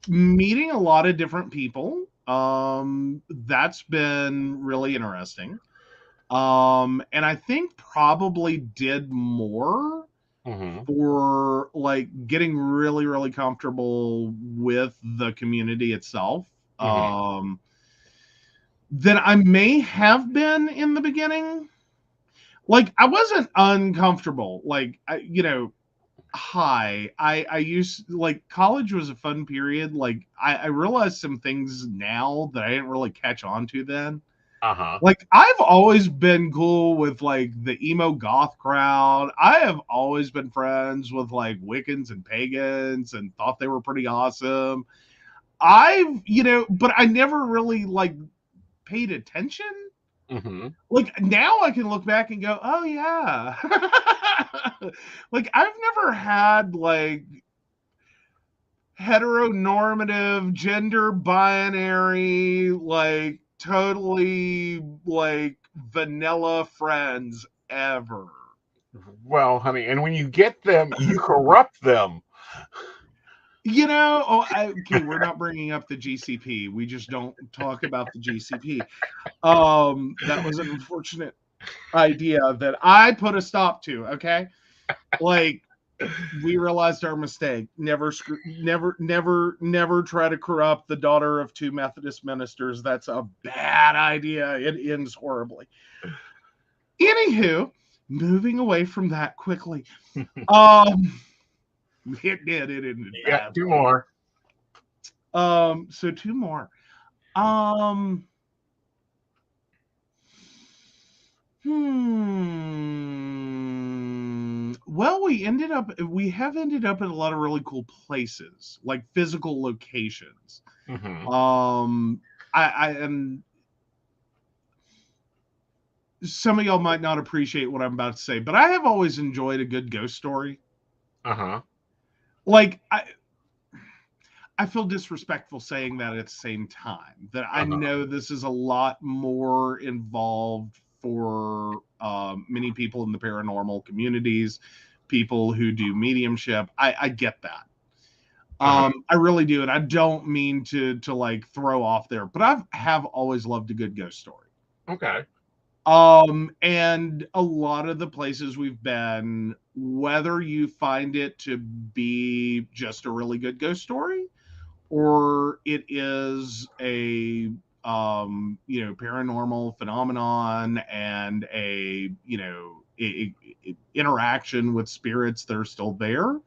Meeting a lot of different people. That's been really interesting. And I think probably did more for like getting really, really comfortable with the community itself. Than I may have been in the beginning. Like I wasn't uncomfortable. Like I used like college was a fun period. Like I realized some things now that I didn't really catch on to then. Like I've always been cool with like the emo goth crowd. I have always been friends with like Wiccans and pagans and thought they were pretty awesome. But I never really like paid attention. Like now I can look back and go, oh yeah. Like I've never had like heteronormative gender binary like totally like vanilla friends ever. Well, honey, and when you get them, you corrupt them. Okay, we're not bringing up the GCP. We just don't talk about the GCP. That was an unfortunate idea that I put a stop to. Okay, like we realized our mistake. Never try to corrupt the daughter of 2 Methodist ministers. That's a bad idea. It ends horribly. Anywho, moving away from that quickly. It did. It ended bad. Yeah, 2 more. So 2 more. Well, we have ended up at a lot of really cool places, like physical locations. I am. Some of y'all might not appreciate what I'm about to say, but I have always enjoyed a good ghost story. Like I feel disrespectful saying that at the same time. That I know this is a lot more involved for many people in the paranormal communities, people who do mediumship. I get that. I really do, and I don't mean to like throw off there, but I have always loved a good ghost story. Okay. And a lot of the places we've been, whether you find it to be just a really good ghost story, or it is a paranormal phenomenon and a interaction with spirits that are still there.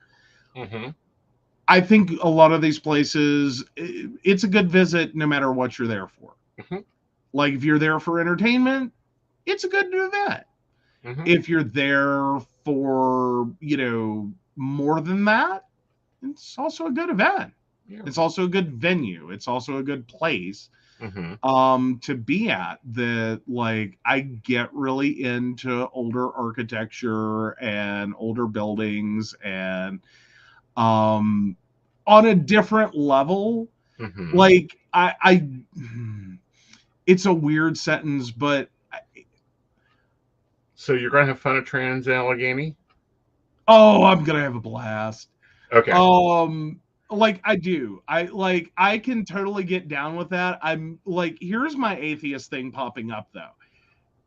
I think a lot of these places, it's a good visit no matter what you're there for. Like if you're there for entertainment, it's a good event. Mhm. If you're there for, more than that, it's also a good event. Yeah. It's also a good venue. It's also a good place to be at. That, like, I get really into older architecture and older buildings, and on a different level. Like, I it's a weird sentence, but So you're going to have fun at Trans Allegheny? I'm gonna have a blast. Okay. Like, I can totally get down with that. I'm like, here's my atheist thing popping up though,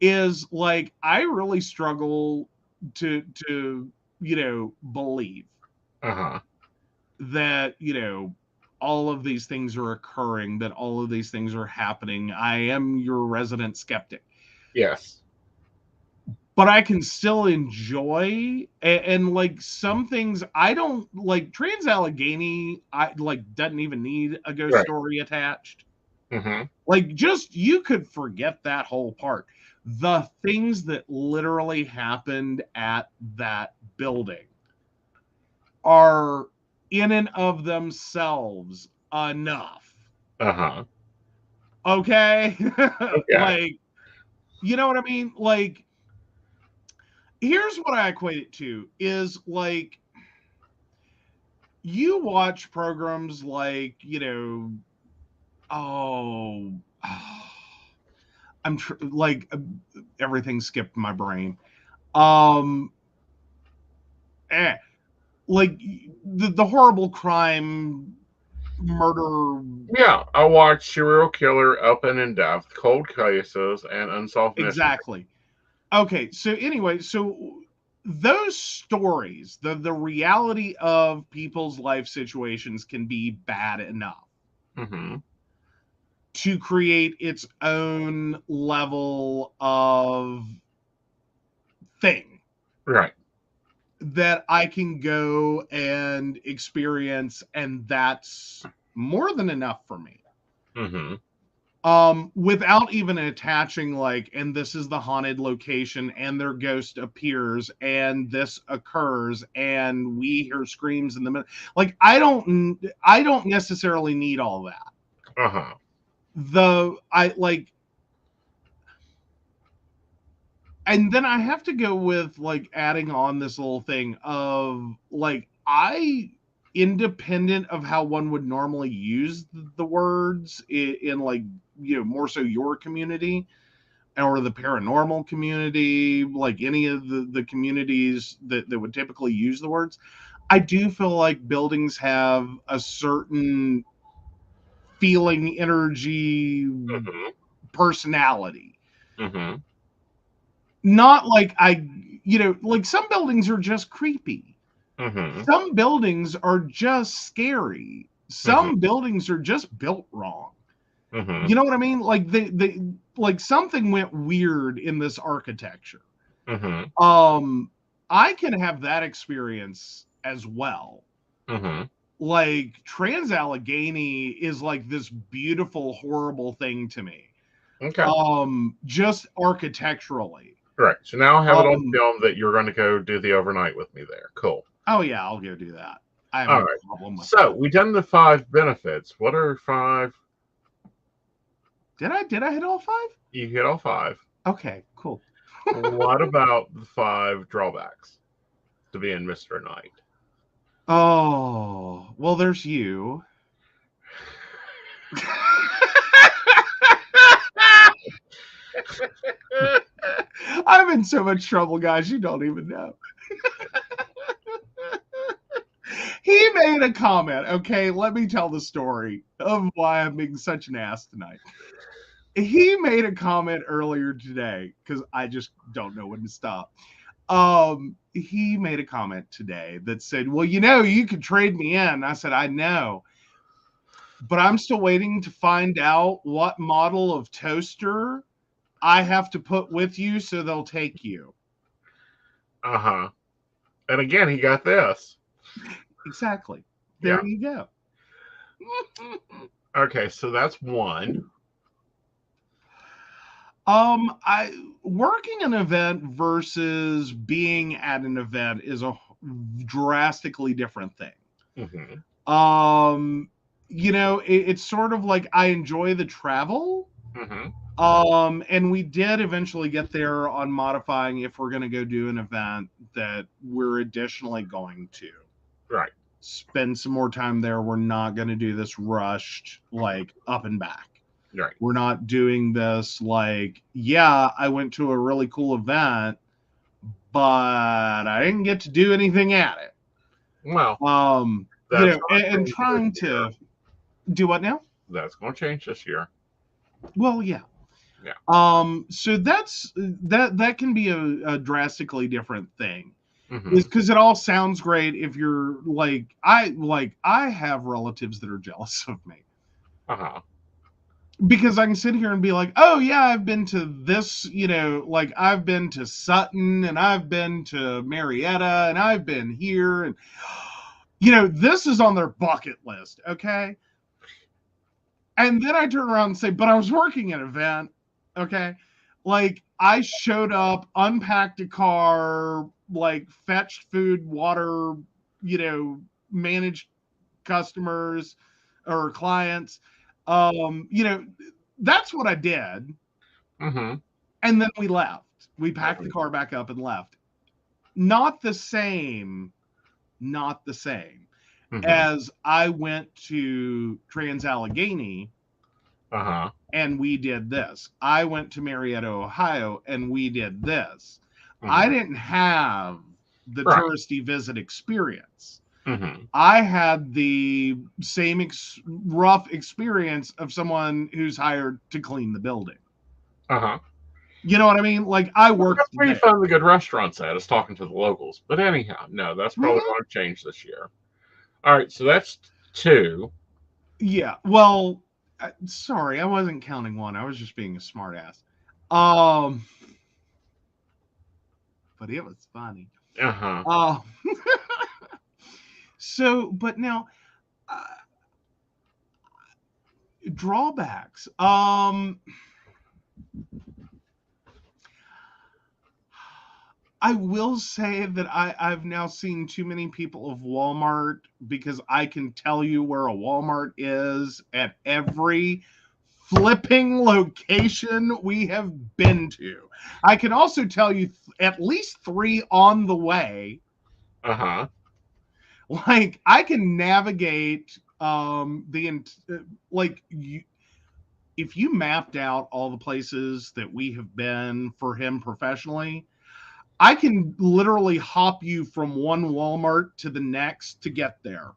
is like, I really struggle to believe Uh-huh. that, all of these things are occurring, that all of these things are happening. I am your resident skeptic. Yes. But I can still enjoy, and like, some things I don't like. Trans Allegheny, I like, doesn't even need a ghost Right. story attached. Mm-hmm. Like, just, you could forget that whole part. The things that literally happened at that building are in and of themselves enough. Uh-huh. Okay? Okay. Like, you know what I mean? Like, here's what I equate it to is, like, you watch programs like, oh, like, everything skipped my brain. Um, eh, like, the horrible crime, murder. Yeah, I watched Serial Killer, Up and in Death, Cold Cases, and Unsolved Mysteries. Exactly. Okay, so anyway, so those stories, the reality of people's life situations can be bad enough Mm-hmm. to create its own level of thing Right. that I can go and experience, and that's more than enough for me. Mm-hmm. Without even attaching, like, and this is the haunted location, and their ghost appears, and this occurs, and we hear screams in the middle. Like, I don't necessarily need all that. Uh-huh. And then I have to go with, like, adding on this little thing of, like, independent of how one would normally use the words in, like, more so your community or the paranormal community, like any of the communities that would typically use the words, I do feel like buildings have a certain feeling, energy, Mm-hmm. personality. Mm-hmm. Not like like, some buildings are just creepy. Mm-hmm. Some buildings are just scary. Some buildings are just built wrong. Mm-hmm. You know what I mean? Like, they like, something went weird in this architecture. Mm-hmm. I can have that experience as well. Mm-hmm. Like, Trans Allegheny is like this beautiful, horrible thing to me. Okay. Just architecturally. Right. So now I have it on film that you're going to go do the overnight with me there. Cool. Oh yeah, I'll go do that. I have All no right. problem with So that. we've done the 5 benefits. What are 5? Did I hit all 5? You hit all 5. Okay, cool. What about the 5 drawbacks to being Mr. Knight? Oh, well, there's you. I'm in so much trouble, guys. You don't even know. He made a comment. Okay, let me tell the story of why I'm being such an ass tonight. He made a comment earlier today, because I just don't know when to stop. He made a comment today that said, well, you could trade me in. I said, I know, but I'm still waiting to find out what model of toaster I have to put with you so they'll take you. Uh-huh. And again, he got this. Exactly. There you go. Okay, so that's 1. I working an event versus being at an event is a drastically different thing. Mm-hmm. It's sort of like I enjoy the travel. Mm-hmm. And we did eventually get there on modifying if we're going to go do an event that we're additionally going to Right. spend some more time there. We're not going to do this rushed, like up and back. Right. We're not doing this like, yeah, I went to a really cool event, but I didn't get to do anything at it. Well, and trying to do what now? That's going to change this year. Well, yeah. Yeah. So that can be a drastically different thing. Mm-hmm. Because it all sounds great if you're I have relatives that are jealous of me. Uh-huh. Because I can sit here and be like, oh yeah, I've been to this, I've been to Sutton and I've been to Marietta and I've been here and this is on their bucket list, okay? And then I turn around and say, but I was working an event, okay? Like I showed up, unpacked a car, like fetched food, water, managed customers or clients. That's what I did. Mm-hmm. And then we left. We packed the car back up and left. Not the same Mm-hmm. as I went to Trans-Allegheny Uh-huh. and we did this. I went to Marietta, Ohio, and we did this. Mm-hmm. I didn't have the touristy visit experience. Mm-hmm. I had the same rough experience of someone who's hired to clean the building. Uh-huh. You know what I mean? Like I worked. That's where you found the good restaurants at, is talking to the locals. But anyhow, no, that's probably going to change this year. All right, so that's 2. Yeah. Well, sorry, I wasn't counting 1. I was just being a smart ass. But it was funny. Uh-huh. So, but now, drawbacks. I will say that I've now seen too many people of Walmart because I can tell you where a Walmart is at every flipping location we have been to. I can also tell you at least 3 on the way. Uh-huh. Like I can navigate if you mapped out all the places that we have been for him professionally, I can literally hop you from one Walmart to the next to get there.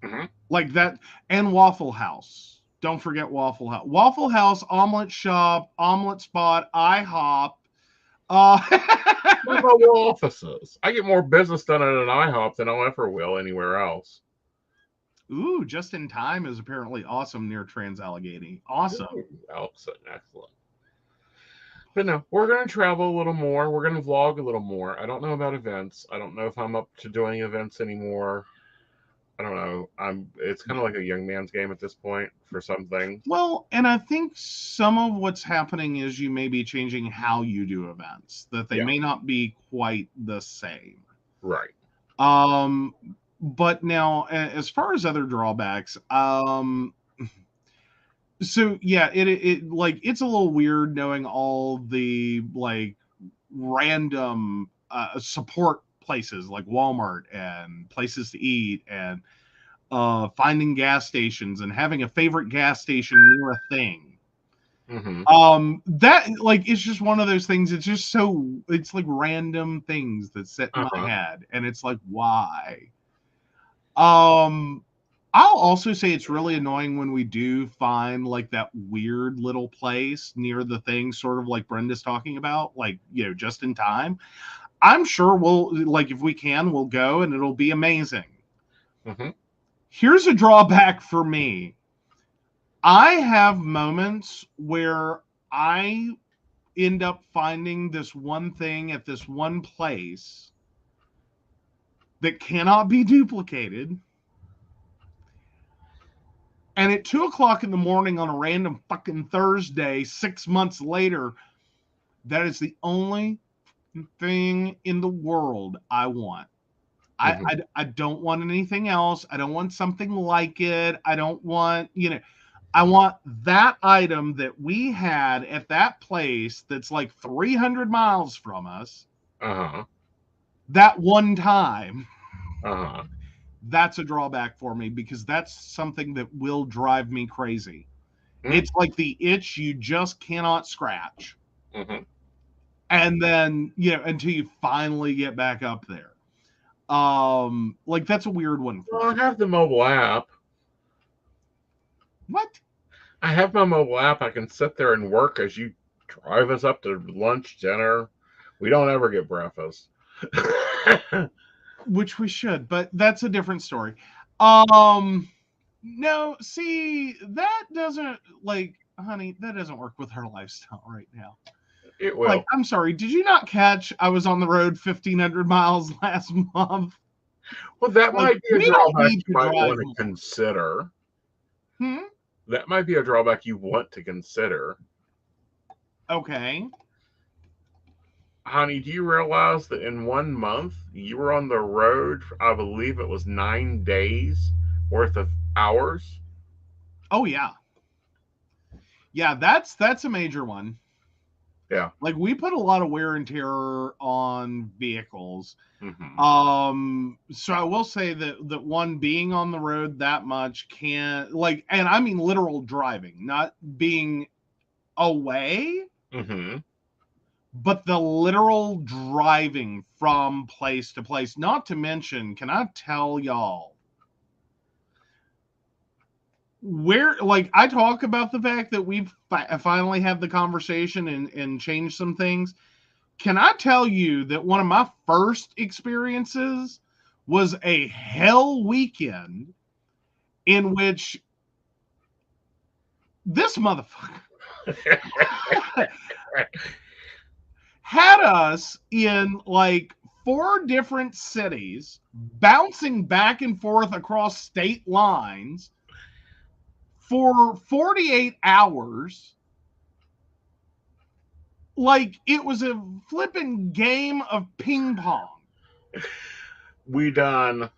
Mm-hmm. Like that. And Waffle House. Don't forget Waffle House. Waffle House, Omelet Shop, Omelet Spot, IHOP. What about Will offices? I get more business done at an IHOP than I'll ever will anywhere else. Ooh, Just in Time is apparently awesome near Trans-Allegheny. Awesome. Excellent. But no, we're going to travel a little more. We're going to vlog a little more. I don't know about events. I don't know if I'm up to doing events anymore. I don't know. It's kind of like a young man's game at this point for some things. Well, and I think some of what's happening is you may be changing how you do events, that they may not be quite the same. Right. But now as far as other drawbacks, so yeah, it like it's a little weird knowing all the like random support places like Walmart and places to eat and finding gas stations and having a favorite gas station near a thing. Mm-hmm. That like it's just one of those things. It's just it's like random things that sit in my head, and it's like why. I'll also say it's really annoying when we do find like that weird little place near the thing, sort of like Brenda's talking about, like, just in time. I'm sure we'll, like, if we can, we'll go and it'll be amazing. Mm-hmm. Here's a drawback for me. I have moments where I end up finding this one thing at this one place that cannot be duplicated. And at 2:00 in the morning on a random fucking Thursday, 6 months later, that is the only thing in the world I want. I don't want anything else. I don't want something like it. I don't want, I want that item that we had at that place that's like 300 miles from us. That one time. That's a drawback for me because that's something that will drive me crazy. It's like the itch you just cannot scratch. And then, until you finally get back up there. Like that's a weird one. Well, I have the mobile app. What? I have my mobile app. I can sit there and work as you drive us up to lunch, dinner. We don't ever get breakfast. Which we should, but that's a different story. No, see, that doesn't, honey, that doesn't work with her lifestyle right now. It will. I'm sorry, did you not catch I was on the road 1,500 miles last month? Well, that might be a drawback you might want to consider. That might be a drawback you want to consider. Okay. Honey, do you realize that in 1 month you were on the road, I believe it was 9 days worth of hours? Oh, yeah. Yeah, that's a major one. Yeah. Like we put a lot of wear and tear on vehicles. So I will say that one being on the road that much can and I mean literal driving, not being away. But the literal driving from place to place, not to mention, can I tell y'all where, I talk about the fact that we've finally had the conversation and changed some things. Can I tell you that one of my first experiences was a hell weekend in which this motherfucker had us in 4 different cities, bouncing back and forth across state lines for 48 hours. Like it was a flipping game of ping pong. We done,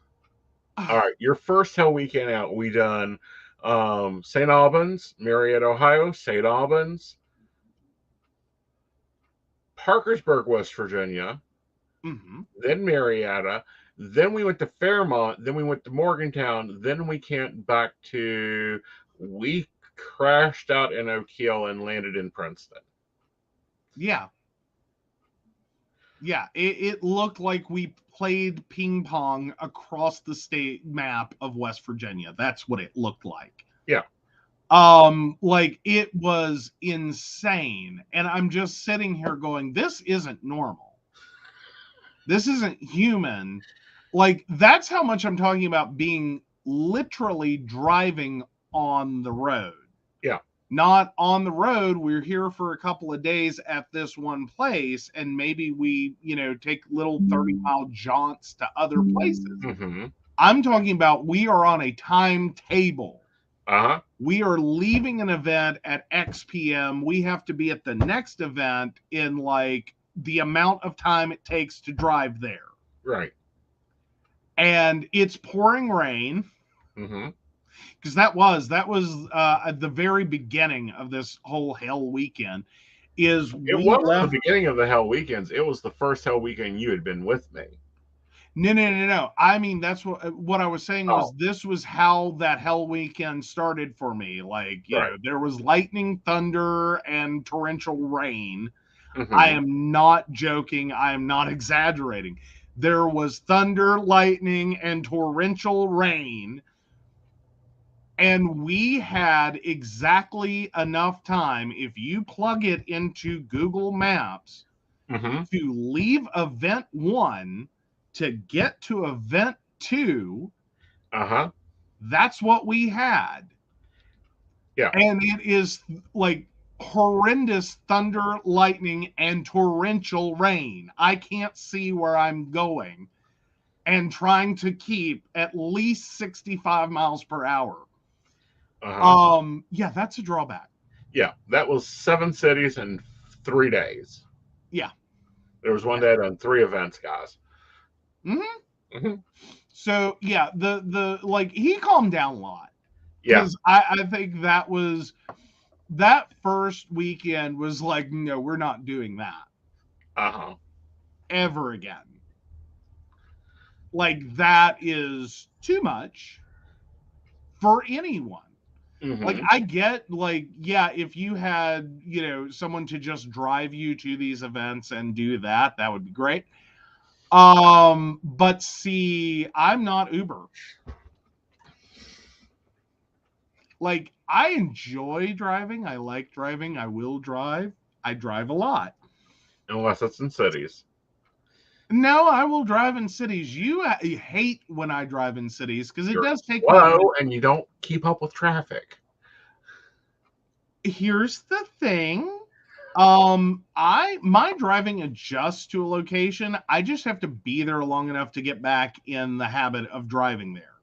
all right, your first hell weekend out, we done St. Albans, Marietta, Ohio, St. Albans, Parkersburg, West Virginia, then Marietta, then we went to Fairmont, then we went to Morgantown, then we came back to, we crashed out in Oak Hill and landed in Princeton. Yeah. Yeah, it looked like we played ping pong across the state map of West Virginia. That's what it looked like. Yeah. It was insane. And I'm just sitting here going, this isn't normal. This isn't human. That's how much I'm talking about being literally driving on the road. Yeah. Not on the road. We're here for a couple of days at this one place, and maybe we, take little 30-mile jaunts to other places. I'm talking about we are on a timetable. We are leaving an event at X p.m. We have to be at the next event in the amount of time it takes to drive there. Right. And it's pouring rain. Because that was at the very beginning of this whole hell weekend. It wasn't the beginning of the hell weekends. It was the first hell weekend you had been with me. No. I mean, that's what I was saying was this was how that hell weekend started for me. There was lightning, thunder, and torrential rain. I am not joking. I am not exaggerating. There was thunder, lightning, and torrential rain. And we had exactly enough time, if you plug it into Google Maps, to leave event 1 to get to event 2. That's what we had. Yeah. And it is horrendous thunder, lightning, and torrential rain. I can't see where I'm going and trying to keep at least 65 miles per hour. Yeah, that's a drawback. Yeah, that was 7 cities in 3 days. Yeah. There was one day I done 3 events, guys. So yeah, the like he calmed down a lot. Yeah. Because I think that first weekend was like, no, we're not doing that ever again. Like, that is too much for anyone. Like, I get, like, yeah, if you had, someone to just drive you to these events and do that, that would be great. But see, I'm not Uber. Like, I enjoy driving. I like driving. I will drive. I drive a lot. Unless it's in cities. No, I will drive in cities. You hate when I drive in cities because it does take slow and you don't keep up with traffic. Here's the thing. My driving adjusts to a location. I just have to be there long enough to get back in the habit of driving there.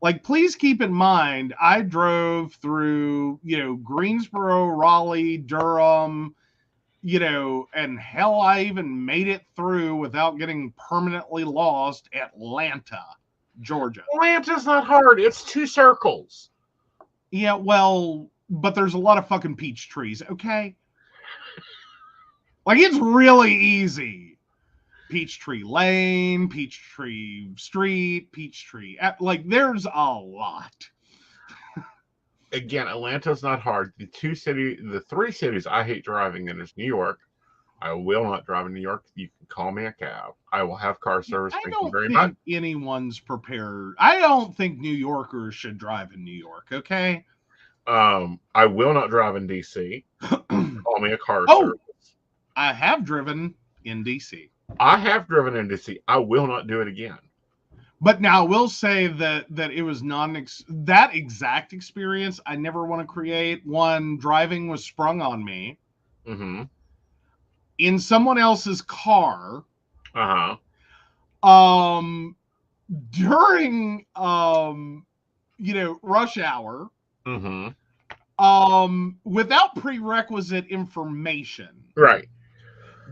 Like, please keep in mind, I drove through, Greensboro, Raleigh, Durham, and hell, I even made it through without getting permanently lost, Atlanta, Georgia. Atlanta's not hard. It's 2 circles. Yeah, well, but there's a lot of fucking peach trees, okay? Like, it's really easy. Peachtree Lane, Peachtree Street, Peachtree. Like, there's a lot. Again, Atlanta's not hard. The 3 cities I hate driving in is New York. I will not drive in New York. You can call me a cab. I will have car service. I don't think anyone's prepared. I don't think New Yorkers should drive in New York, okay? I will not drive in DC. Call me a car service. I have driven in DC. I have driven in DC. I will not do it again. But now I will say that it was that exact experience I never want to create. One, driving was sprung on me in someone else's car. During rush hour. Without prerequisite information. Right.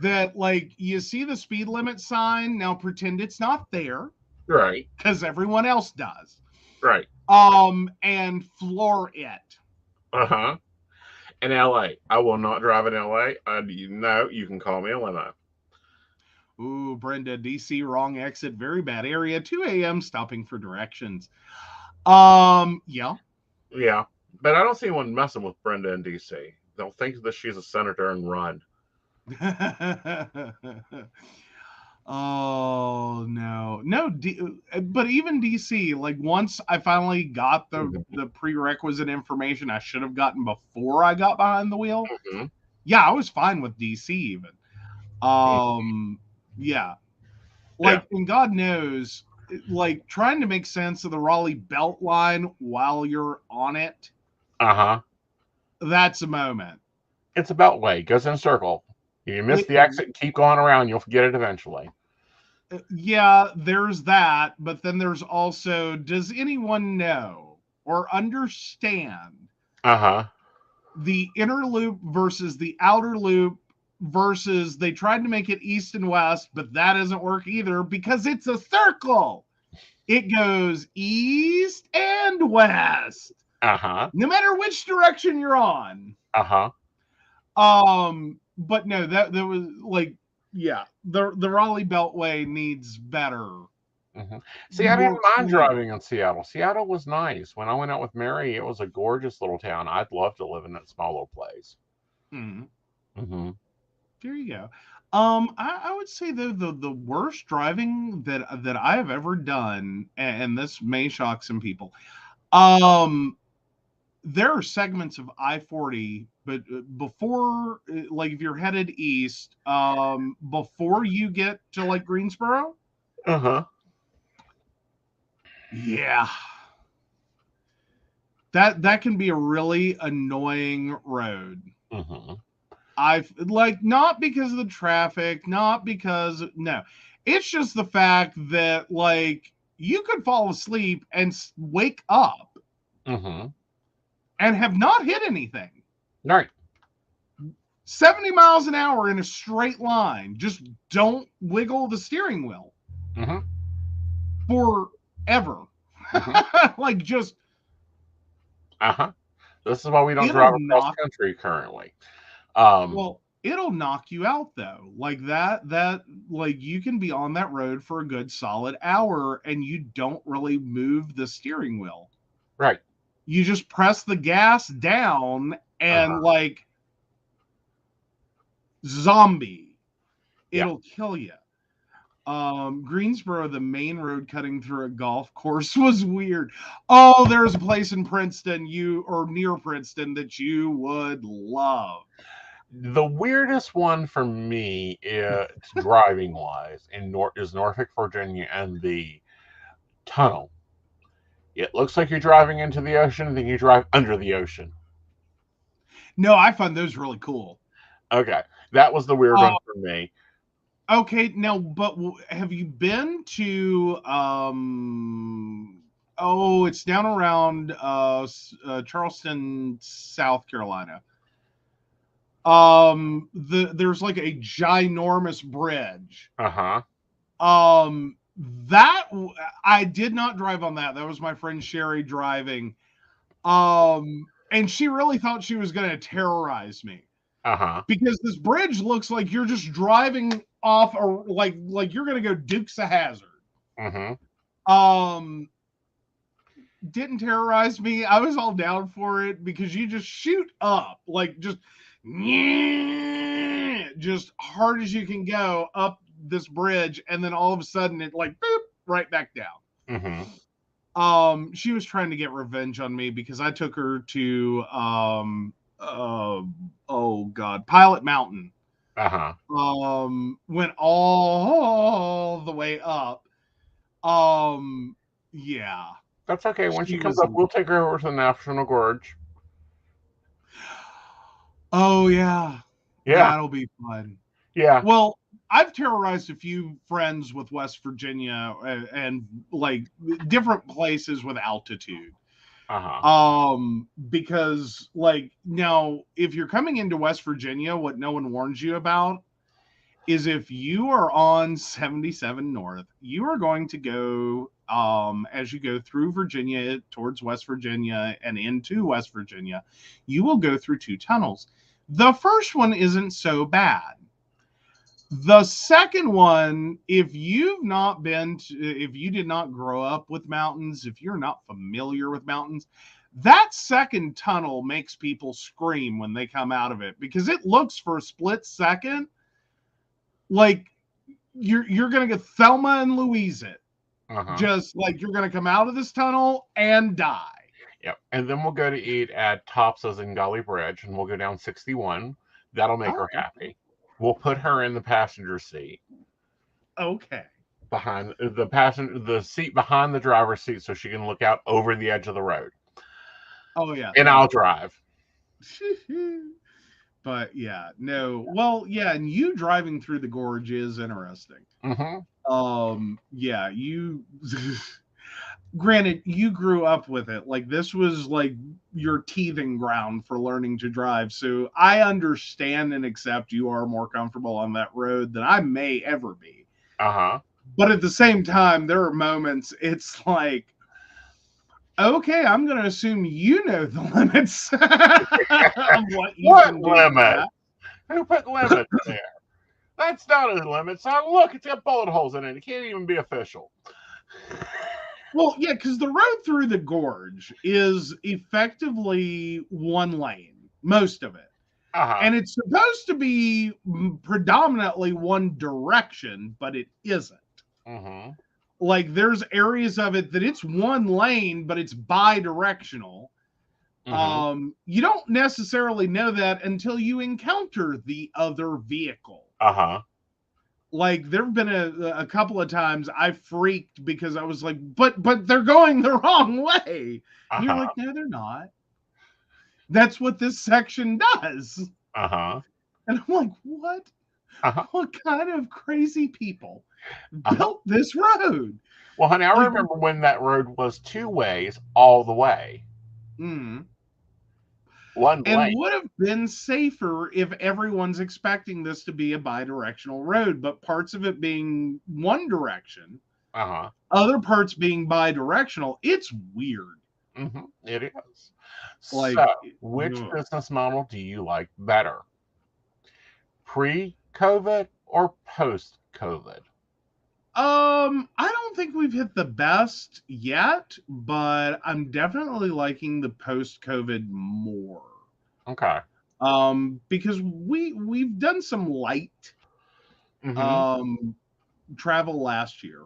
That, like, you see the speed limit sign, now pretend it's not there. Right. Because everyone else does. Right. And floor it. In LA. I will not drive in LA. No, you can call me a limo. Ooh, Brenda, DC, wrong exit, very bad area, 2 a.m. stopping for directions. Yeah. Yeah. But I don't see anyone messing with Brenda in DC. They'll think that she's a senator and run. Oh no, but even DC, like, once I finally got the prerequisite information I should have gotten before I got behind the wheel. Yeah, I was fine with DC even. Yeah, like, and God knows, like, trying to make sense of the Raleigh Belt line while you're on it. That's a moment. It's a beltway. It goes in a circle. If you miss the exit, keep going around. You'll forget it eventually. Yeah, there's that. But then there's also, does anyone know or understand the inner loop versus the outer loop versus they tried to make it east and west, but that doesn't work either because it's a circle. It goes east and west. No matter which direction you're on. But no, that was like, yeah, the Raleigh Beltway needs better. See, I didn't mind driving in Seattle. Seattle was nice. When I went out with Mary, it was a gorgeous little town. I'd love to live in that small little place. There you go. I would say though the worst driving that I have ever done, and this may shock some people, there are segments of I-40, but before, like, if you're headed east, before you get to, like, Greensboro. Yeah. That can be a really annoying road. Not because of the traffic, not because, no. It's just the fact that, like, you could fall asleep and wake up. and have not hit anything. Right. 70 miles an hour in a straight line. Just don't wiggle the steering wheel Mm-hmm. forever. Mm-hmm. Like, just Uh-huh. This is why we don't it'll drive across knock. the country currently. Well, it'll knock you out though. Like that like you can be on that road for a good solid hour and you don't really move the steering wheel. Right. You just press the gas down and like zombie, it'll kill you. Greensboro, the main road cutting through a golf course was weird. Oh, there's a place in Princeton near Princeton that you would love. The weirdest one for me is driving wise is Norfolk, Virginia, and the tunnel. It looks like you're driving into the ocean, then you drive under the ocean. No, I find those really cool. Okay, that was the weird one for me. Okay, now, but have you been to it's down around Charleston, South Carolina. There's like a ginormous bridge. Uh-huh. That I did not drive on that. That was my friend Sherry driving. And she really thought she was going to terrorize me. Uh-huh. Because this bridge looks like you're just driving off or like you're going to go Dukes of Hazzard. Mm-hmm. Didn't terrorize me. I was all down for it because you just shoot up like just hard as you can go up this bridge, and then all of a sudden it like boop right back down. Mm-hmm. She was trying to get revenge on me because I took her to Pilot Mountain. Went all the way up. Yeah. That's okay. When she comes up, we'll take her over to the National Gorge. Oh, yeah. Yeah. That'll be fun. Yeah. Well, I've terrorized a few friends with West Virginia and like different places with altitude. Because like now, if you're coming into West Virginia, what no one warns you about is if you are on 77 North, you are going to go as you go through Virginia towards West Virginia and into West Virginia, you will go through two tunnels. The first one isn't so bad. The second one, if you did not grow up with mountains, if you're not familiar with mountains, that second tunnel makes people scream when they come out of it because it looks for a split second like you're going to get Thelma and Louise it. Just like you're going to come out of this tunnel and die. Yep. And then we'll go to eat at Topsa's in Gully Bridge, and we'll go down 61. That'll make her happy. We'll put her in the passenger seat. Okay. Behind the seat behind the driver's seat so she can look out over the edge of the road. Oh, yeah. And I'll drive. But yeah, no. Well, yeah, and you driving through the gorge is interesting. Yeah, you granted, you grew up with it. Like this was like your teething ground for learning to drive. So I understand and accept you are more comfortable on that road than I may ever be. But at the same time, there are moments it's like, okay, I'm going to assume you know the limits of what limit? Who put limits there? That's not a limit, son. Look, it's got bullet holes in it. It can't even be official. Well, yeah, because the road through the gorge is effectively one lane, most of it. And it's supposed to be predominantly one direction, but it isn't. Like there's areas of it that it's one lane, but it's bi-directional. You don't necessarily know that until you encounter the other vehicle. Like there've been a couple of times I freaked because I was like, but they're going the wrong way. And you're like, no, they're not. That's what this section does. And I'm like, what? What kind of crazy people built this road? Well, honey, I remember when that road was two ways all the way. One and lane. would have been safer if everyone's expecting this to be a bi-directional road, but parts of it being one direction, other parts being bi-directional, it's weird. It is. Like, So, which business model do you like better? Pre-COVID or post-COVID? I don't think we've hit the best yet, but I'm definitely liking the post-COVID more. Okay. Because we've done some light travel last year.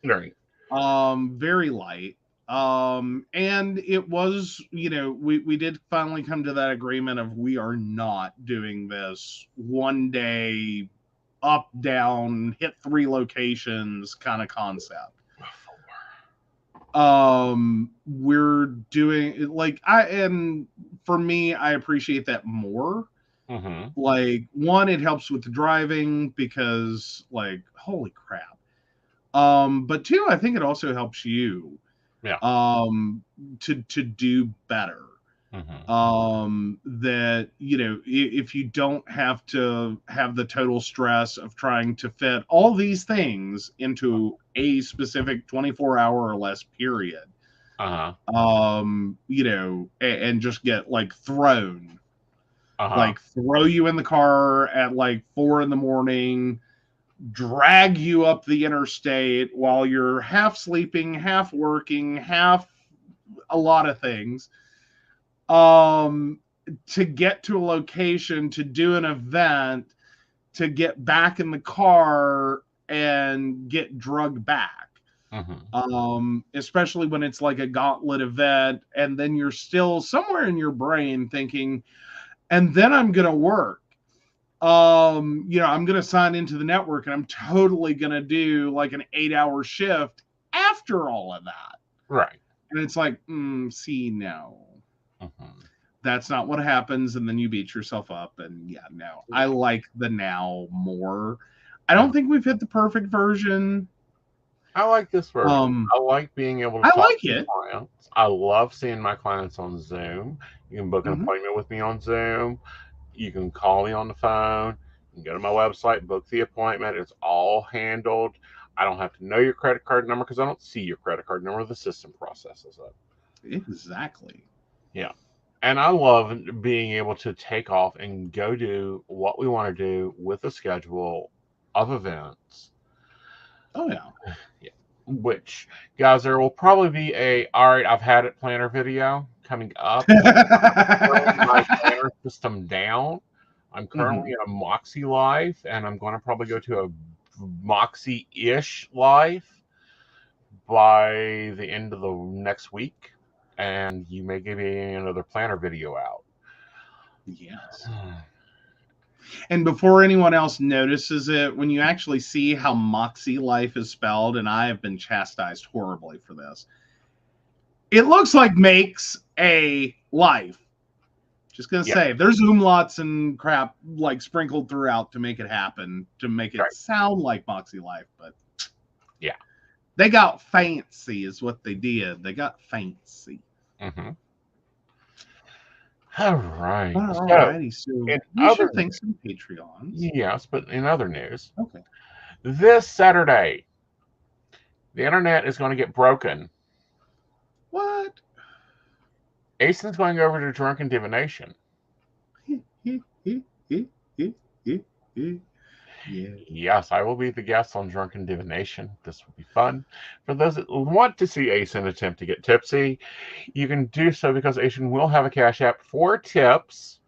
Right. Very light. And it was, we did finally come to that agreement of we are not doing this one day up, down, hit 3 locations kind of concept. We're doing and for me, I appreciate that more. Like, one, it helps with the driving because, like, holy crap. But 2, I think it also helps you to do better. That, if you don't have to have the total stress of trying to fit all these things into a specific 24-hour or less period, and just get like thrown, like throw you in the car at like 4 a.m, drag you up the interstate while you're half sleeping, half working, half a lot of things, to get to a location, to do an event, to get back in the car and get drugged back. Especially when it's like a gauntlet event, and then you're still somewhere in your brain thinking, and then I'm going to work. I'm going to sign into the network and I'm totally going to do like an 8-hour shift after all of that. Right. And it's like, see, no. That's not what happens. And then you beat yourself up. And yeah, no. I like the now more. I don't think we've hit the perfect version. I like this version. I like being able to talk to clients. I love seeing my clients on Zoom. You can book an appointment with me on Zoom. You can call me on the phone. You can go to my website, book the appointment. It's all handled. I don't have to know your credit card number because I don't see your credit card number. The system processes it. Exactly. Yeah. And I love being able to take off and go do what we want to do with a schedule of events. Oh, yeah. Yeah. Which, guys, there will probably be all right, I've had it planner video coming up. My planner system down. I'm currently in a Moxie life, and I'm going to probably go to a Moxie-ish life by the end of the next week, and you may give me another planner video out. Yes. And before anyone else notices it, when you actually see how Moxie life is spelled, and I have been chastised horribly for this, it looks like makes a life. Just going to say, there's umlauts and crap like sprinkled throughout to make it happen, to make it sound like Moxie life. But yeah, they got fancy is what they did. They got fancy. All right. Alrighty, so we should thank some Patreons. Yes, but in other news, okay, this Saturday, the internet is going to get broken. What? Aeson's going over to Drunken Divination. Yes, I will be the guest on Drunken Divination. This will be fun. For those that want to see Aeson attempt to get tipsy, you can do so because Aeson will have a Cash App for tips.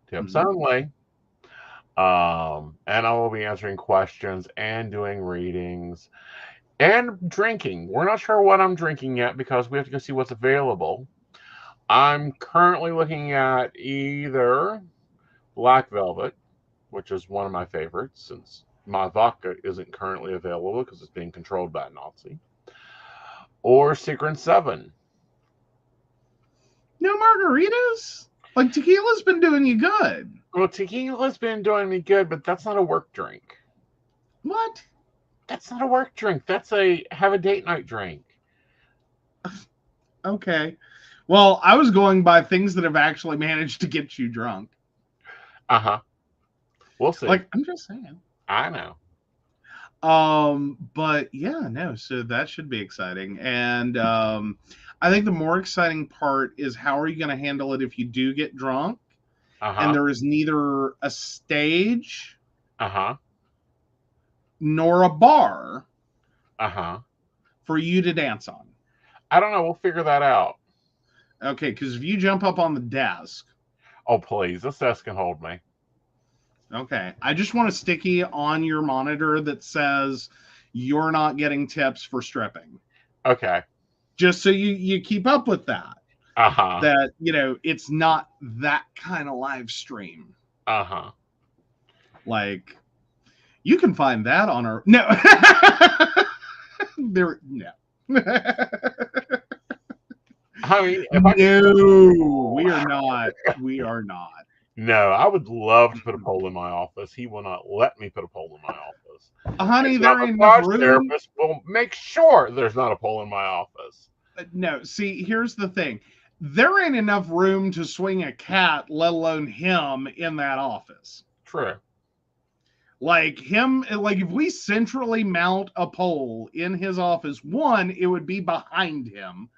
Tips only. And I will be answering questions and doing readings and drinking. We're not sure what I'm drinking yet because we have to go see what's available. I'm currently looking at either Black Velvet, which is one of my favorites since my vodka isn't currently available because it's being controlled by a Nazi, or Secret 7. No margaritas? Like, tequila's been doing you good. Well, tequila's been doing me good, but that's not a work drink. What? That's not a work drink. That's a have a date night drink. Okay. Well, I was going by things that have actually managed to get you drunk. We'll see. Like, I'm just saying. I know. But yeah, no, so that should be exciting. And I think the more exciting part is how are you going to handle it if you do get drunk and there is neither a stage nor a bar for you to dance on. I don't know. We'll figure that out. Okay, because if you jump up on the desk. Oh, please. This desk can hold me. Okay. I just want a sticky on your monitor that says you're not getting tips for stripping. Okay. Just so you keep up with that. That, you know, it's not that kind of live stream. Like, you can find that on our... No. No. I mean, no, we are not. We are not. No, I would love to put a pole in my office. He will not let me put a pole in my office. Honey, there ain't enough room. Therapist will make sure there's not a pole in my office. No, see, here's the thing. There ain't enough room to swing a cat, let alone him, in that office. True. Like him, like if we centrally mount a pole in his office, one, it would be behind him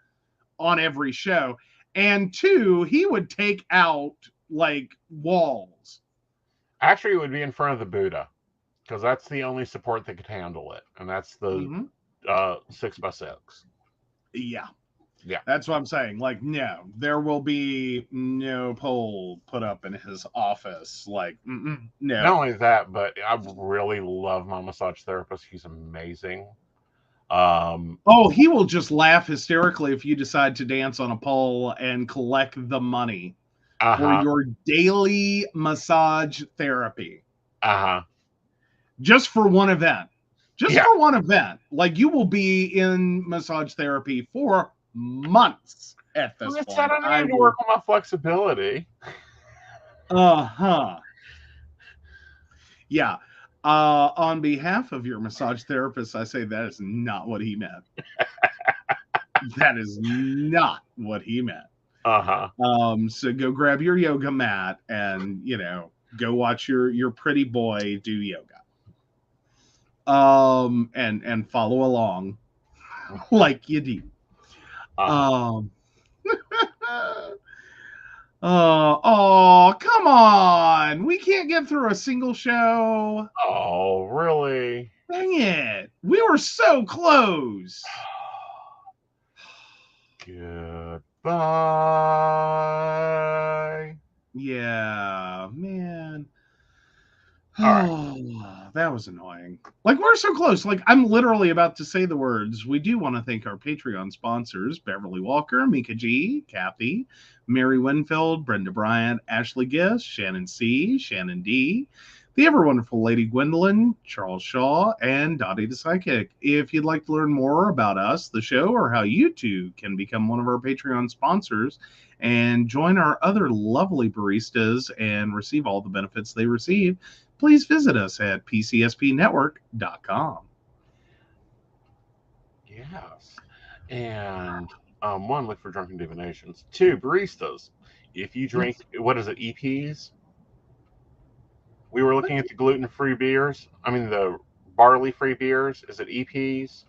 on every show. And two, he would take out like walls. Actually, it would be in front of the Buddha because that's the only support that could handle it. And that's the 6x6. Yeah. Yeah. That's what I'm saying. Like, no, there will be no pole put up in his office. Like, no. Not only that, but I really love my massage therapist. He's amazing. He will just laugh hysterically if you decide to dance on a pole and collect the money for your daily massage therapy. Just for one event. For one event. Like, you will be in massage therapy for months at this point. I need to work on my flexibility. Yeah. On behalf of your massage therapist, I say that is not what he meant. That is not what he meant. So go grab your yoga mat and, you know, go watch your pretty boy do yoga. And follow along like you do. Come on. We can't get through a single show. Oh, really? Dang it. We were so close. Goodbye. Yeah, man. Right. That was annoying. Like, we're so close. Like, I'm literally about to say the words. We do want to thank our Patreon sponsors, Beverly Walker, Mika G, Kathy, Mary Winfield, Brenda Bryant, Ashley Giss, Shannon C, Shannon D, the ever wonderful Lady Gwendolyn, Charles Shaw, and Dottie the Psychic. If you'd like to learn more about us, the show, or how you too can become one of our Patreon sponsors and join our other lovely baristas and receive all the benefits they receive, please visit us at PCSPnetwork.com. Yes. And one, look for drunken divinations. Two, baristas. If you drink, what is it, EPs? We were looking at the gluten-free beers. I mean, the barley-free beers. Is it EPs?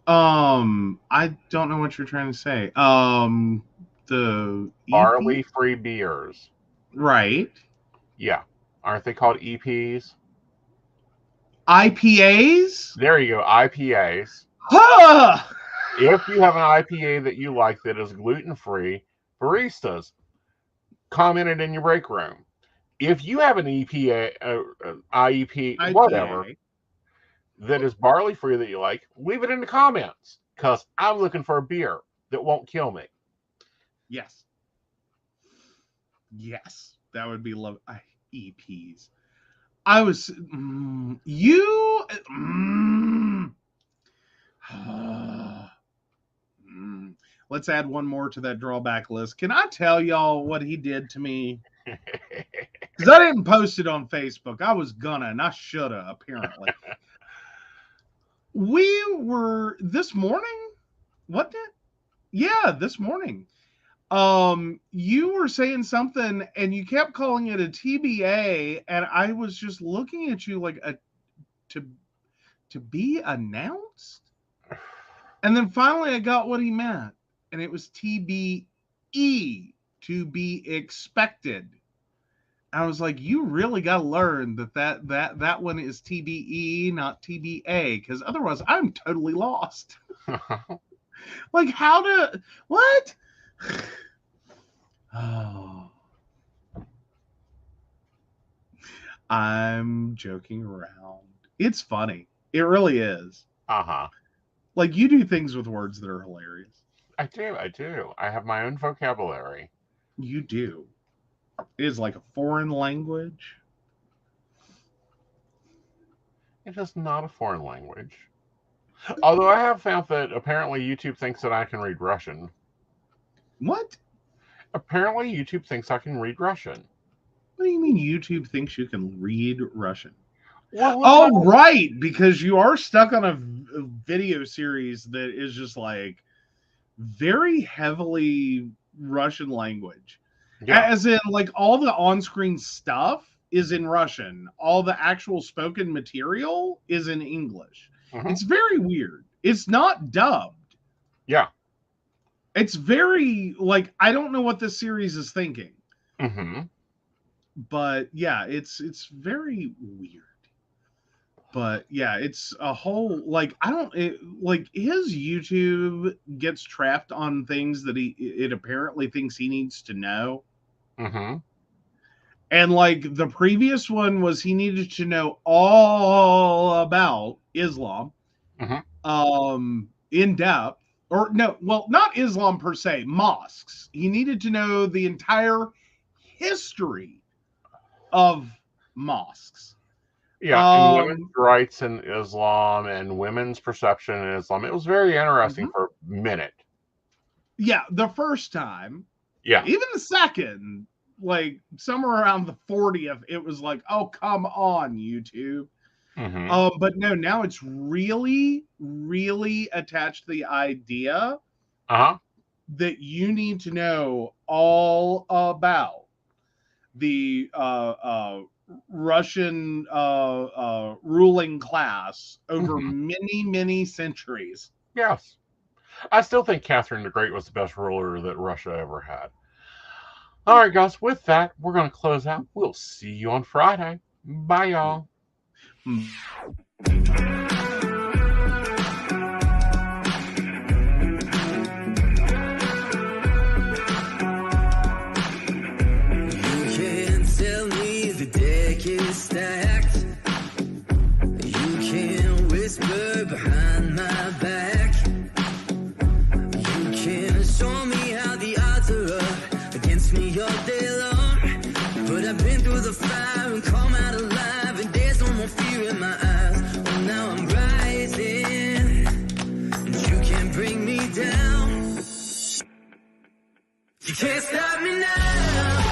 I don't know what you're trying to say. The barley-free beers. Right. Yeah. Aren't they called EPs? IPAs? There you go, IPAs. If you have an IPA that you like that is gluten-free, baristas, comment it in your break room. If you have an IEP, whatever, that is barley-free that you like, leave it in the comments, because I'm looking for a beer that won't kill me. Yes. Yes. That would be love. EPs. I was let's add one more to that drawback list. Can I tell y'all what he did to me? Because I didn't post it on Facebook. I was gonna, and I shoulda, apparently. We were this morning. What did? Yeah, this morning. You were saying something and you kept calling it a TBA, and I was just looking at you like a to be announced. And then finally I got what he meant, and it was TBE, to be expected. I was like, you really got to learn that one is TBE, not TBA, because otherwise I'm totally lost. Like, how to what? Oh, I'm joking around. It's funny. It really is. Uh-huh. Like, you do things with words that are hilarious. I do. I have my own vocabulary. You do. It is like a foreign language. It is not a foreign language. Although I have found that apparently YouTube thinks that I can read Russian. What? Apparently YouTube thinks I can read Russian. What do you mean YouTube thinks you can read Russian? Well, oh, right, because you are stuck on a video series that is just like very heavily Russian language. Yeah. As in, like, all the on-screen stuff is in Russian. All the actual spoken material is in English. Mm-hmm. It's very weird. It's not dubbed. Yeah. It's very, like, I don't know what this series is thinking. Mm-hmm. But, yeah, it's very weird. But, yeah, it's a whole, like, like, his YouTube gets trapped on things that it apparently thinks he needs to know. Mm-hmm. And, like, the previous one was he needed to know all about Islam, in depth. Or, no, well, not Islam per se, mosques. He needed to know the entire history of mosques. Yeah, and women's rights in Islam and women's perception in Islam. It was very interesting for a minute. Yeah, the first time. Yeah. Even the second, like, somewhere around the 40th, it was like, oh, come on, YouTube. Mm-hmm. But no, now it's really, really attached to the idea that you need to know all about the Russian ruling class over many, many centuries. Yes. I still think Catherine the Great was the best ruler that Russia ever had. All right, guys, with that, we're going to close out. We'll see you on Friday. Bye, y'all. Stacked. You can whisper behind my back. You can show me how the odds are up against me all day long. But I've been through the fire and come out alive, and there's no more fear in my eyes. Oh, now I'm rising, and you can't bring me down. You can't stop me now.